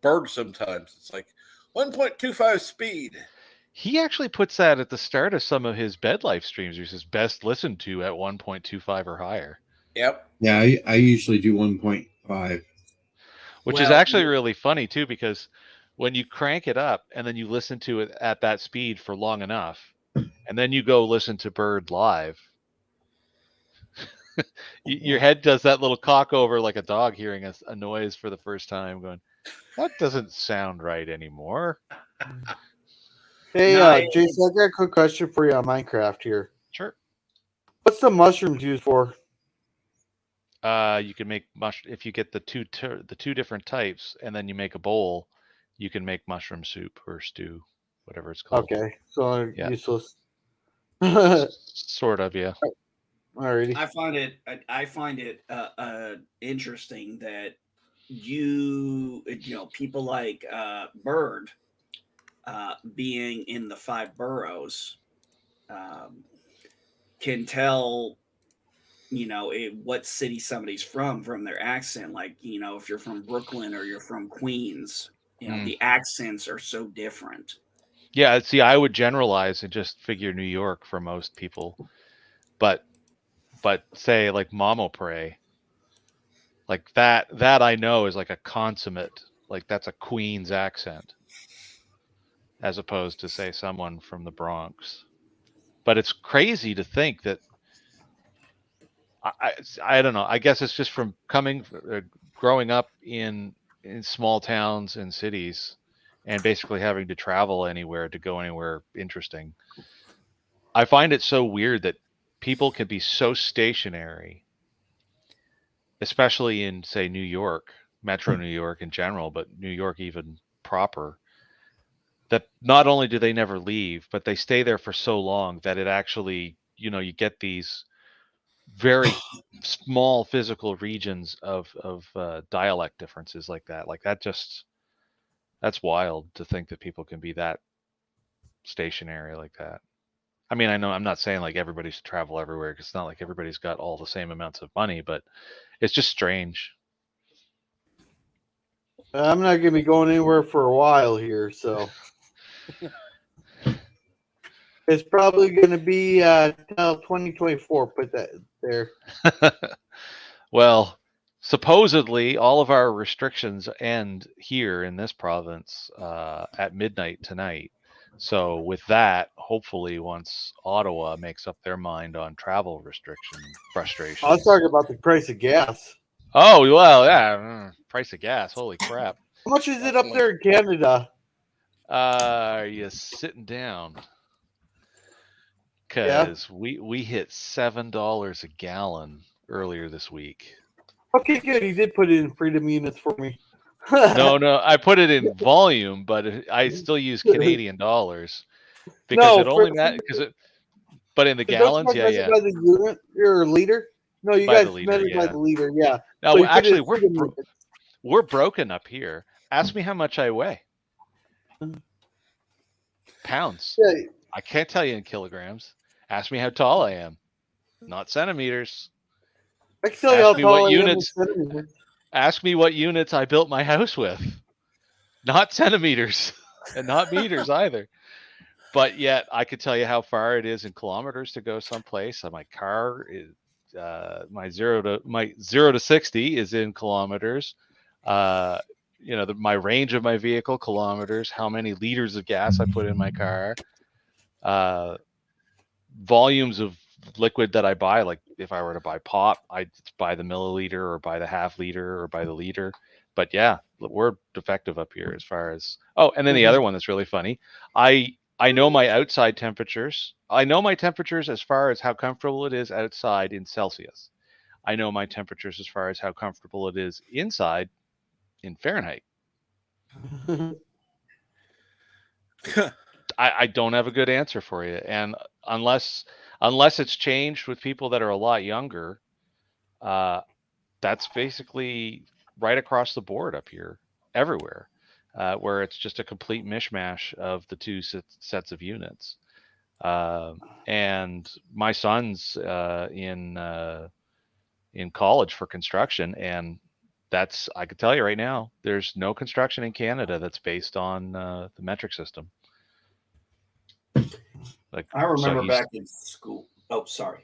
Bird sometimes. It's like 1.25 speed. He actually puts that at the start of some of his bed life streams. He says best listened to at 1.25 or higher. Yep. Yeah, I usually do 1.5. Which is actually really funny too, because when you crank it up and then you listen to it at that speed for long enough, and then you go listen to Bird live, your head does that little cock over like a dog hearing a noise for the first time, going, that doesn't sound right anymore. Hey, Jason, I got a quick question for you on Minecraft here. Sure. What's the mushrooms used for? You can make if you get the two different types, and then you make a bowl, you can make mushroom soup or stew, whatever it's called. Okay, so useless. Sort of, yeah. Alrighty. I find it interesting that people like Bird being in the 5 boroughs can tell what city somebody's from their accent. Like, if you're from Brooklyn or you're from Queens, the accents are so different. Yeah, see, I would generalize and just figure New York for most people, but say like Mamo Pray, like that I know is like a consummate, like that's a Queens accent, as opposed to say someone from the Bronx. But it's crazy to think that I don't know. I guess it's just from growing up in small towns and cities, and basically having to travel anywhere to go anywhere interesting. I find it so weird that people can be so stationary, especially in, say, New York, Metro New York in general, but New York even proper, that not only do they never leave, but they stay there for so long that it actually, you get these very small physical regions of dialect differences like that. Like that's wild to think that people can be that stationary like that. I mean, I know I'm not saying like everybody should travel everywhere, because it's not like everybody's got all the same amounts of money, but it's just strange. I'm not going to be going anywhere for a while here, so it's probably going to be till 2024. Put that there. Well, supposedly all of our restrictions end here in this province at midnight tonight. So with that, hopefully once Ottawa makes up their mind on travel frustration. I was talking about the price of gas. Oh, well, yeah. Price of gas. Holy crap. How much is it up there in Canada? Are you sitting down? Because we hit $7 a gallon earlier this week. Okay, good. He did put it in freedom units for me. No, I put it in volume, but I still use Canadian dollars because it only matters. But in the gallons, yeah. By the unit or liter? No, you guys measured by the liter, yeah. No, so actually, we're broken up here. Ask me how much I weigh. Pounds. Yeah. I can't tell you in kilograms. Ask me how tall I am. Not centimeters. I can tell you how tall I am in centimeters. Ask me what units I built my house with. Not centimeters and not meters either. But yet I could tell you how far it is in kilometers to go someplace. My car is my 0 to 60 is in kilometers. My range of my vehicle, kilometers, how many liters of gas I put in my car, volumes of liquid that I buy. Like if I were to buy pop, I'd buy the milliliter or buy the half liter or buy the liter. But yeah, we're defective up here as far as, and then the other one that's really funny. I know my outside temperatures. I know my temperatures as far as how comfortable it is outside in Celsius. I know my temperatures as far as how comfortable it is inside in Fahrenheit. I don't have a good answer for you. And unless it's changed with people that are a lot younger, that's basically right across the board up here, everywhere, where it's just a complete mishmash of the two sets of units. And my son's in college for construction, and I can tell you right now, there's no construction in Canada that's based on the metric system. Like, I remember back in school. Oh, sorry.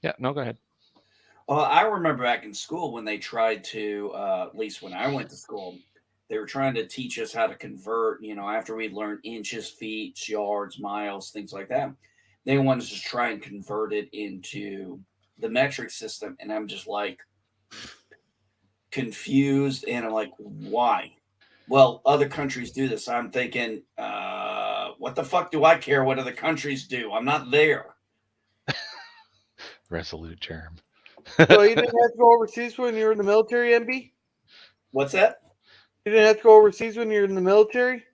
Yeah, no, go ahead. I remember back in school when they tried to, at least when I went to school, they were trying to teach us how to convert, after we learned inches, feet, yards, miles, things like that. They wanted us to try and convert it into the metric system. And I'm just like confused. And I'm like, why? Well, other countries do this. I'm thinking, what the fuck do I care what other countries do? I'm not there. Resolute term. So you didn't have to go overseas when you were in the military, MB? What's that? You didn't have to go overseas when you were in the military?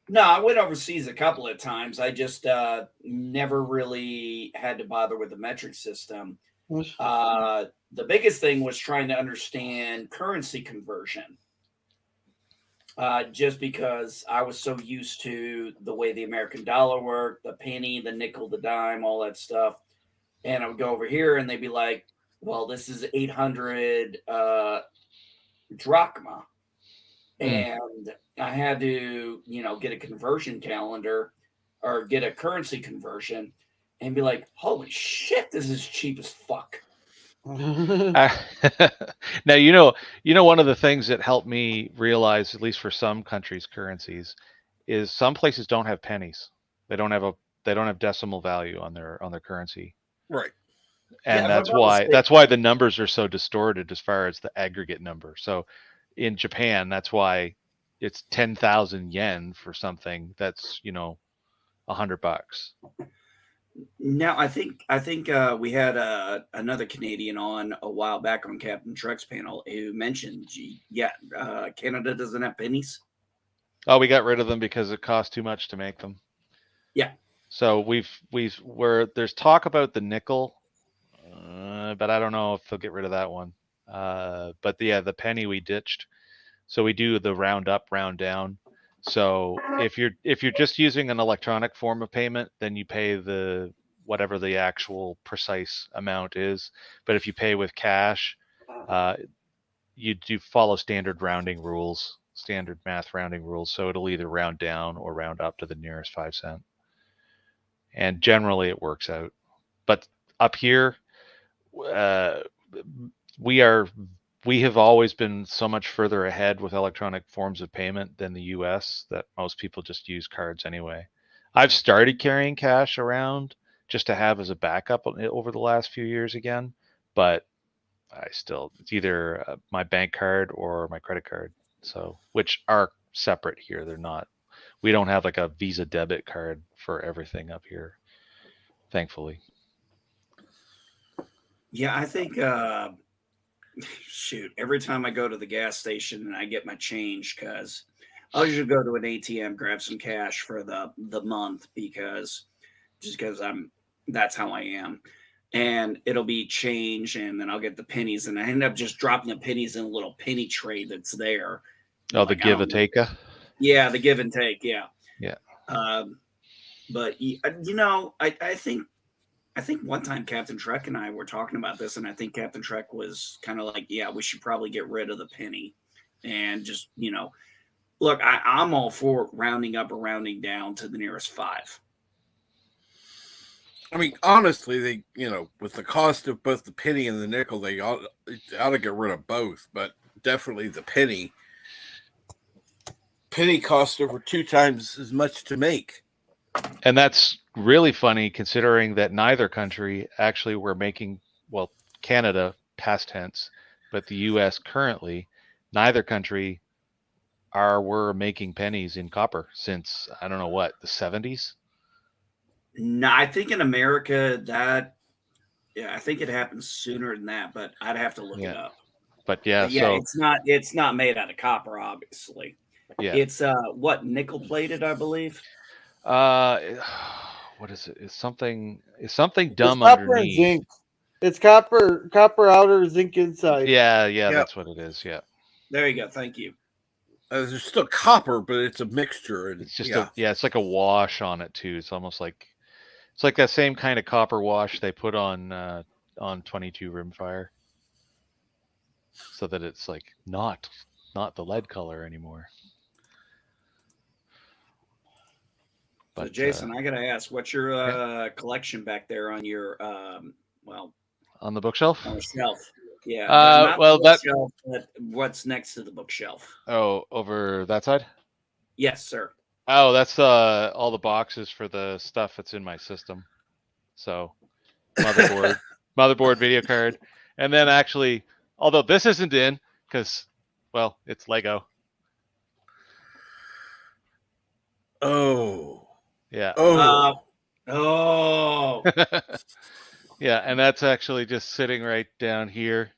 No, I went overseas a couple of times. I just never really had to bother with the metric system. The biggest thing was trying to understand currency conversion. Just because I was so used to the way the American dollar worked, the penny, the nickel, the dime, all that stuff. And I would go over here and they'd be like, well, this is 800 drachma. And I had to, get a conversion calendar or get a currency conversion and be like, holy shit, this is cheap as fuck. Now, one of the things that helped me realize, at least for some countries' currencies, is some places don't have pennies. They don't have decimal value on their currency. Right. And that's why the numbers are so distorted as far as the aggregate number. So in Japan, that's why it's 10,000 yen for something that's, $100. Now, I think we had another Canadian on a while back on Captain Trek's panel who mentioned, Canada doesn't have pennies. Oh, we got rid of them because it cost too much to make them. Yeah. So there's talk about the nickel, but I don't know if they'll get rid of that one. But the penny we ditched. So we do the round up, round down. So if you're just using an electronic form of payment, then you pay whatever the actual precise amount is. But if you pay with cash, you do follow standard math rounding rules. So it'll either round down or round up to the nearest 5 cent. And generally it works out. But up here, we have always been so much further ahead with electronic forms of payment than the US that most people just use cards anyway. I've started carrying cash around just to have as a backup over the last few years again, but it's either my bank card or my credit card. So, which are separate here. They're not, we don't have like a Visa debit card for everything up here, thankfully. Yeah, I think, every time I go to the gas station and I get my change, because I'll usually go to an ATM, grab some cash for the month because that's how I am. And it'll be change, and then I'll get the pennies, and I end up just dropping the pennies in a little penny tray that's there. Oh, the give and take. Yeah, the give and take. Yeah. Yeah. But I think one time Captain Trek and I were talking about this, and I think Captain Trek was kind of like, yeah, we should probably get rid of the penny and just, look, I'm all for rounding up or rounding down to the nearest 5. I mean, honestly, they, with the cost of both the penny and the nickel, they ought to get rid of both, but definitely the penny. Penny costs over 2 times as much to make. And that's really funny considering that neither country actually were making, well, Canada past tense, but the US currently, neither country were making pennies in copper since, I don't know what, the 70s? No, I think in America I think it happens sooner than that, but I'd have to look it up. But yeah, so it's not made out of copper, obviously. Yeah. It's nickel plated, I believe. What is it? Is something dumb It's copper and underneath? zinc. It's copper outer, zinc inside. Yeah, Yep. that's what it is. Yeah. There you go. Thank you. There's still copper, but it's a mixture. And It's just yeah. it's like a wash on it too. It's almost like it's like that same kind of copper wash they put on 22 Rimfire, so that it's like not the lead color anymore. So Jason, I gotta ask, what's your collection back there on your on the bookshelf? on the shelf? Yeah. Well, not the bookshelf, but what's next to the bookshelf? Oh, over that side? Yes, sir. Oh, that's all the boxes for the stuff that's in my system. So motherboard, video card, and then actually, although this isn't in because, well, it's Lego. Oh. Yeah. Oh. Yeah, and that's actually just sitting right down here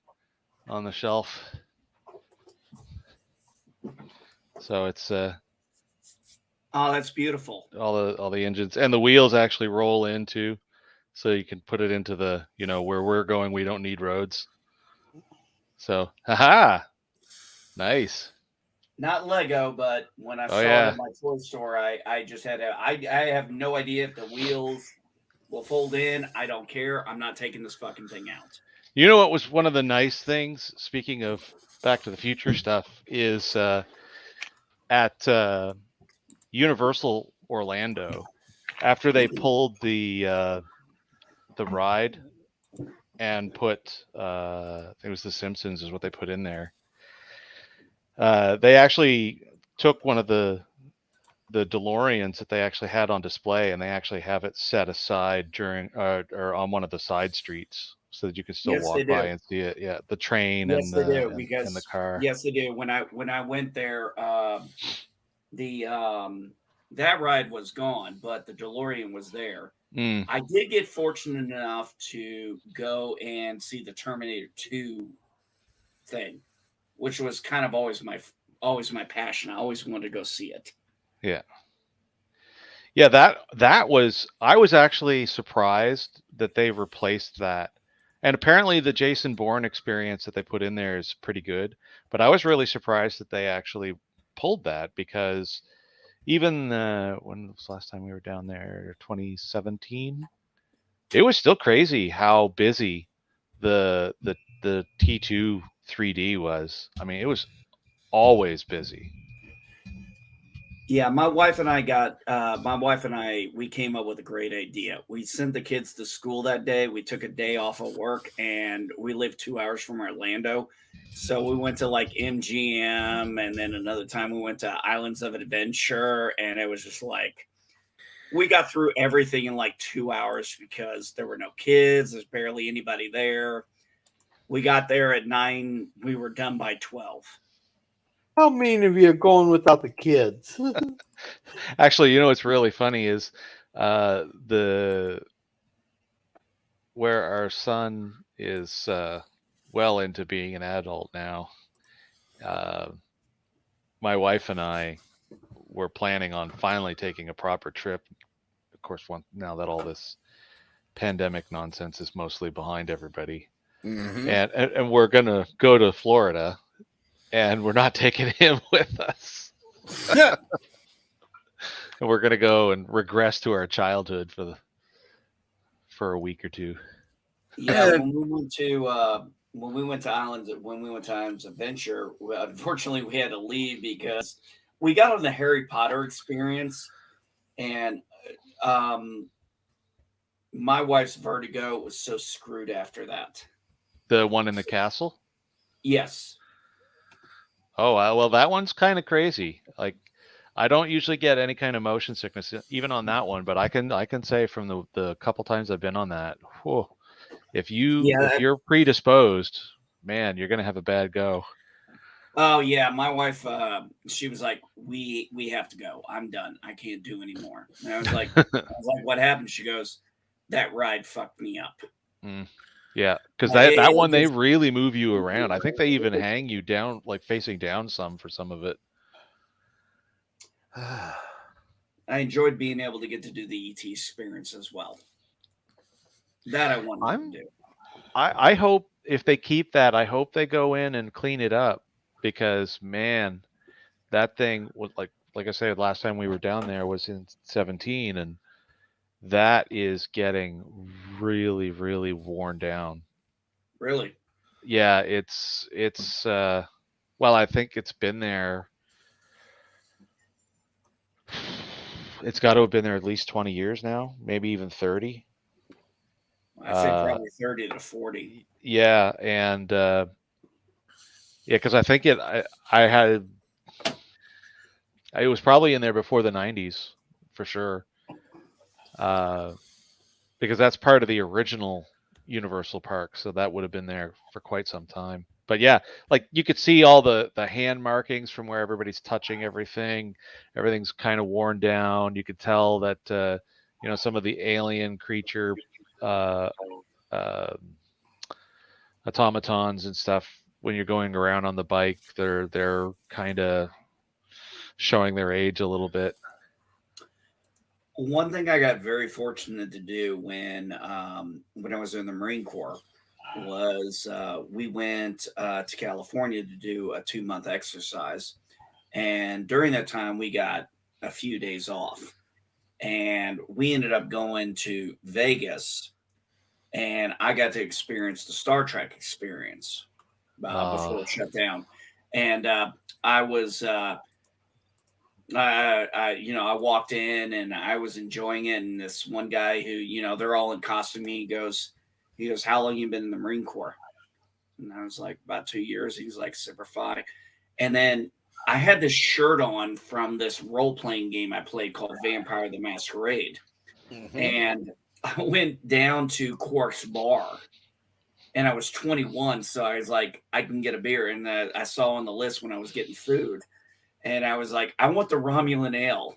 on the shelf. So it's oh, that's beautiful. all the engines, and the wheels actually roll into, so you can put it into the, where we're going, we don't need roads. So, haha, nice. Not Lego, but when I saw it in my toy store, I just had I have no idea if the wheels will fold in. I don't care. I'm not taking this fucking thing out. You know what was one of the nice things, speaking of Back to the Future stuff, is at Universal Orlando, after they pulled the ride and put it was The Simpsons is what they put in there. They actually took one of the DeLoreans that they actually had on display, and they actually have it set aside during or on one of the side streets so that you can still walk by and see it. Yeah, the train and the car. Yes, they do. When I went there, that ride was gone, but the DeLorean was there. I did get fortunate enough to go and see the Terminator 2 thing, which was kind of always my passion. I always wanted to go see it. Yeah. Yeah, that was, I was actually surprised that they replaced that. And apparently the Jason Bourne experience that they put in there is pretty good, but I was really surprised that they actually pulled that, because even when was the last time we were down there, 2017, it was still crazy how busy the T2 3D was. I mean, it was always busy. Yeah, my wife and I we came up with a great idea. We sent the kids to school that day. We took a day off of work, and we live 2 hours from Orlando. So we went to like MGM, and then another time we went to Islands of Adventure, and it was just like, we got through everything in like 2 hours because there were no kids. There's barely anybody there. We got there at 9. We were done by 12. How mean of you going without the kids? Actually, what's really funny is where our son is well into being an adult now. My wife and I were planning on finally taking a proper trip. Of course, now that all this pandemic nonsense is mostly behind everybody, and we're gonna go to Florida. And we're not taking him with us. And we're gonna go and regress to our childhood for a week or two. Yeah, when we went to Islands Adventure, unfortunately we had to leave because we got on the Harry Potter experience, and my wife's vertigo was so screwed after that. The one in the castle? Yes. Oh, well, that one's kind of crazy. Like, I don't usually get any kind of motion sickness, even on that one. But I can say from the couple times I've been on that, whew, if you're predisposed, man, you're gonna have a bad go. Oh yeah, my wife, she was like, "We have to go. I'm done. I can't do anymore." And I was like, "What happened?" She goes, "That ride fucked me up." Yeah, because that one, they really move you around. I think they even hang you down, like facing down some for some of it. I enjoyed being able to get to do the ET experience as well. That I wanted to do. I hope if they keep that, I hope they go in and clean it up, because man, that thing was like I said, last time we were down there was in 17, and that is getting really, really worn down. Really? Yeah, it's well, I think it's been there. It's got to have been there at least 20 years now, maybe even 30. I say probably 30 to 40. Yeah, and yeah, because I think it was probably in there before the 90s for sure. Because that's part of the original Universal Park, so that would have been there for quite some time. But yeah, like you could see all the hand markings from where everybody's touching everything. Everything's kind of worn down. You could tell that some of the alien creature automatons and stuff, when you're going around on the bike, they're kind of showing their age a little bit. One thing I got very fortunate to do when I was in the Marine Corps was we went to California to do a 2-month exercise, and during that time we got a few days off, and we ended up going to Vegas, and I got to experience the Star Trek experience before it shut down, and I was. I walked in and I was enjoying it. And this one guy who, they're all in costume. He goes, how long you been in the Marine Corps? And I was like, about 2 years. He's like, Semper Fi. And then I had this shirt on from this role-playing game I played called Vampire the Masquerade. Mm-hmm. And I went down to Quark's bar and I was 21. So I was like, I can get a beer. And I saw on the list when I was getting food. And I was like, I want the Romulan ale.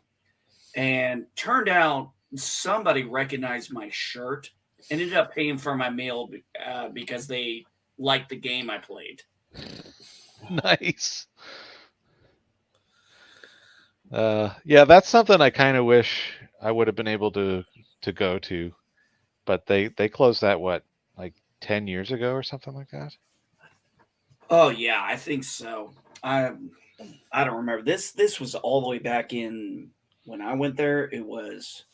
And turned out somebody recognized my shirt and ended up paying for my meal because they liked the game I played. Nice. Yeah, that's something I kind of wish I would have been able to go to. But they closed that, like 10 years ago or something like that? Oh, yeah, I think so. I don't remember. This was all the way back in when I went there. It was,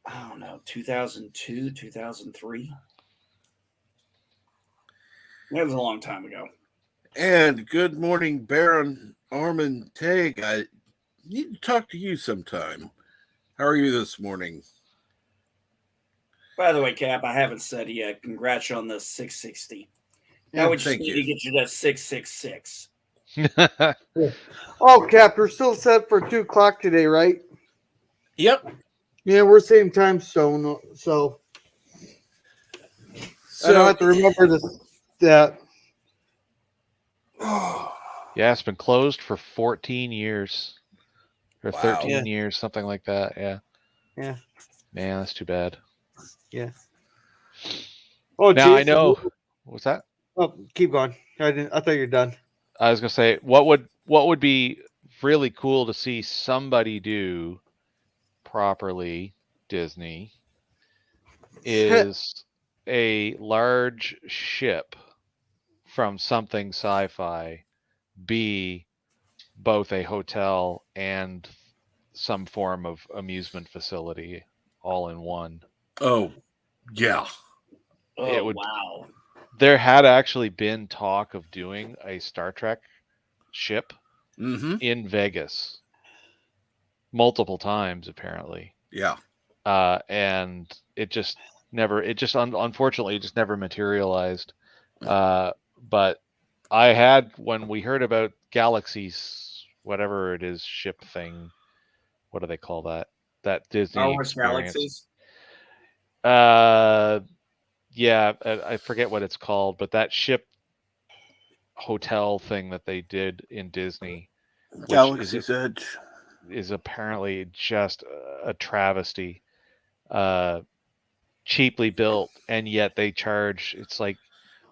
I don't know, 2002, 2003. That was a long time ago. And good morning, Baron Armin Tag. I need to talk to you sometime. How are you this morning? By the way, Cap, I haven't said it yet. Congrats on the 660. Now we just need to get you that 666. Oh, Cap, we're still set for 2 o'clock today, right? Yep. Yeah, we're same time zone, so I don't have to remember that. Yeah, it's been closed for 14 years or 13 years, something like that. Yeah. Yeah. Man, that's too bad. Yeah. Oh, now Jason, I know. What's that? Oh, keep going. I thought you were done. I was gonna say, what would be really cool to see somebody do properly, Disney, is a large ship from something sci-fi be both a hotel and some form of amusement facility all in one. Oh, yeah. It would. Wow. There had actually been talk of doing a Star Trek ship in Vegas multiple times, apparently. Yeah. And it just never, unfortunately, it just never materialized. But I had, when we heard about Galaxy's, whatever it is, ship thing, what do they call that? That Disney Star Wars experience. Galaxies? Yeah, I forget what it's called, but that ship hotel thing that they did in Disney, Galaxy's Edge, is apparently just a travesty. Cheaply built, and yet they charge, it's like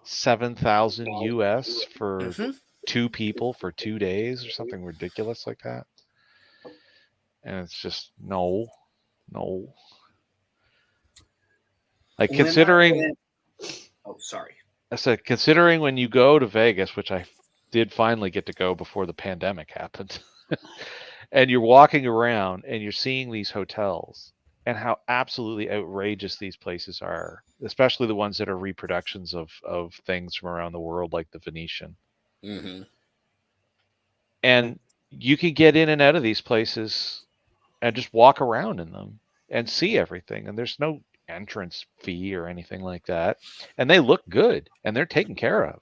$7,000 US for 2 people for 2 days or something ridiculous like that. And it's just no. Like When I considering, went- oh, sorry. I said considering when you go to Vegas, which I did finally get to go before the pandemic happened, and you're walking around and you're seeing these hotels and how absolutely outrageous these places are, especially the ones that are reproductions of things from around the world, like the Venetian. Mm-hmm. And you can get in and out of these places and just walk around in them and see everything. And there's no entrance fee or anything like that. And they look good and they're taken care of.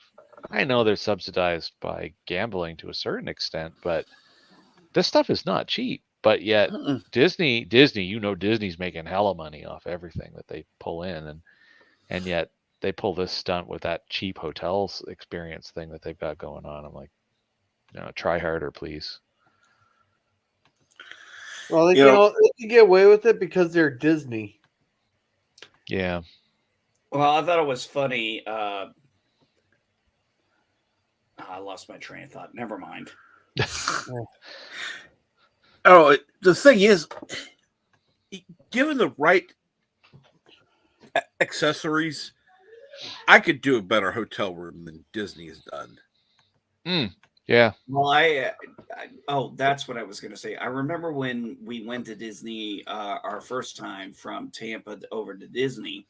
I know they're subsidized by gambling to a certain extent, but this stuff is not cheap. But yet Disney, Disney's making hella money off everything that they pull in, and yet they pull this stunt with that cheap hotels experience thing that they've got going on. I'm like, no, try harder, please. Well, they can get away with it because they're Disney. Yeah. Well, I thought it was funny. I lost my train of thought. Never mind. Oh, the thing is, given the right accessories, I could do a better hotel room than Disney has done. Yeah. Well, oh, that's what I was going to say. I remember when we went to Disney our first time from Tampa over to Disney,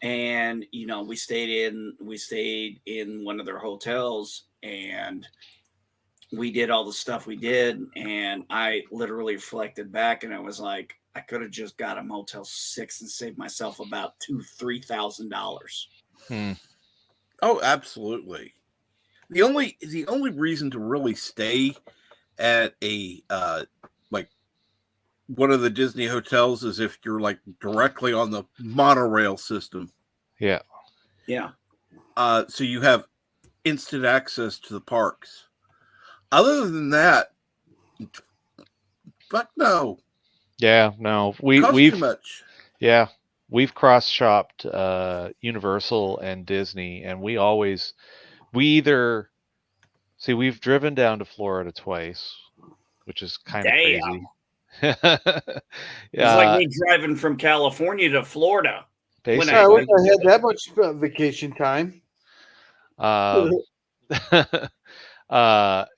and we stayed in one of their hotels, and we did all the stuff we did, and I literally reflected back, and I was like, I could have just got a Motel 6 and saved myself about $2,000-$3,000. Oh, absolutely. The only reason to really stay at a like one of the Disney hotels is if you're like directly on the monorail system. Yeah. Yeah. So you have instant access to the parks. Other than that, fuck no. Yeah, no. We've too much. Yeah. We've cross-shopped Universal and Disney, and we've driven down to Florida twice, which is kind of crazy. It's like me driving from California to Florida. Basically. I wish I had that much vacation time.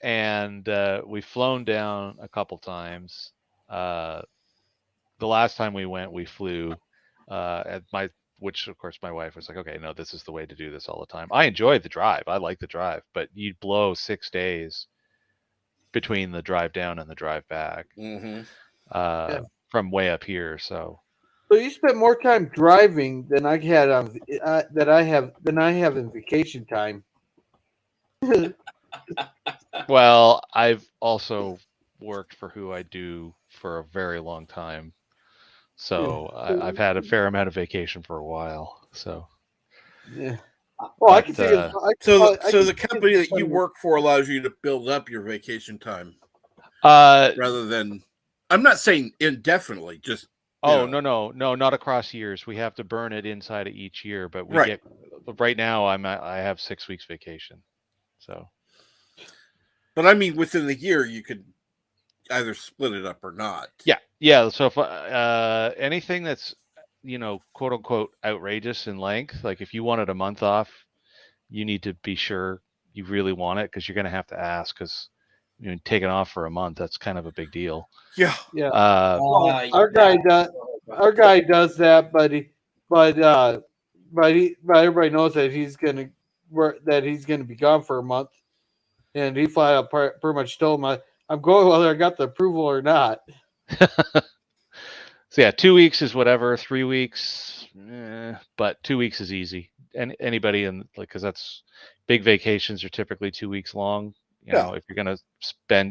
And we've flown down a couple times. The last time we went, we flew which of course my wife was like, okay, no, this is the way to do this all the time. I enjoyed the drive. I like the drive, but you'd blow 6 days between the drive down and the drive back from way up here. So you spent more time driving than I had than I have in vacation time. Well, I've also worked for who I do for a very long time. So I've had a fair amount of vacation for a while. So yeah. Well, I can think of so the company that you work for allows you to build up your vacation time, rather than. I'm not saying indefinitely. Just no, not across years. We have to burn it inside of each year, but we get right now. I have 6 weeks vacation. So, but I mean, within the year, you could either split it up or not. Yeah. So if anything that's quote unquote outrageous in length, like if you wanted a month off, you need to be sure you really want it, because you're going to have to ask, because taking off for a month, that's kind of a big deal. Yeah. Our guy does that, but everybody knows that he's gonna be gone for a month, and he flat out pretty much told him, I'm going whether I got the approval or not. So yeah, 2 weeks is whatever. 3 weeks, but 2 weeks is easy. And anybody because that's big vacations are typically 2 weeks long. You know, if you're gonna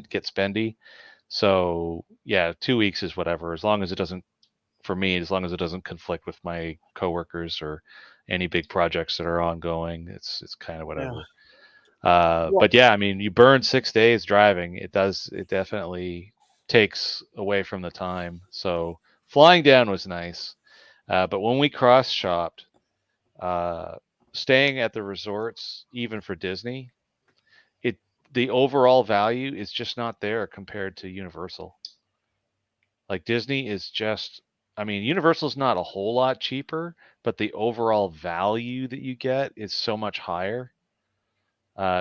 get spendy. So yeah, 2 weeks is whatever, as long as it doesn't conflict with my coworkers or any big projects that are ongoing. It's kind of whatever. But yeah, I mean, you burn 6 days driving. It definitely takes away from the time. So flying down was nice. But when we cross-shopped, staying at the resorts, even for Disney, the overall value is just not there compared to Universal. Like Disney is just, I mean, Universal's not a whole lot cheaper, but the overall value that you get is so much higher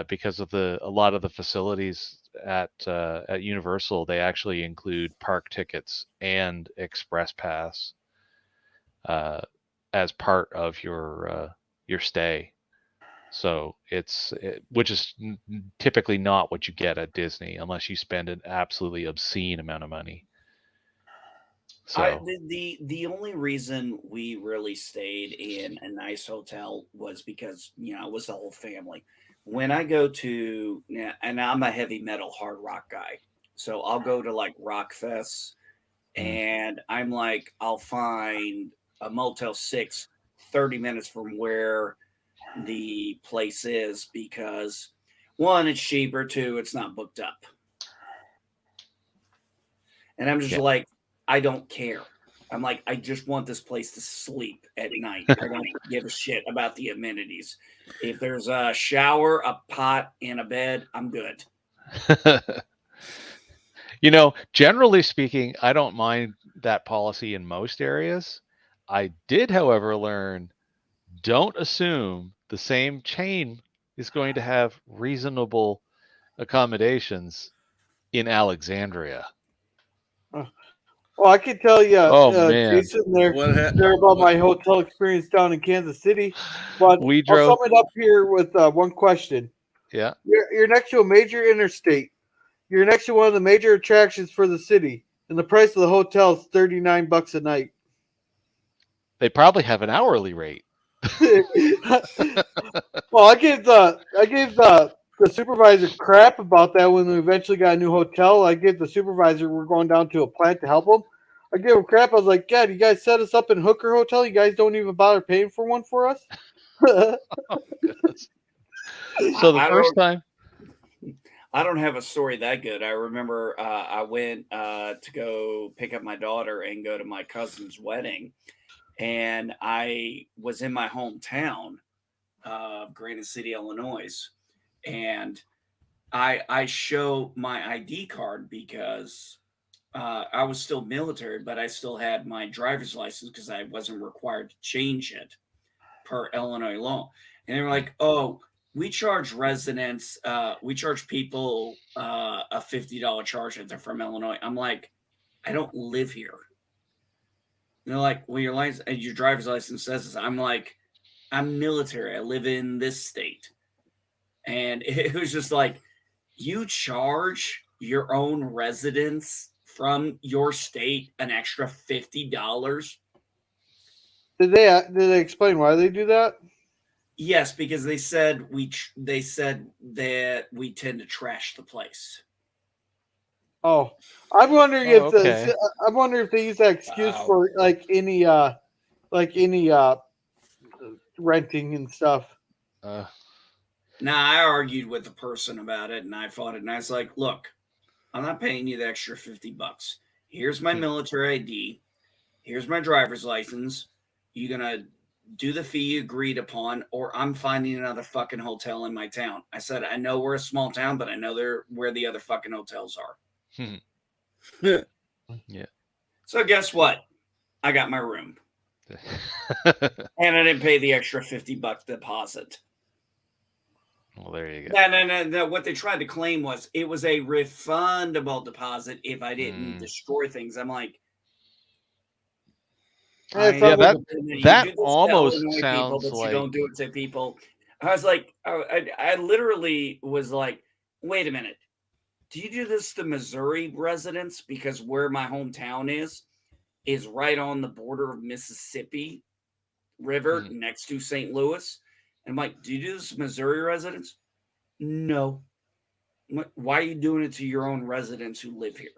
because of a lot of the facilities at Universal. They actually include park tickets and express pass as part of your stay. So which is typically not what you get at Disney unless you spend an absolutely obscene amount of money. So The only reason we really stayed in a nice hotel was because it was the whole family. When I go to and I'm a heavy metal hard rock guy, so I'll go to like rock fests, and I'm like, I'll find a Motel 6 30 minutes from where the place is because one, it's cheaper, two, it's not booked up. And I'm just like, I don't care. I'm like, I just want this place to sleep at night. I don't give a shit about the amenities. If there's a shower, a pot, and a bed, I'm good. Generally speaking, I don't mind that policy in most areas. I did, however, learn don't assume the same chain is going to have reasonable accommodations in Alexandria. Well, I can tell you, man. Jason, there about my hotel experience down in Kansas City. But I'll sum it up here with one question. Yeah. You're next to a major interstate. You're next to one of the major attractions for the city, and the price of the hotel is $39 a night. They probably have an hourly rate. Well, I gave the supervisor crap about that when we eventually got a new hotel. I gave the supervisor, we're going down to a plant to help him. I gave him crap. I was like, God, you guys set us up in Hooker Hotel. You guys don't even bother paying for one for us? Oh, goodness. So the first time. I don't have a story that good. I remember I went to go pick up my daughter and go to my cousin's wedding. And I was in my hometown of Granite City, Illinois. And I show my ID card because I was still military, but I still had my driver's license because I wasn't required to change it per Illinois law. And they were like, oh, we charge residents, we charge people a $50 charge if they're from Illinois. I'm like, I don't live here. And they're like, well, your driver's license says this. I'm like, I'm military. I live in this state. And it was just like, you charge your own residents from your state an extra $50. Did they explain why they do that? Yes, because they said that we tend to trash the place. Oh, I'm wondering if they use that excuse for any renting and stuff. Now, I argued with the person about it, and I fought it, and I was like, "Look, I'm not paying you the extra $50. Here's my military ID. Here's my driver's license. You're gonna do the fee you agreed upon, or I'm finding another fucking hotel in my town." I said, "I know we're a small town, but I know where the other fucking hotels are." Yeah. So guess what? I got my room, and I didn't pay the extra $50 deposit. Well, there you go. No. What they tried to claim was it was a refundable deposit if I didn't destroy things. I'm like, that almost sounds people, but like you don't do it to people. I was like, I literally was like, wait a minute. Do you do this to Missouri residents? Because where my hometown is right on the border of Mississippi River next to St. Louis. And I'm like, do you do this to Missouri residents? No. Why are you doing it to your own residents who live here?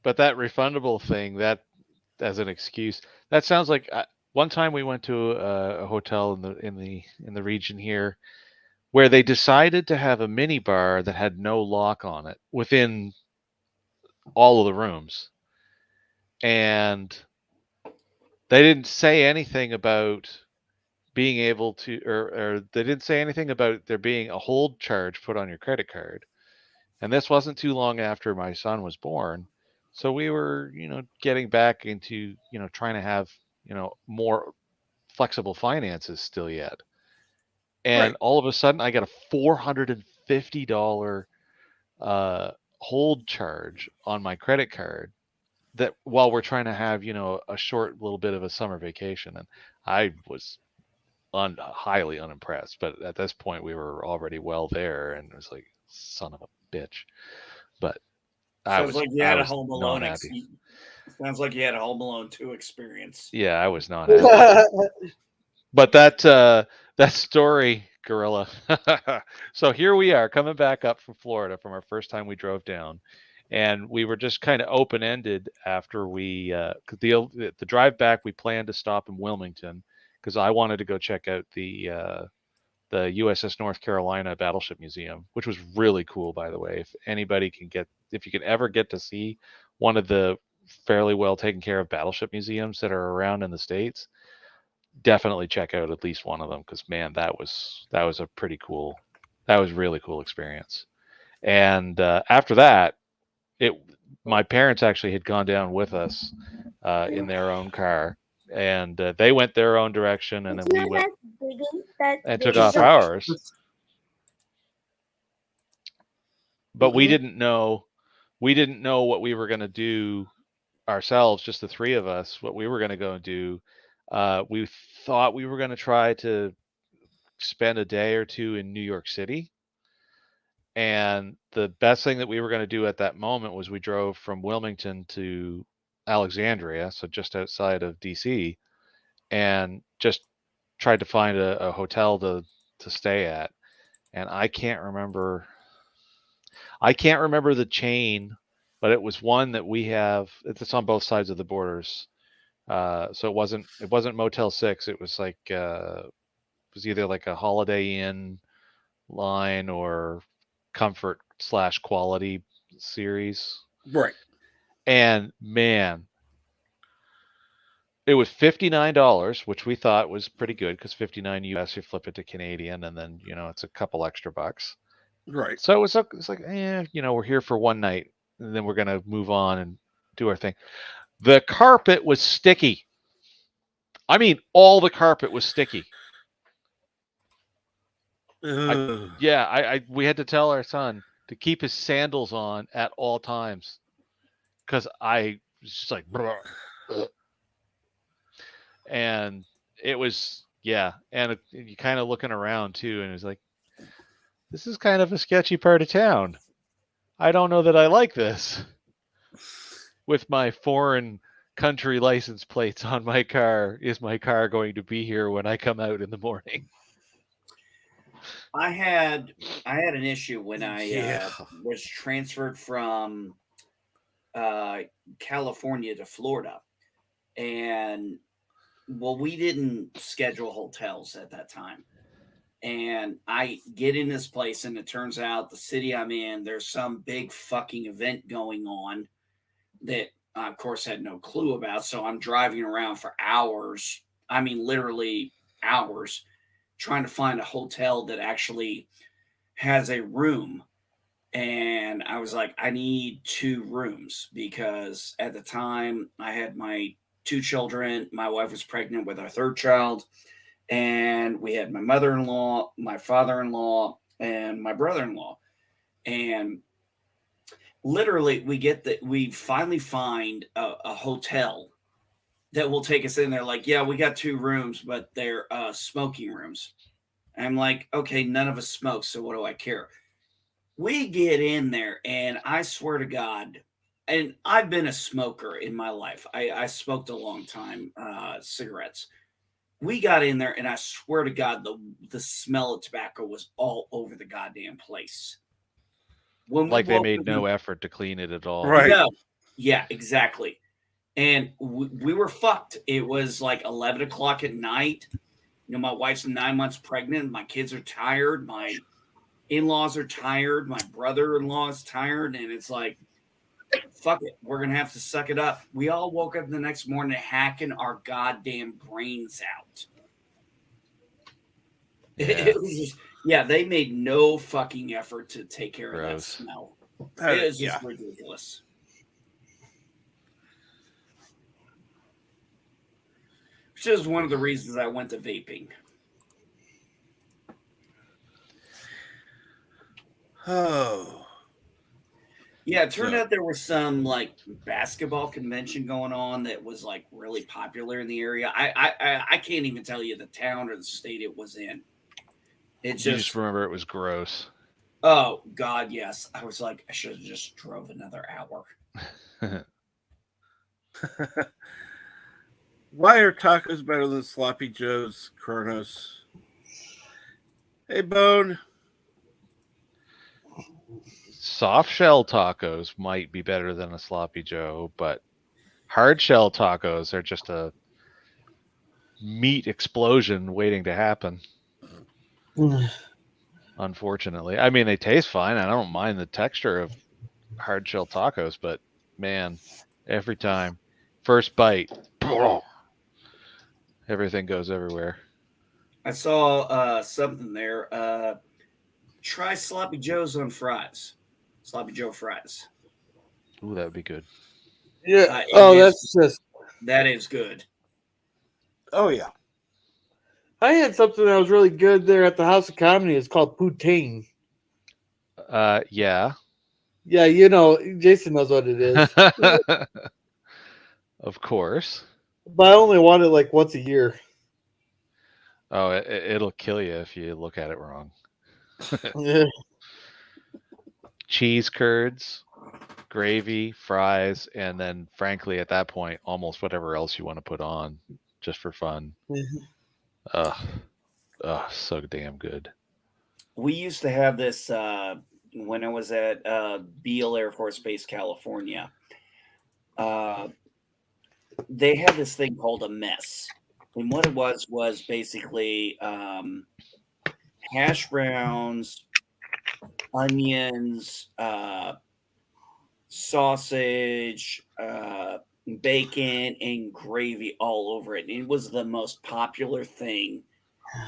But that refundable thing, that as an excuse, that sounds like one time we went to a hotel in the region here where they decided to have a mini bar that had no lock on it within all of the rooms. And they didn't say anything about being able to, or they didn't say anything about there being a hold charge put on your credit card. And this wasn't too long after my son was born, So we were, getting back into, trying to have, more flexible finances still yet. And Right. all of a sudden I got a $450 hold charge on my credit card that while we're trying to have, a short little bit of a summer vacation. And I was highly unimpressed, but at this point we were already well there, and it was like, son of a bitch. But Sounds like you I had a was Home not Alone. happy. Sounds like you had a Home Alone 2 experience. Yeah, I was not happy. But that story, Gorilla. So here we are coming back up from Florida from our first time we drove down, and we were just kind of open ended after we the drive back. We planned to stop in Wilmington because I wanted to go check out the USS North Carolina Battleship Museum, which was really cool, by the way. If you can ever get to see one of the fairly well taken care of battleship museums that are around in the States, definitely check out at least one of them, because man, that was a really cool experience. And after that, my parents actually had gone down with us in their own car, and they went their own direction, and then we went and took off ours. But we didn't know what we were going to do ourselves, just the three of us, what we were going to go and do. We thought we were going to try to spend a day or two in New York City. And the best thing that we were going to do at that moment was we drove from Wilmington to Alexandria, so just outside of DC, and just tried to find a hotel to stay at. And I can't remember the chain, but it was one that we have. It's on both sides of the borders. So it wasn't Motel 6. It was like it was either like a Holiday Inn line or Comfort / Quality series. Right. And man, it was $59, which we thought was pretty good, because 59 US, you flip it to Canadian, and then it's a couple extra bucks. Right. So it's like, we're here for one night, and then we're gonna move on and do our thing. The carpet was sticky. I mean, all the carpet was sticky. We had to tell our son to keep his sandals on at all times, because I was just like, and it was, and you kind of looking around too, and it was like, this is kind of a sketchy part of town. I don't know that I like this. With my foreign country license plates on my car, is my car going to be here when I come out in the morning? I had an issue when I was transferred from California to Florida, and we didn't schedule hotels at that time. And I get in this place, and it turns out the city I'm in, there's some big fucking event going on that I, of course, had no clue about. So I'm driving around for hours. I mean, literally hours, trying to find a hotel that actually has a room. And I was like, I need 2 rooms, because at the time I had my 2 children. My wife was pregnant with our 3rd child. And we had my mother-in-law, my father-in-law, and my brother-in-law. And literally we finally find a hotel that will take us in. They're like, yeah, we got 2 rooms, but they're smoking rooms. And I'm like, okay, none of us smoke, so what do I care? We get in there, and I swear to God, and I've been a smoker in my life. I smoked a long time, cigarettes. We got in there, and I swear to God, the smell of tobacco was all over the goddamn place. Like they made no effort to clean it at all. Right. No. Yeah, exactly. And we were fucked. It was like 11 o'clock at night. My wife's 9 months pregnant. My kids are tired. My in-laws are tired. My brother-in-law is tired. And it's like, fuck it. We're going to have to suck it up. We all woke up the next morning hacking our goddamn brains out. It was just, they made no fucking effort to take care of that smell. It was just ridiculous. which is one of the reasons I went to vaping. Oh. Yeah, it turned out there was some like basketball convention going on that was like really popular in the area. I can't even tell you the town or the state it was in. You just remember it was gross. Oh God, yes. I was like, I should have just drove another hour. Why are tacos better than Sloppy Joe's, Kronos? Hey, Bone. Soft shell tacos might be better than a Sloppy Joe, but hard shell tacos are just a meat explosion waiting to happen. Unfortunately. I mean, they taste fine. I don't mind the texture of hard shell tacos, but man, every time, first bite, everything goes everywhere. I saw something there. Try Sloppy Joe's on fries. Sloppy Joe fries. Ooh, that would be good. Yeah. That is good. Oh yeah. I had something that was really good there at the House of Comedy. It's called poutine. Yeah. Yeah, you know, Jason knows what it is. Of course. But I only want it like once a year. Oh, it'll kill you if you look at it wrong. Yeah. Cheese curds, gravy, fries, and then, frankly, at that point, almost whatever else you want to put on, just for fun. So damn good. We used to have this when I was at Beale Air Force Base, California. They had this thing called a mess. And what it was basically hash browns, onions, sausage, bacon, and gravy all over it. And it was the most popular thing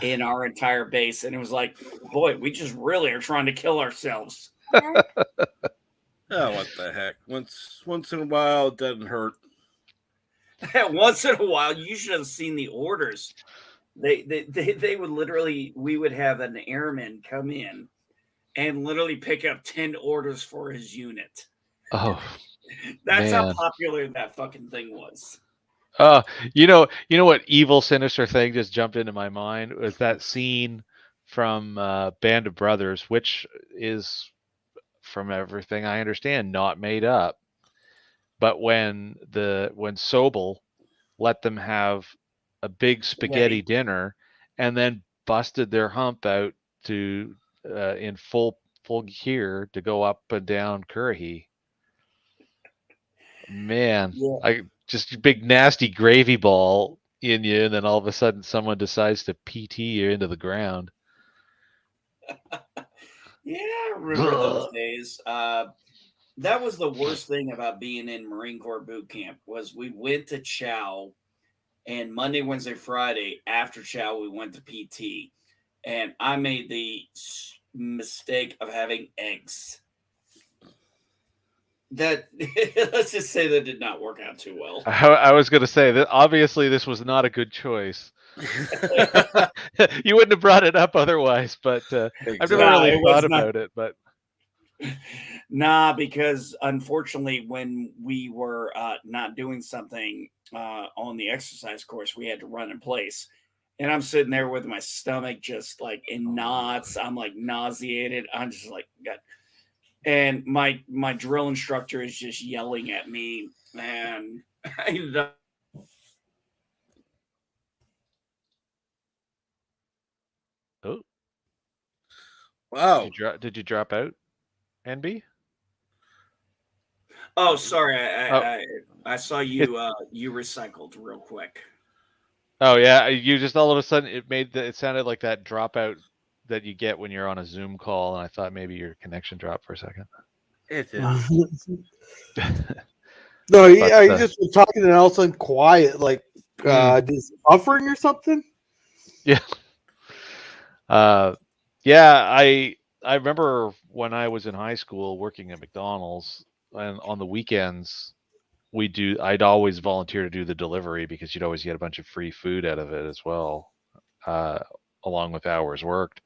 in our entire base. And it was like, boy, we just really are trying to kill ourselves. Oh, what the heck? Once in a while, it doesn't hurt. Once in a while, you should have seen the orders. They would literally, we would have an airman come in and literally pick up 10 orders for his unit. Oh, that's man. how popular that fucking thing was. You know what evil, sinister thing just jumped into my mind was that scene from Band of Brothers, which is, from everything I understand, not made up. But when Sobel let them have a big spaghetti dinner and then busted their hump out to in full gear to go up and down Currahee. Man, I just big nasty gravy ball in you, and then all of a sudden someone decides to PT you into the ground. Yeah, I remember those days. That was the worst thing about being in Marine Corps boot camp was we went to chow, and Monday, Wednesday, Friday after chow we went to PT, and I made the mistake of having eggs. That let's just say that did not work out too well. I was going to say that obviously this was not a good choice. You wouldn't have brought it up otherwise, but I've never really thought about it. But nah, because unfortunately, when we were not doing something on the exercise course, we had to run in place. And I'm sitting there with my stomach just like in knots. I'm like nauseated. I'm just like, God. And my drill instructor is just yelling at me, and I ended up. Oh, wow! Did you drop out, NB? Oh, sorry. I saw you. You recycled real quick. Oh yeah, you just all of a sudden it sounded like that dropout that you get when you're on a Zoom call, and I thought maybe your connection dropped for a second. It did. No, you just were talking and all of a sudden quiet, like just buffering or something. Yeah. Yeah, I remember when I was in high school working at McDonald's, and on the weekends I'd always volunteer to do the delivery because you'd always get a bunch of free food out of it as well, along with hours worked.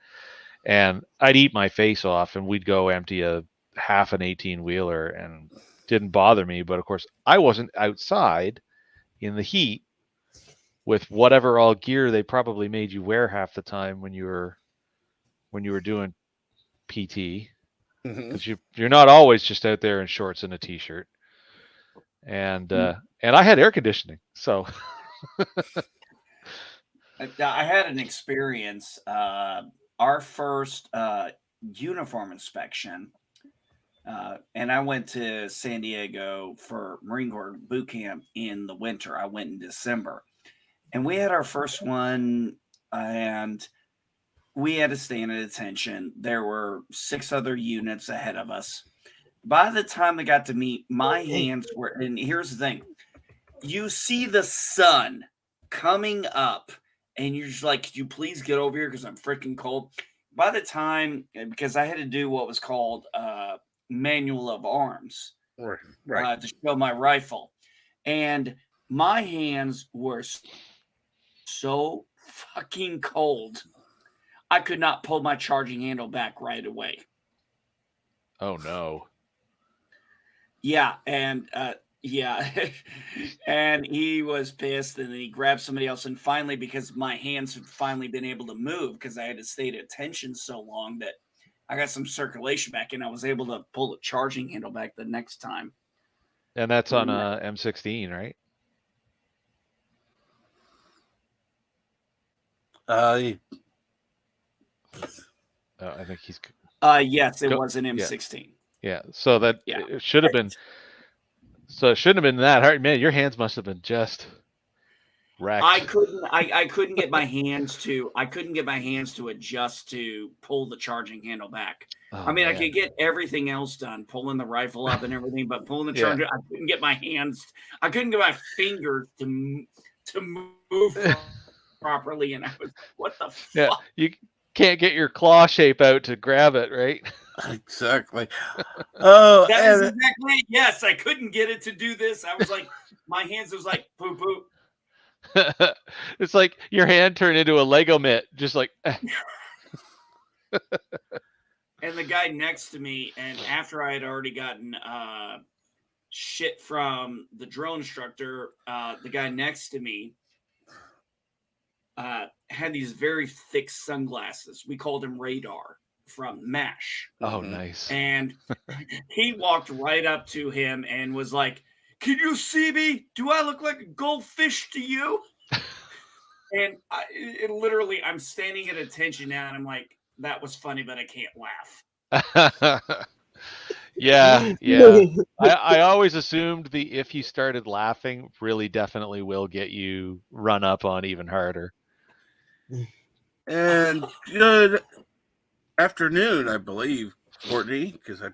And I'd eat my face off, and we'd go empty a half an 18-wheeler, and didn't bother me. But of course, I wasn't outside in the heat with whatever all gear they probably made you wear half the time when you were doing PT, because you're not always just out there in shorts and a t-shirt. And I had air conditioning, so I had an experience. Our first uniform inspection, and I went to San Diego for Marine Corps boot camp in the winter. I went in December, and we had our first one, and we had to stand at attention. There were 6 other units ahead of us. By the time I got to me, my hands were, and here's the thing, you see the sun coming up, and you're just like, could you please get over here because I'm freaking cold? By the time, because I had to do what was called manual of arms, Right. to show my rifle, and my hands were so fucking cold, I could not pull my charging handle back right away. oh no. Yeah, and and he was pissed, and then he grabbed somebody else, and finally, because my hands had finally been able to move because I had to stay at attention so long, that I got some circulation back, and I was able to pull the charging handle back the next time. And that's on a M16, right? Uh, I think he's. Yes, it was an M16. Yeah, so that Yeah. it should have been. So it shouldn't have been that hard, man. Your hands must have been just wrecked. I couldn't get my hands to. I couldn't get my hands to adjust to pull the charging handle back. Oh, I mean, man. I could get everything else done, pulling the rifle up and everything, but pulling the Yeah. charger, I couldn't get my hands. I couldn't get my fingers to move properly, and I was, what the fuck? Yeah, you can't get your claw shape out to grab it, right? exactly. Oh, That is and exactly it. Yes, I couldn't get it to do this. I was like, my hands was like, poo poo. It's like your hand turned into a Lego mitt, just like. And the guy next to me, and after I had already gotten shit from the drill instructor, the guy next to me had these very thick sunglasses. We called him Radar from MASH. Oh, nice. And he walked right up to him and was like, can you see me? Do I look like a goldfish to you? And literally, I'm standing at attention now, and I'm like, that was funny, but I can't laugh. Yeah. I always assumed if you started laughing, really definitely will get you run up on even harder. And good afternoon, I believe, Courtney, because I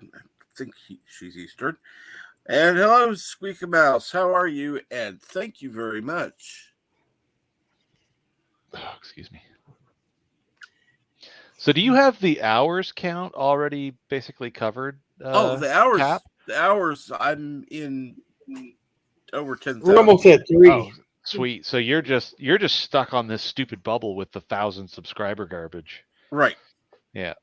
think she's Eastern. And hello, Squeaky Mouse. How are you? And thank you very much. Oh, excuse me. So, do you have the hours count already basically covered? The hours. Cap? The hours. I'm in over 10,000. We're almost at 3. Oh, sweet. So you're just stuck on this stupid bubble with the 1,000 subscriber garbage. Right. Yeah.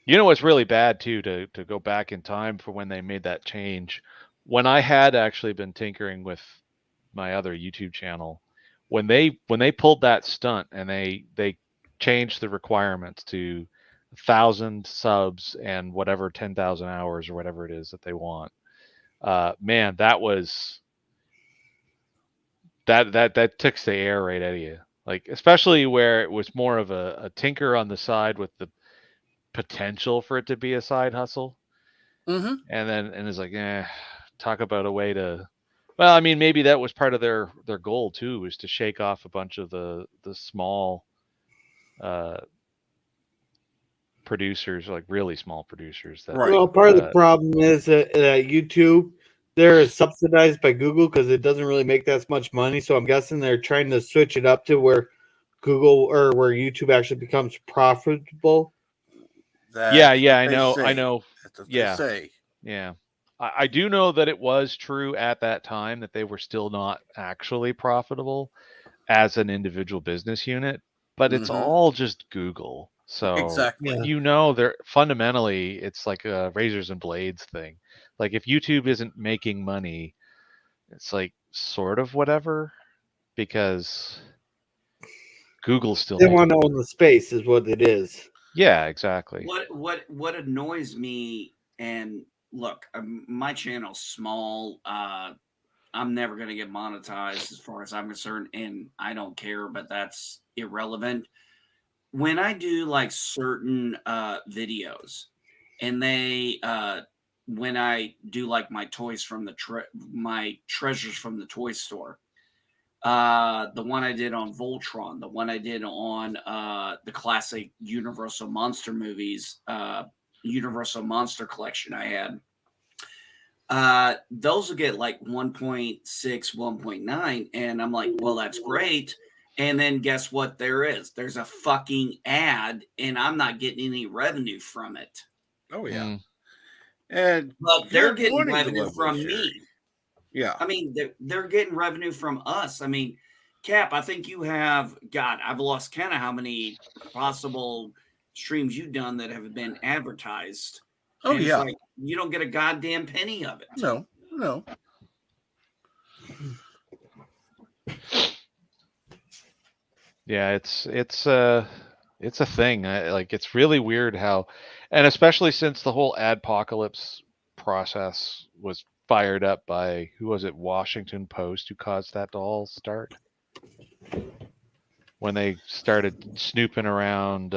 You know what's really bad too, to go back in time for when they made that change. When I had actually been tinkering with my other YouTube channel, when they pulled that stunt and they changed the requirements to 1,000 subs and whatever 10,000 hours or whatever it is that they want, man, that was that took the air right out of you. Like, especially where it was more of a tinker on the side with the potential for it to be a side hustle. Mm-hmm. And it's like, talk about a way to, well, I mean, maybe that was part of their goal too, was to shake off a bunch of the small producers, like really small producers. That, Right. Well, part of the problem is that YouTube, they're subsidized by Google because it doesn't really make that much money. So I'm guessing they're trying to switch it up to where Google or where YouTube actually becomes profitable. Yeah, I know. That's what they say. Yeah. I do know that it was true at that time that they were still not actually profitable as an individual business unit, but it's all just Google. So Exactly. they're fundamentally it's like a razors and blades thing. Like if YouTube isn't making money, it's like sort of whatever because Google's still They making want to own the space, is what it is. Yeah, exactly. What annoys me, and look, my channel's small. I'm never going to get monetized as far as I'm concerned, and I don't care, but that's irrelevant. When I do like certain videos, and when I do like my toys from my treasures from the toy store, the one I did on Voltron, the one I did on the classic Universal Monster movies, Universal Monster collection I had. Those will get like 1.6, 1.9. And I'm like, well, that's great. And then guess what there's a fucking ad, and I'm not getting any revenue from it. Oh, yeah. And but they're getting revenue from me. Yeah. I mean, they're getting revenue from us. I mean, Cap, I think you have, God, I've lost count of how many possible streams you've done that have been advertised. Oh, and yeah. It's like, you don't get a goddamn penny of it. No. Yeah, it's a thing. It's really weird how, and especially since the whole adpocalypse process was fired up by, who was it, Washington Post, who caused that to all start? When they started snooping around,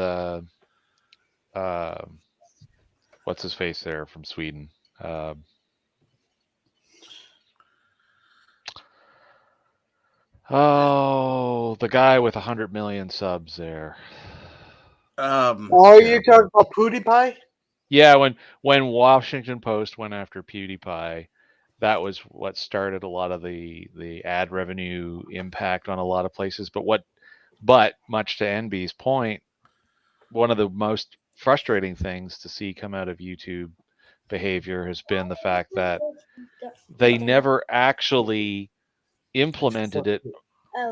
what's his face there from Sweden? The guy with 100 million subs there. You're talking about PewDiePie? Yeah, when Washington Post went after PewDiePie, that was what started a lot of the ad revenue impact on a lot of places. But much to NB's point, one of the most frustrating things to see come out of YouTube behavior has been the fact that they never actually implemented it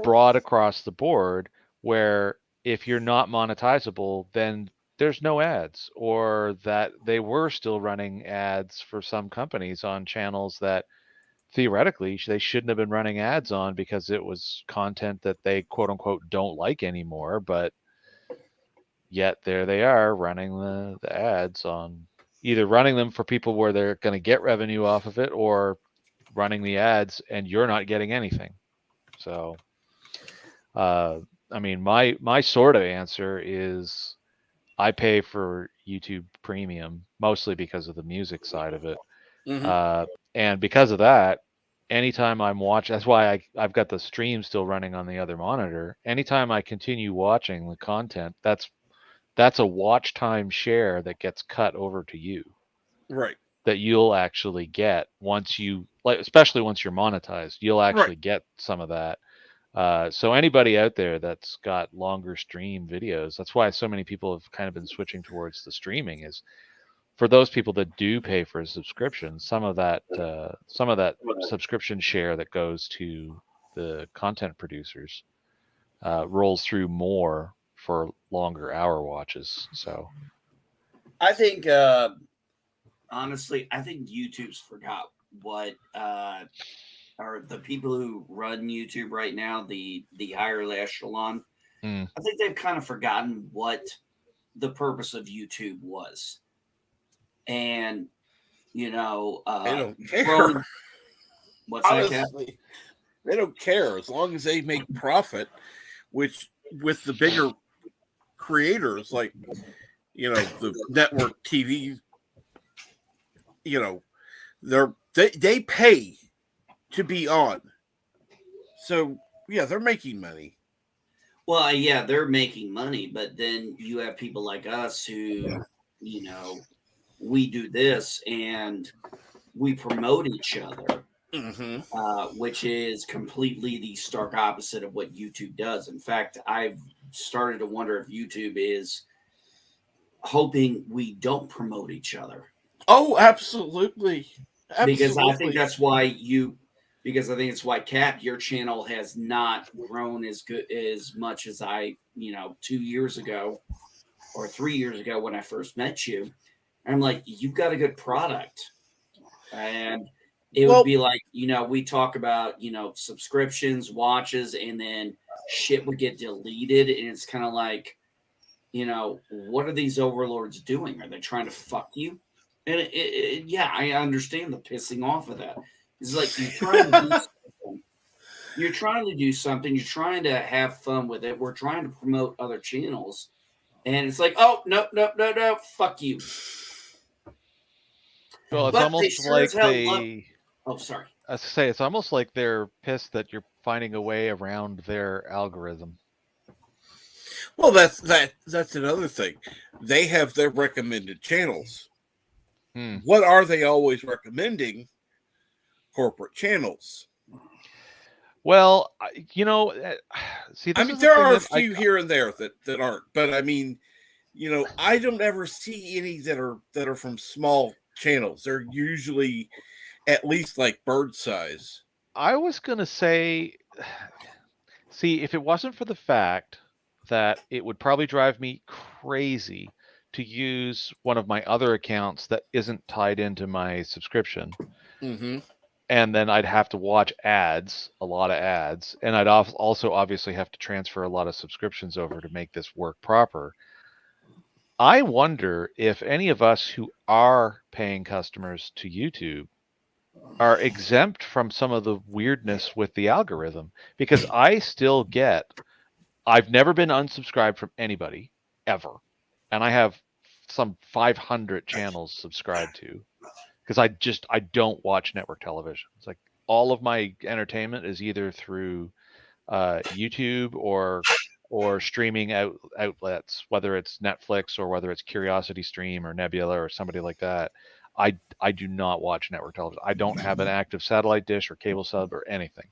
broad across the board, where if you're not monetizable, then there's no ads, or that they were still running ads for some companies on channels that theoretically they shouldn't have been running ads on because it was content that they quote unquote don't like anymore, but yet there they are running the ads on, either running them for people where they're going to get revenue off of it, or running the ads and you're not getting anything. So I mean, my sort of answer is I pay for YouTube Premium mostly because of the music side of it. And because of that, anytime I'm watching, that's why I've got the stream still running on the other monitor. Anytime I continue watching the content, that's a watch time share that gets cut over to you. Right. That you'll actually get once you, like, especially once you're monetized, you'll actually get some of that. So anybody out there that's got longer stream videos, that's why so many people have kind of been switching towards the streaming, is for those people that do pay for a subscription, some of that subscription share that goes to the content producers rolls through more for longer hour watches. So I think honestly, I think YouTube's forgot what are the people who run YouTube right now, the higher echelon. I think they've kind of forgotten what the purpose of YouTube was. And, you know, they don't care. What's Honestly, that, they don't care as long as they make profit, which with the bigger creators, like, you know, the network TV, you know, they pay to be on. So yeah, they're making money. Well, yeah, they're making money, but then you have people like us who, you know, we do this and we promote each other, which is completely the stark opposite of what YouTube does. In fact, I've started to wonder if YouTube is hoping we don't promote each other. Oh, absolutely. Because I think Absolutely. that's why because I think it's why Cap, your channel has not grown as much as 2 years ago or 3 years ago when I first met you. And I'm like, you've got a good product. And it would Well, be like, we talk about, subscriptions, watches, and then shit would get deleted. And it's kind of like, what are these overlords doing? Are they trying to fuck you? And yeah, I understand the pissing off of that. It's like you're trying to do something. You're trying to do something. You're trying to have fun with it. We're trying to promote other channels. And it's like, oh, no, fuck you. Well, it's But they almost sure as like hell love. Oh, sorry. I was to say, it's almost like they're pissed that you're finding a way around their algorithm. well, that's another thing. They have their recommended channels. What are they always recommending? Corporate channels. Well, see, I this mean, is the there thing are a that few here and there that aren't, but I mean, I don't ever see any that are from small channels. They're usually at least like bird size. I was gonna say, see, if it wasn't for the fact that it would probably drive me crazy to use one of my other accounts that isn't tied into my subscription, Mm-hmm. and then I'd have to watch ads, a lot of ads, and I'd also obviously have to transfer a lot of subscriptions over to make this work proper. I wonder if any of us who are paying customers to YouTube are exempt from some of the weirdness with the algorithm, because I've never been unsubscribed from anybody ever. And I have some 500 channels subscribed to, because I don't watch network television. It's like all of my entertainment is either through YouTube or streaming outlets, whether it's Netflix or whether it's Curiosity Stream or Nebula or somebody like that. I do not watch network television. I don't have an active satellite dish or cable sub or anything.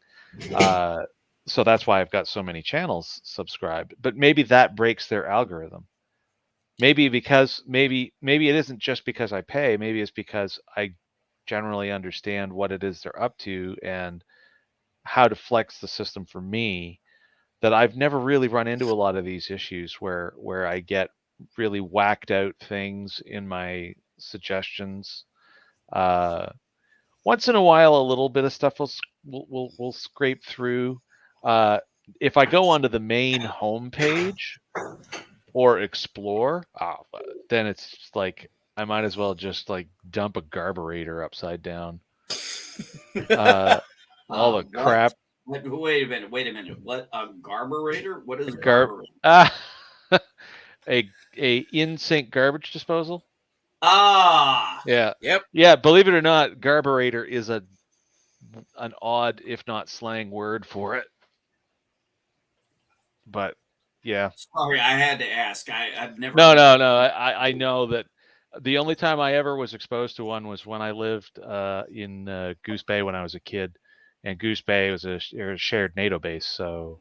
So that's why I've got so many channels subscribed. But maybe that breaks their algorithm. Maybe it isn't just because I pay. Maybe it's because I generally understand what it is they're up to and how to flex the system for me, that I've never really run into a lot of these issues where I get really whacked out things in my suggestions. Once in a while, a little bit of stuff will scrape through. If I go onto the main homepage or explore, then it's just like I might as well just like dump a garburator upside down. All the crap. Wait a minute. What, a garburator? What is a Gar garburator? a in-sync garbage disposal. Ah, Yeah. Yep. Yeah, believe it or not, garburator is an odd, if not slang word for it. But yeah. sorry, I had to ask. I've never. No. I know that the only time I ever was exposed to one was when I lived in Goose Bay when I was a kid, and Goose Bay was a shared NATO base, so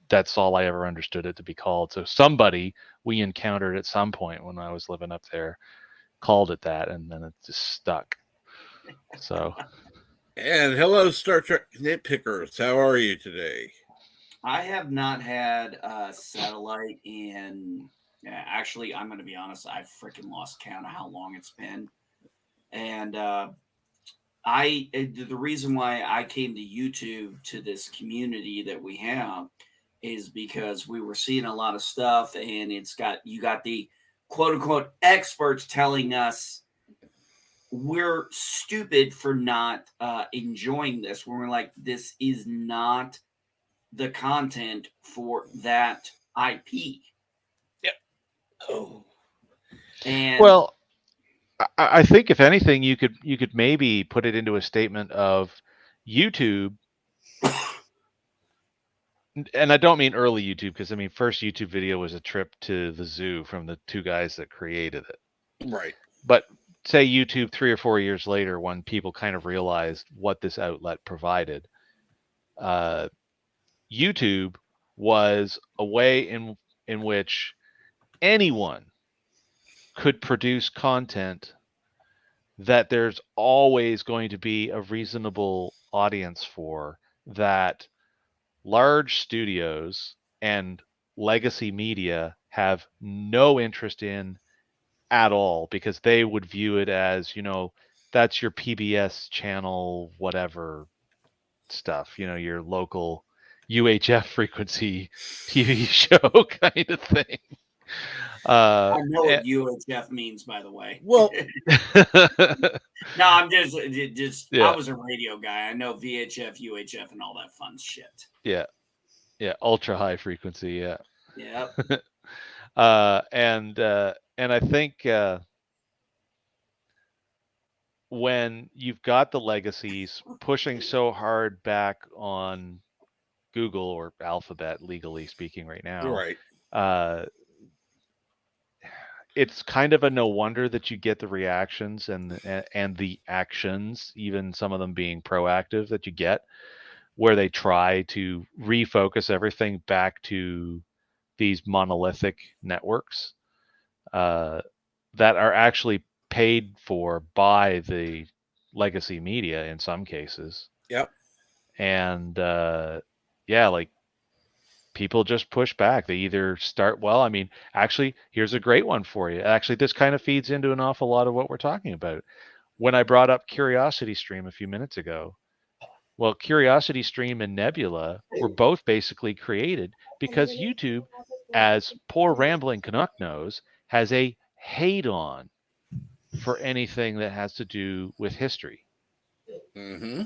that's all I ever understood it to be called. So somebody we encountered at some point when I was living up there called it that, and then it just stuck. So, and hello, Star Trek nitpickers. How are you today? I have not had satellite in. Actually, I'm going to be honest. I've freaking lost count of how long it's been, and the reason why I came to YouTube, to this community that we have, is because we were seeing a lot of stuff, and you got the quote unquote experts telling us we're stupid for not enjoying this. When we're like, this is not the content for that IP. Yep. Oh. And well, I think if anything, you could maybe put it into a statement of YouTube. And I don't mean early YouTube, because I mean first YouTube video was a trip to the zoo from the two guys that created it. Right. But say YouTube 3 or 4 years later, when people kind of realized what this outlet provided, YouTube was a way in which anyone could produce content that there's always going to be a reasonable audience for, that large studios and legacy media have no interest in at all, because they would view it as, that's your PBS channel, whatever stuff, your local UHF frequency TV show kind of thing. I know and- what UHF means, by the way. Well, no, I'm just Yeah. I was a radio guy. I know VHF, UHF, and all that fun shit. yeah, ultra high frequency, yeah. Yep. And I think when you've got the legacies pushing so hard back on Google or Alphabet, legally speaking, right now, right. It's kind of a no wonder that you get the reactions and the actions, even some of them being proactive, that you get, where they try to refocus everything back to these monolithic networks that are actually paid for by the legacy media in some cases. Yep. And like, people just push back. They either start, actually, here's a great one for you. Actually, this kind of feeds into an awful lot of what we're talking about. When I brought up CuriosityStream a few minutes ago, well, CuriosityStream and Nebula were both basically created because YouTube, as poor rambling Canuck knows, has a hate on for anything that has to do with history. Mm-hmm.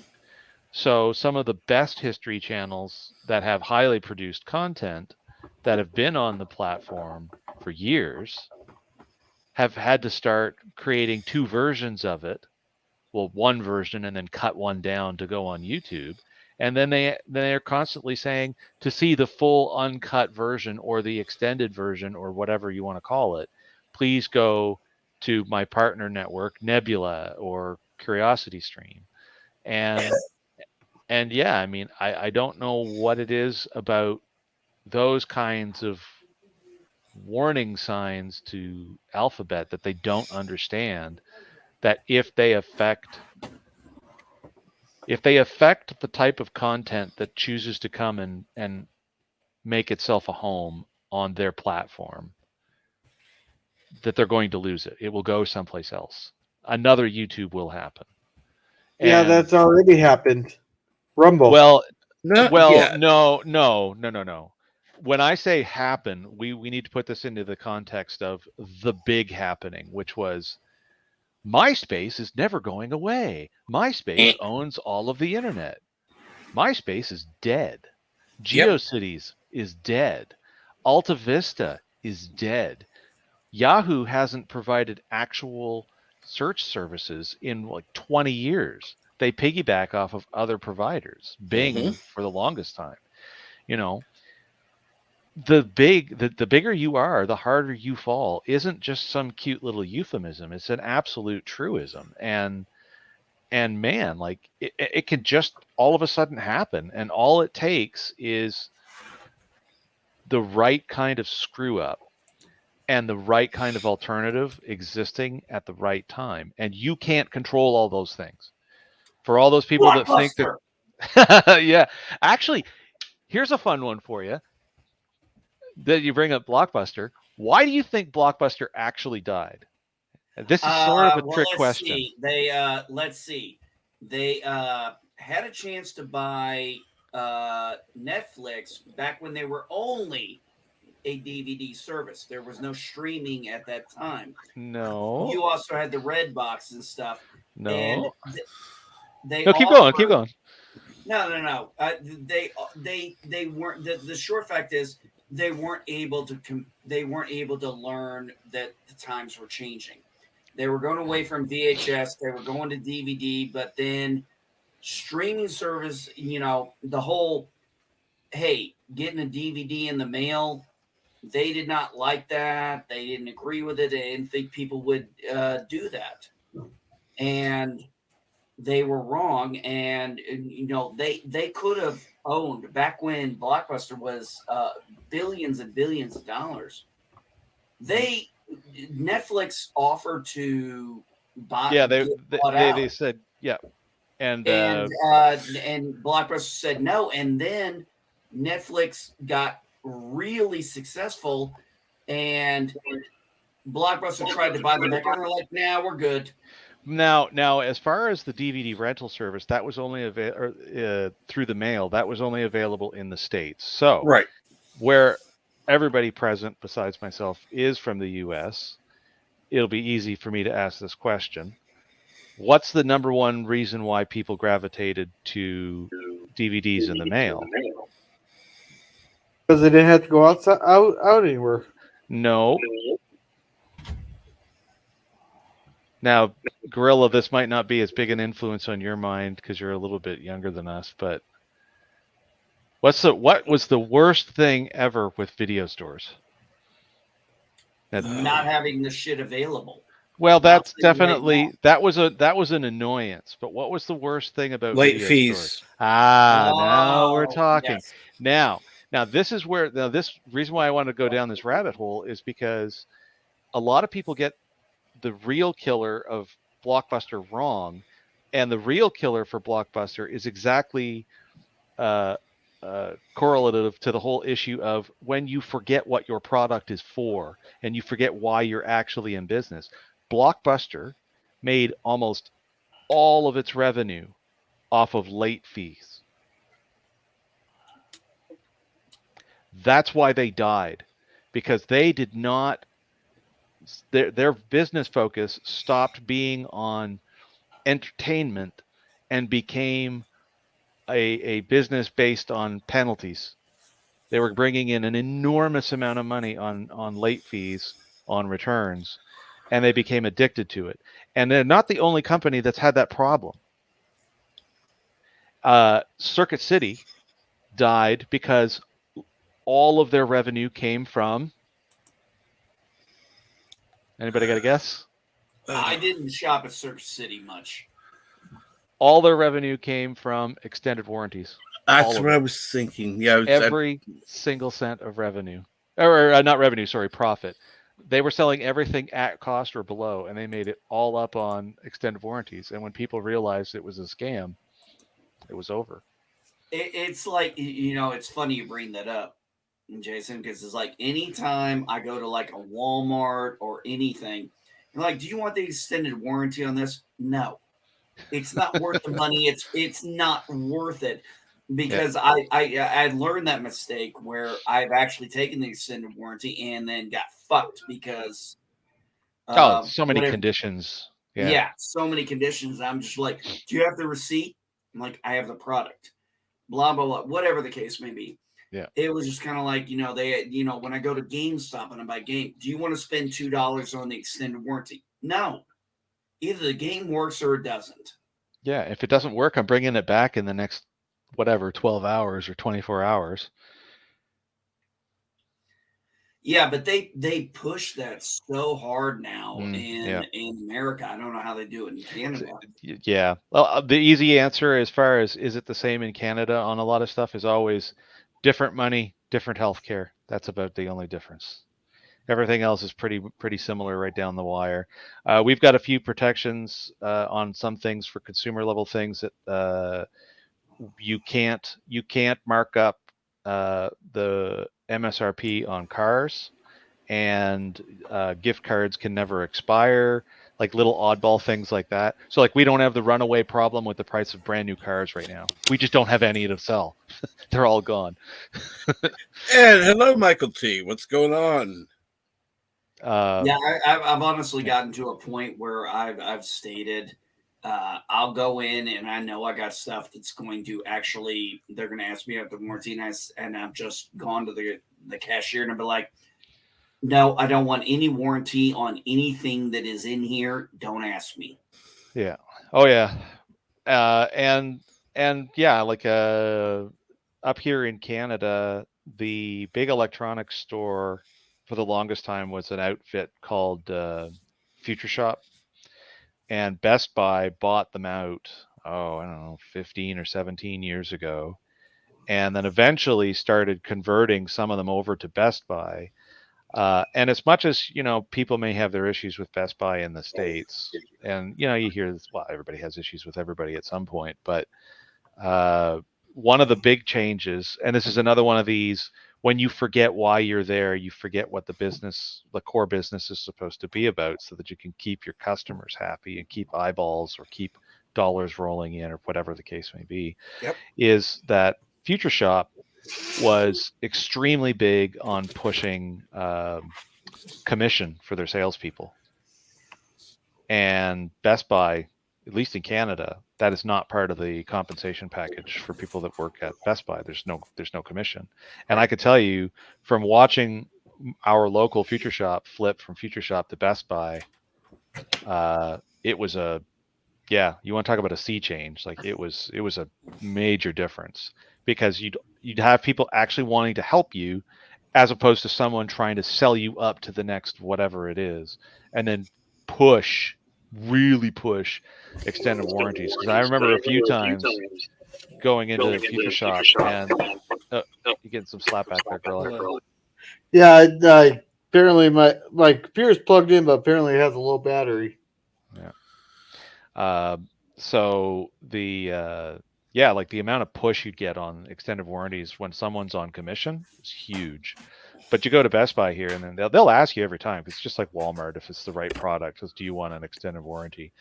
So some of the best history channels that have highly produced content that have been on the platform for years have had to start creating two versions of it. Well, one version and then cut one down to go on YouTube. And then they're constantly saying, to see the full uncut version or the extended version or whatever you want to call it, please go to my partner network, Nebula or CuriosityStream. And yeah, I don't know what it is about those kinds of warning signs to Alphabet that they don't understand, that if they affect the type of content that chooses to come and make itself a home on their platform, that they're going to lose it. It will go someplace else. Another YouTube will happen. Yeah, that's already happened. Rumble. Well, Yeah. no. When I say happen, we need to put this into the context of the big happening, which was MySpace is never going away. MySpace owns all of the internet. MySpace is dead. GeoCities is dead. Alta Vista is dead. Yahoo hasn't provided actual search services in like 20 years. They piggyback off of other providers. Bing for the longest time. The bigger you are, the harder you fall isn't just some cute little euphemism. It's an absolute truism. And man, like it can just all of a sudden happen. And all it takes is the right kind of screw up and the right kind of alternative existing at the right time. And you can't control all those things. For all those people that think that, yeah, actually, here's a fun one for you. That you bring up Blockbuster. Why do you think Blockbuster actually died? This is sort of a trick question. Let's see. They had a chance to buy Netflix back when they were only a DVD service. There was no streaming at that time. No. You also had the Red Box and stuff. No. And keep going. No. They weren't. The short fact is they weren't able to learn that the times were changing. They were going away from VHS. They were going to DVD, but then streaming service. The whole getting a DVD in the mail. They did not like that. They didn't agree with it. They didn't think people would do that, and they were wrong. And they could have owned back when Blockbuster was billions and billions of dollars. Netflix offered to they bought out. they said yeah, and Blockbuster said no, and then Netflix got really successful, and Blockbuster tried to buy them back, and they're like, "Nah, we're good." Now, as far as the DVD rental service, that was only through the mail. That was only available in the States. So, Right. where everybody present besides myself is from the U.S., it'll be easy for me to ask this question. What's the number one reason why people gravitated to DVDs in the mail? Because they didn't have to go out anywhere. No. Now, Gorilla, this might not be as big an influence on your mind because you're a little bit younger than us, but what was the worst thing ever with video stores? Not having the shit available. Well, that's definitely that was an annoyance. But what was the worst thing about Late video fees? stores? Now we're talking. Yes. Now this is where this reason why I want to go down this rabbit hole is because a lot of people get the real killer of Blockbuster wrong, and the real killer for Blockbuster is exactly correlative to the whole issue of when you forget what your product is for and you forget why you're actually in business. Blockbuster made almost all of its revenue off of late fees. That's why they died, because they did not, their business focus stopped being on entertainment and became a business based on penalties. They were bringing in an enormous amount of money on late fees, on returns, and they became addicted to it. And they're not the only company that's had that problem. Circuit City died because all of their revenue came from... Anybody got a guess? I didn't shop at Circuit City much. All their revenue came from extended warranties. That's what I was thinking. Yeah, every single cent of revenue, or not revenue, sorry, profit. They were selling everything at cost or below, and they made it all up on extended warranties. And when people realized it was a scam, it was over. It's like, it's funny you bring that up, Jason, because it's like anytime I go to like a Walmart or anything, like, do you want the extended warranty on this? No. It's not worth the money. It's not worth it, because I learned that mistake where I've actually taken the extended warranty and then got fucked because so many conditions. Yeah, so many conditions. I'm just like, do you have the receipt? I'm like, I have the product. Blah blah blah. Whatever the case may be. Yeah. It was just kind of like, they, when I go to GameStop and I buy game, do you want to spend $2 on the extended warranty? No. Either the game works or it doesn't. Yeah, if it doesn't work, I'm bringing it back in the next, 12 hours or 24 hours. Yeah, but they push that so hard now in America. I don't know how they do it in Canada. Yeah. Well, the easy answer as far as is it the same in Canada on a lot of stuff is always different money, different healthcare. That's about the only difference. Everything else is pretty similar right down the wire. We've got a few protections on some things for consumer level things that you can't mark up the MSRP on cars, and gift cards can never expire, like little oddball things like that. So like we don't have the runaway problem with the price of brand new cars right now. We just don't have any to sell. They're all gone. And hello, Michael T. What's going on? Yeah, I've honestly gotten to a point where I've stated I'll go in and I know I got stuff that's going to actually, they're going to ask me after the warranty, and I've just gone to the cashier and I'll be like, no, I don't want any warranty on anything that is in here. Don't ask me. Yeah. Oh yeah. And yeah, like up here in Canada, the big electronics store for the longest time was an outfit called Future Shop, and Best Buy bought them out, I don't know, 15 or 17 years ago, and then eventually started converting some of them over to Best Buy. And as much as, people may have their issues with Best Buy in the States, and, you hear this, well, everybody has issues with everybody at some point, but one of the big changes, and this is another one of these, when you forget why you're there, you forget what the core business is supposed to be about, so that you can keep your customers happy and keep eyeballs or keep dollars rolling in, or whatever the case may be. Yep. Is that Future Shop was extremely big on pushing commission for their salespeople. And Best Buy, at least in Canada, that is not part of the compensation package for people that work at Best Buy. There's no commission. And I could tell you, from watching our local Future Shop flip from Future Shop to Best Buy, it was you want to talk about a sea change. Like it was a major difference, because you'd have people actually wanting to help you, as opposed to someone trying to sell you up to the next whatever it is, and then really push extended warranties. Because I remember a few times going into Future Shop, and you're getting some slap back there, girl. Yeah, apparently my computer's plugged in, but apparently it has a low battery. Yeah. So the like the amount of push you get on extended warranties when someone's on commission is huge. But you go to Best Buy here, and then they'll ask you every time. It's just like Walmart, if it's the right product. Do you want an extended warranty?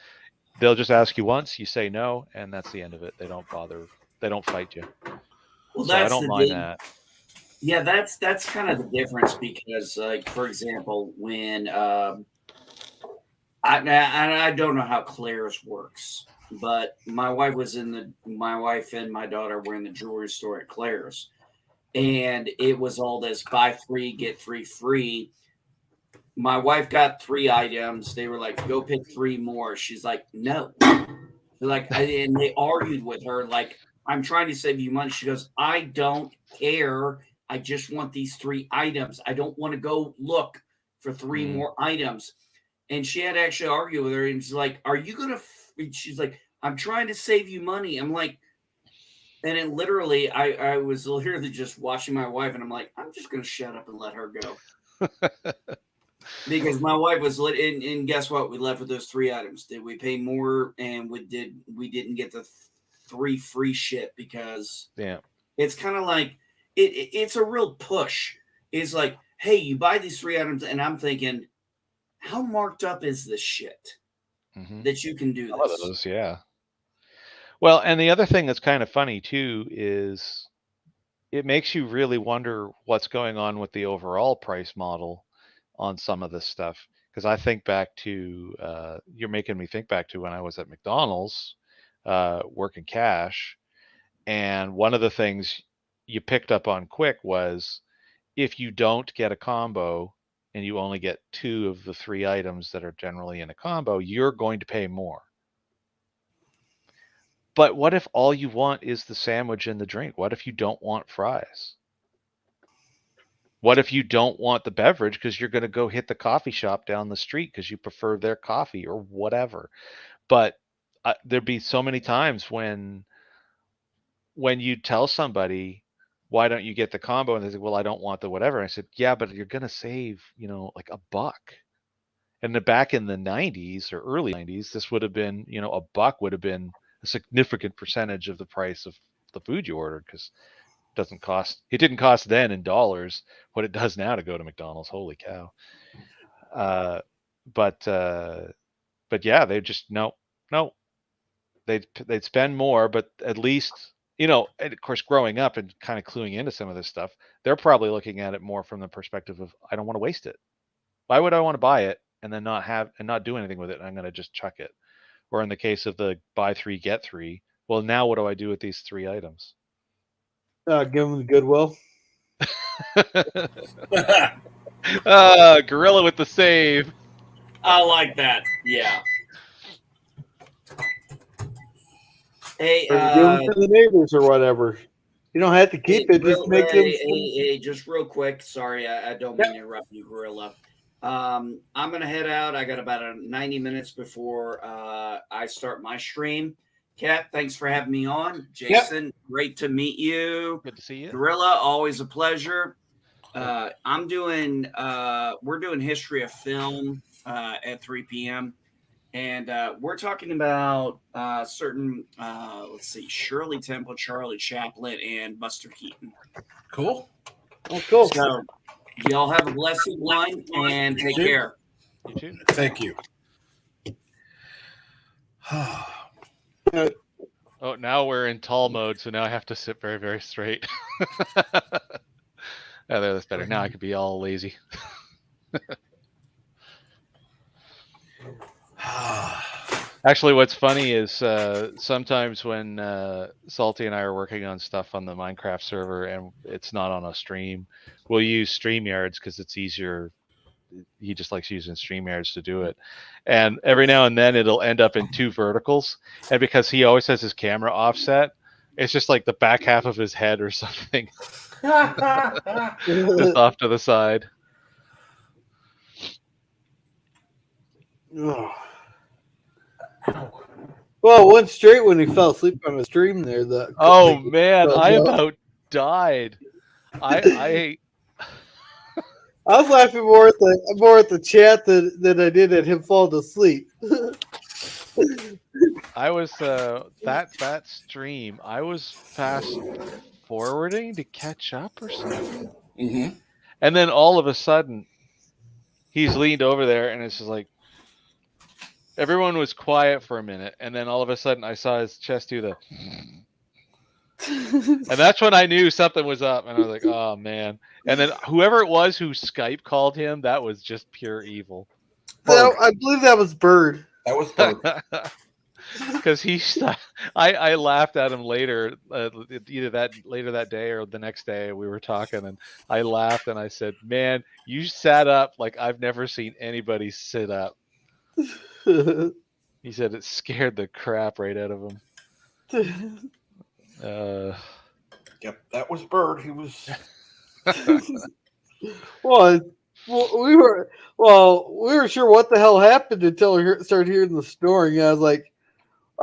They'll just ask you once, you say no, and that's the end of it. They don't bother. They don't fight you. Well, so I don't mind that. Yeah, that's kind of the difference, because, like, for example, when I don't know how Claire's works, but my wife and my daughter were in the jewelry store at Claire's, and it was all this buy 3 get 3 free. My wife got 3 items. They were like, go pick 3 more. She's like, no. And they argued with her, like, I'm trying to save you money. She goes, I don't care. I just want these 3 items. I don't want to go look for 3 more items. And she had to actually argue with her. And she's like, are you going to, she's like, I'm trying to save you money. I'm like, and then literally I was literally just watching my wife, and I'm like, I'm just going to shut up and let her go. Because my wife was lit, and guess what? We left with those 3 items. Did we pay more? And we didn't get the 3 free shit, because it's kind of like, it's a real push. It's like, hey, you buy these 3 items, and I'm thinking, how marked up is this shit that you can do this? Yeah. Well, and the other thing that's kind of funny too is it makes you really wonder what's going on with the overall price model on some of this stuff. Because I think back to, you're making me think back to when I was at McDonald's working cash. And one of the things you picked up on quick was, if you don't get a combo and you only get 2 of the 3 items that are generally in a combo, you're going to pay more. But what if all you want is the sandwich and the drink? What if you don't want fries? What if you don't want the beverage because you're going to go hit the coffee shop down the street because you prefer their coffee or whatever? But there'd be so many times when you tell somebody, why don't you get the combo? And they say, well, I don't want the whatever. And I said, yeah, but you're going to save, like $1. And back in the 90s or early 90s, this would have been, $1 would have been a significant percentage of the price of the food you ordered, because it didn't cost then in dollars what it does now to go to McDonald's. Holy cow. But yeah, they just, no, they'd spend more, but at least, and of course, growing up and kind of cluing into some of this stuff, they're probably looking at it more from the perspective of, I don't want to waste it. Why would I want to buy it and then not do anything with it? And I'm going to just chuck it. Or in the case of the buy 3 get 3, well, now what do I do with these 3 items? Give them the Goodwill. Gorilla with the save. I like that. Yeah. Hey, give them to the neighbors or whatever. You don't have to keep it. Just make them. Hey, just real quick. Sorry, I don't mean to interrupt you, Gorilla. I'm gonna head out. I got about 90 minutes before I start my stream. Cap, thanks for having me on. Jason, great to meet you. Good to see you. Gorilla, always a pleasure. I'm doing. We're doing history of film at 3 p.m. And we're talking about certain. Let's see, Shirley Temple, Charlie Chaplin, and Buster Keaton. Cool. Oh, cool. So y'all have a blessed one and take care. You too. Thank you. Oh, now we're in tall mode, so now I have to sit very, very straight. Oh, there, that's better. Now I could be all lazy. Actually, what's funny is sometimes when Salty and I are working on stuff on the Minecraft server and it's not on a stream, we'll use StreamYards because it's easier. He just likes using StreamYards to do it. And every now and then it'll end up in 2 verticals. And because he always has his camera offset, it's just like the back half of his head or something. Just off to the side. Well, it went straight when he fell asleep on the stream there. Oh man, I about died. I was laughing more at the chat than I did at him falling asleep. I was that stream. I was fast forwarding to catch up or something, and then all of a sudden, he's leaned over there, and it's just like everyone was quiet for a minute, and then all of a sudden, I saw his chest do the, and that's when I knew something was up, and I was like, oh man. And then whoever it was who Skype called him, that was just pure evil. I believe that was Bird. That was Bird. Because I laughed at him later, either later that day or the next day. We were talking, and I laughed and I said, "Man, you sat up like I've never seen anybody sit up." He said it scared the crap right out of him. Yep, that was Bird. He was. Well, we were sure what the hell happened until we started hearing the snoring. I was like,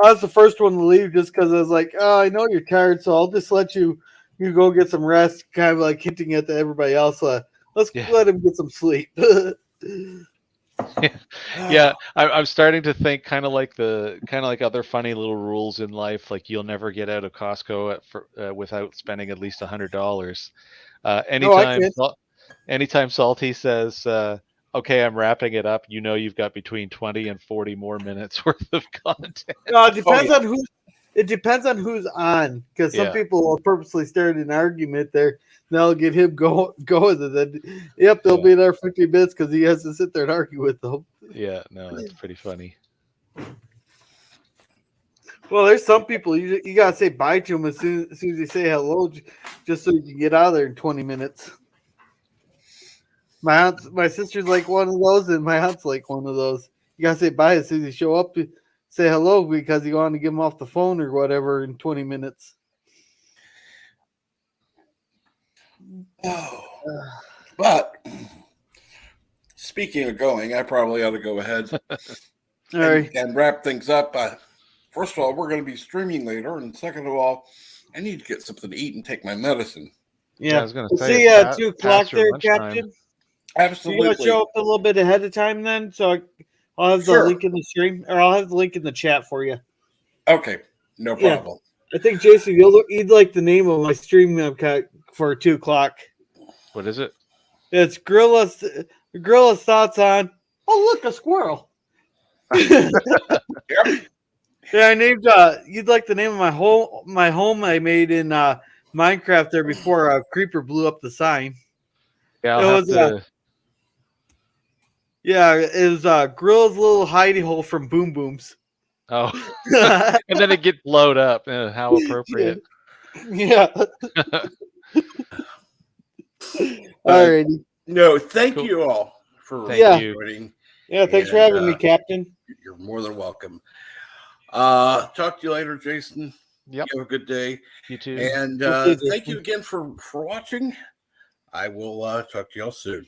I was the first one to leave just because I was like, oh, I know you're tired, so I'll just let you go get some rest. Kind of like hinting at everybody else. Let's let him get some sleep. Yeah, I'm starting to think kind of like other funny little rules in life, like you'll never get out of Costco without spending at least $100. Anytime Salty says, "Okay, I'm wrapping it up," you've got between 20 and 40 more minutes worth of content. No, it depends on who. It depends on who's on, because some people will purposely start an argument there. They'll get him going, and then they'll be there 50 minutes because he has to sit there and argue with them. Yeah, no, that's pretty funny. Well, there's some people you gotta say bye to them as soon as you say hello, just so you can get out of there in 20 minutes. My sister's like one of those, and my aunt's like one of those. You gotta say bye as soon as you show up. Say hello because you want to get them off the phone or whatever in 20 minutes. Oh, but speaking of going, I probably ought to go ahead and wrap things up. First of all, we're going to be streaming later, and second of all, I need to get something to eat and take my medicine. Yeah, I was going to say. See you 2 o'clock there, Captain. Absolutely. You want to show up a little bit ahead of time then, so I'll have the link in the stream, or I'll have the link in the chat for you. Okay, no problem. I think Jason, you'd like the name of my stream for 2 o'clock. What is it? It's Gorilla's thoughts on. Oh, look, a squirrel. Yep. Yeah, I named. You'd like the name of my home I made in Minecraft there before a creeper blew up the sign. Yeah, it was Gorilla's little hidey hole from Boom Booms. Oh, and then it get blowed up. How appropriate. Yeah. Alrighty. No, thank you all for joining. Yeah, thanks for having me, Captain. You're more than welcome. Talk to you later, Jason. Yep. You have a good day. You too. And thank you again for watching. I will talk to y'all soon.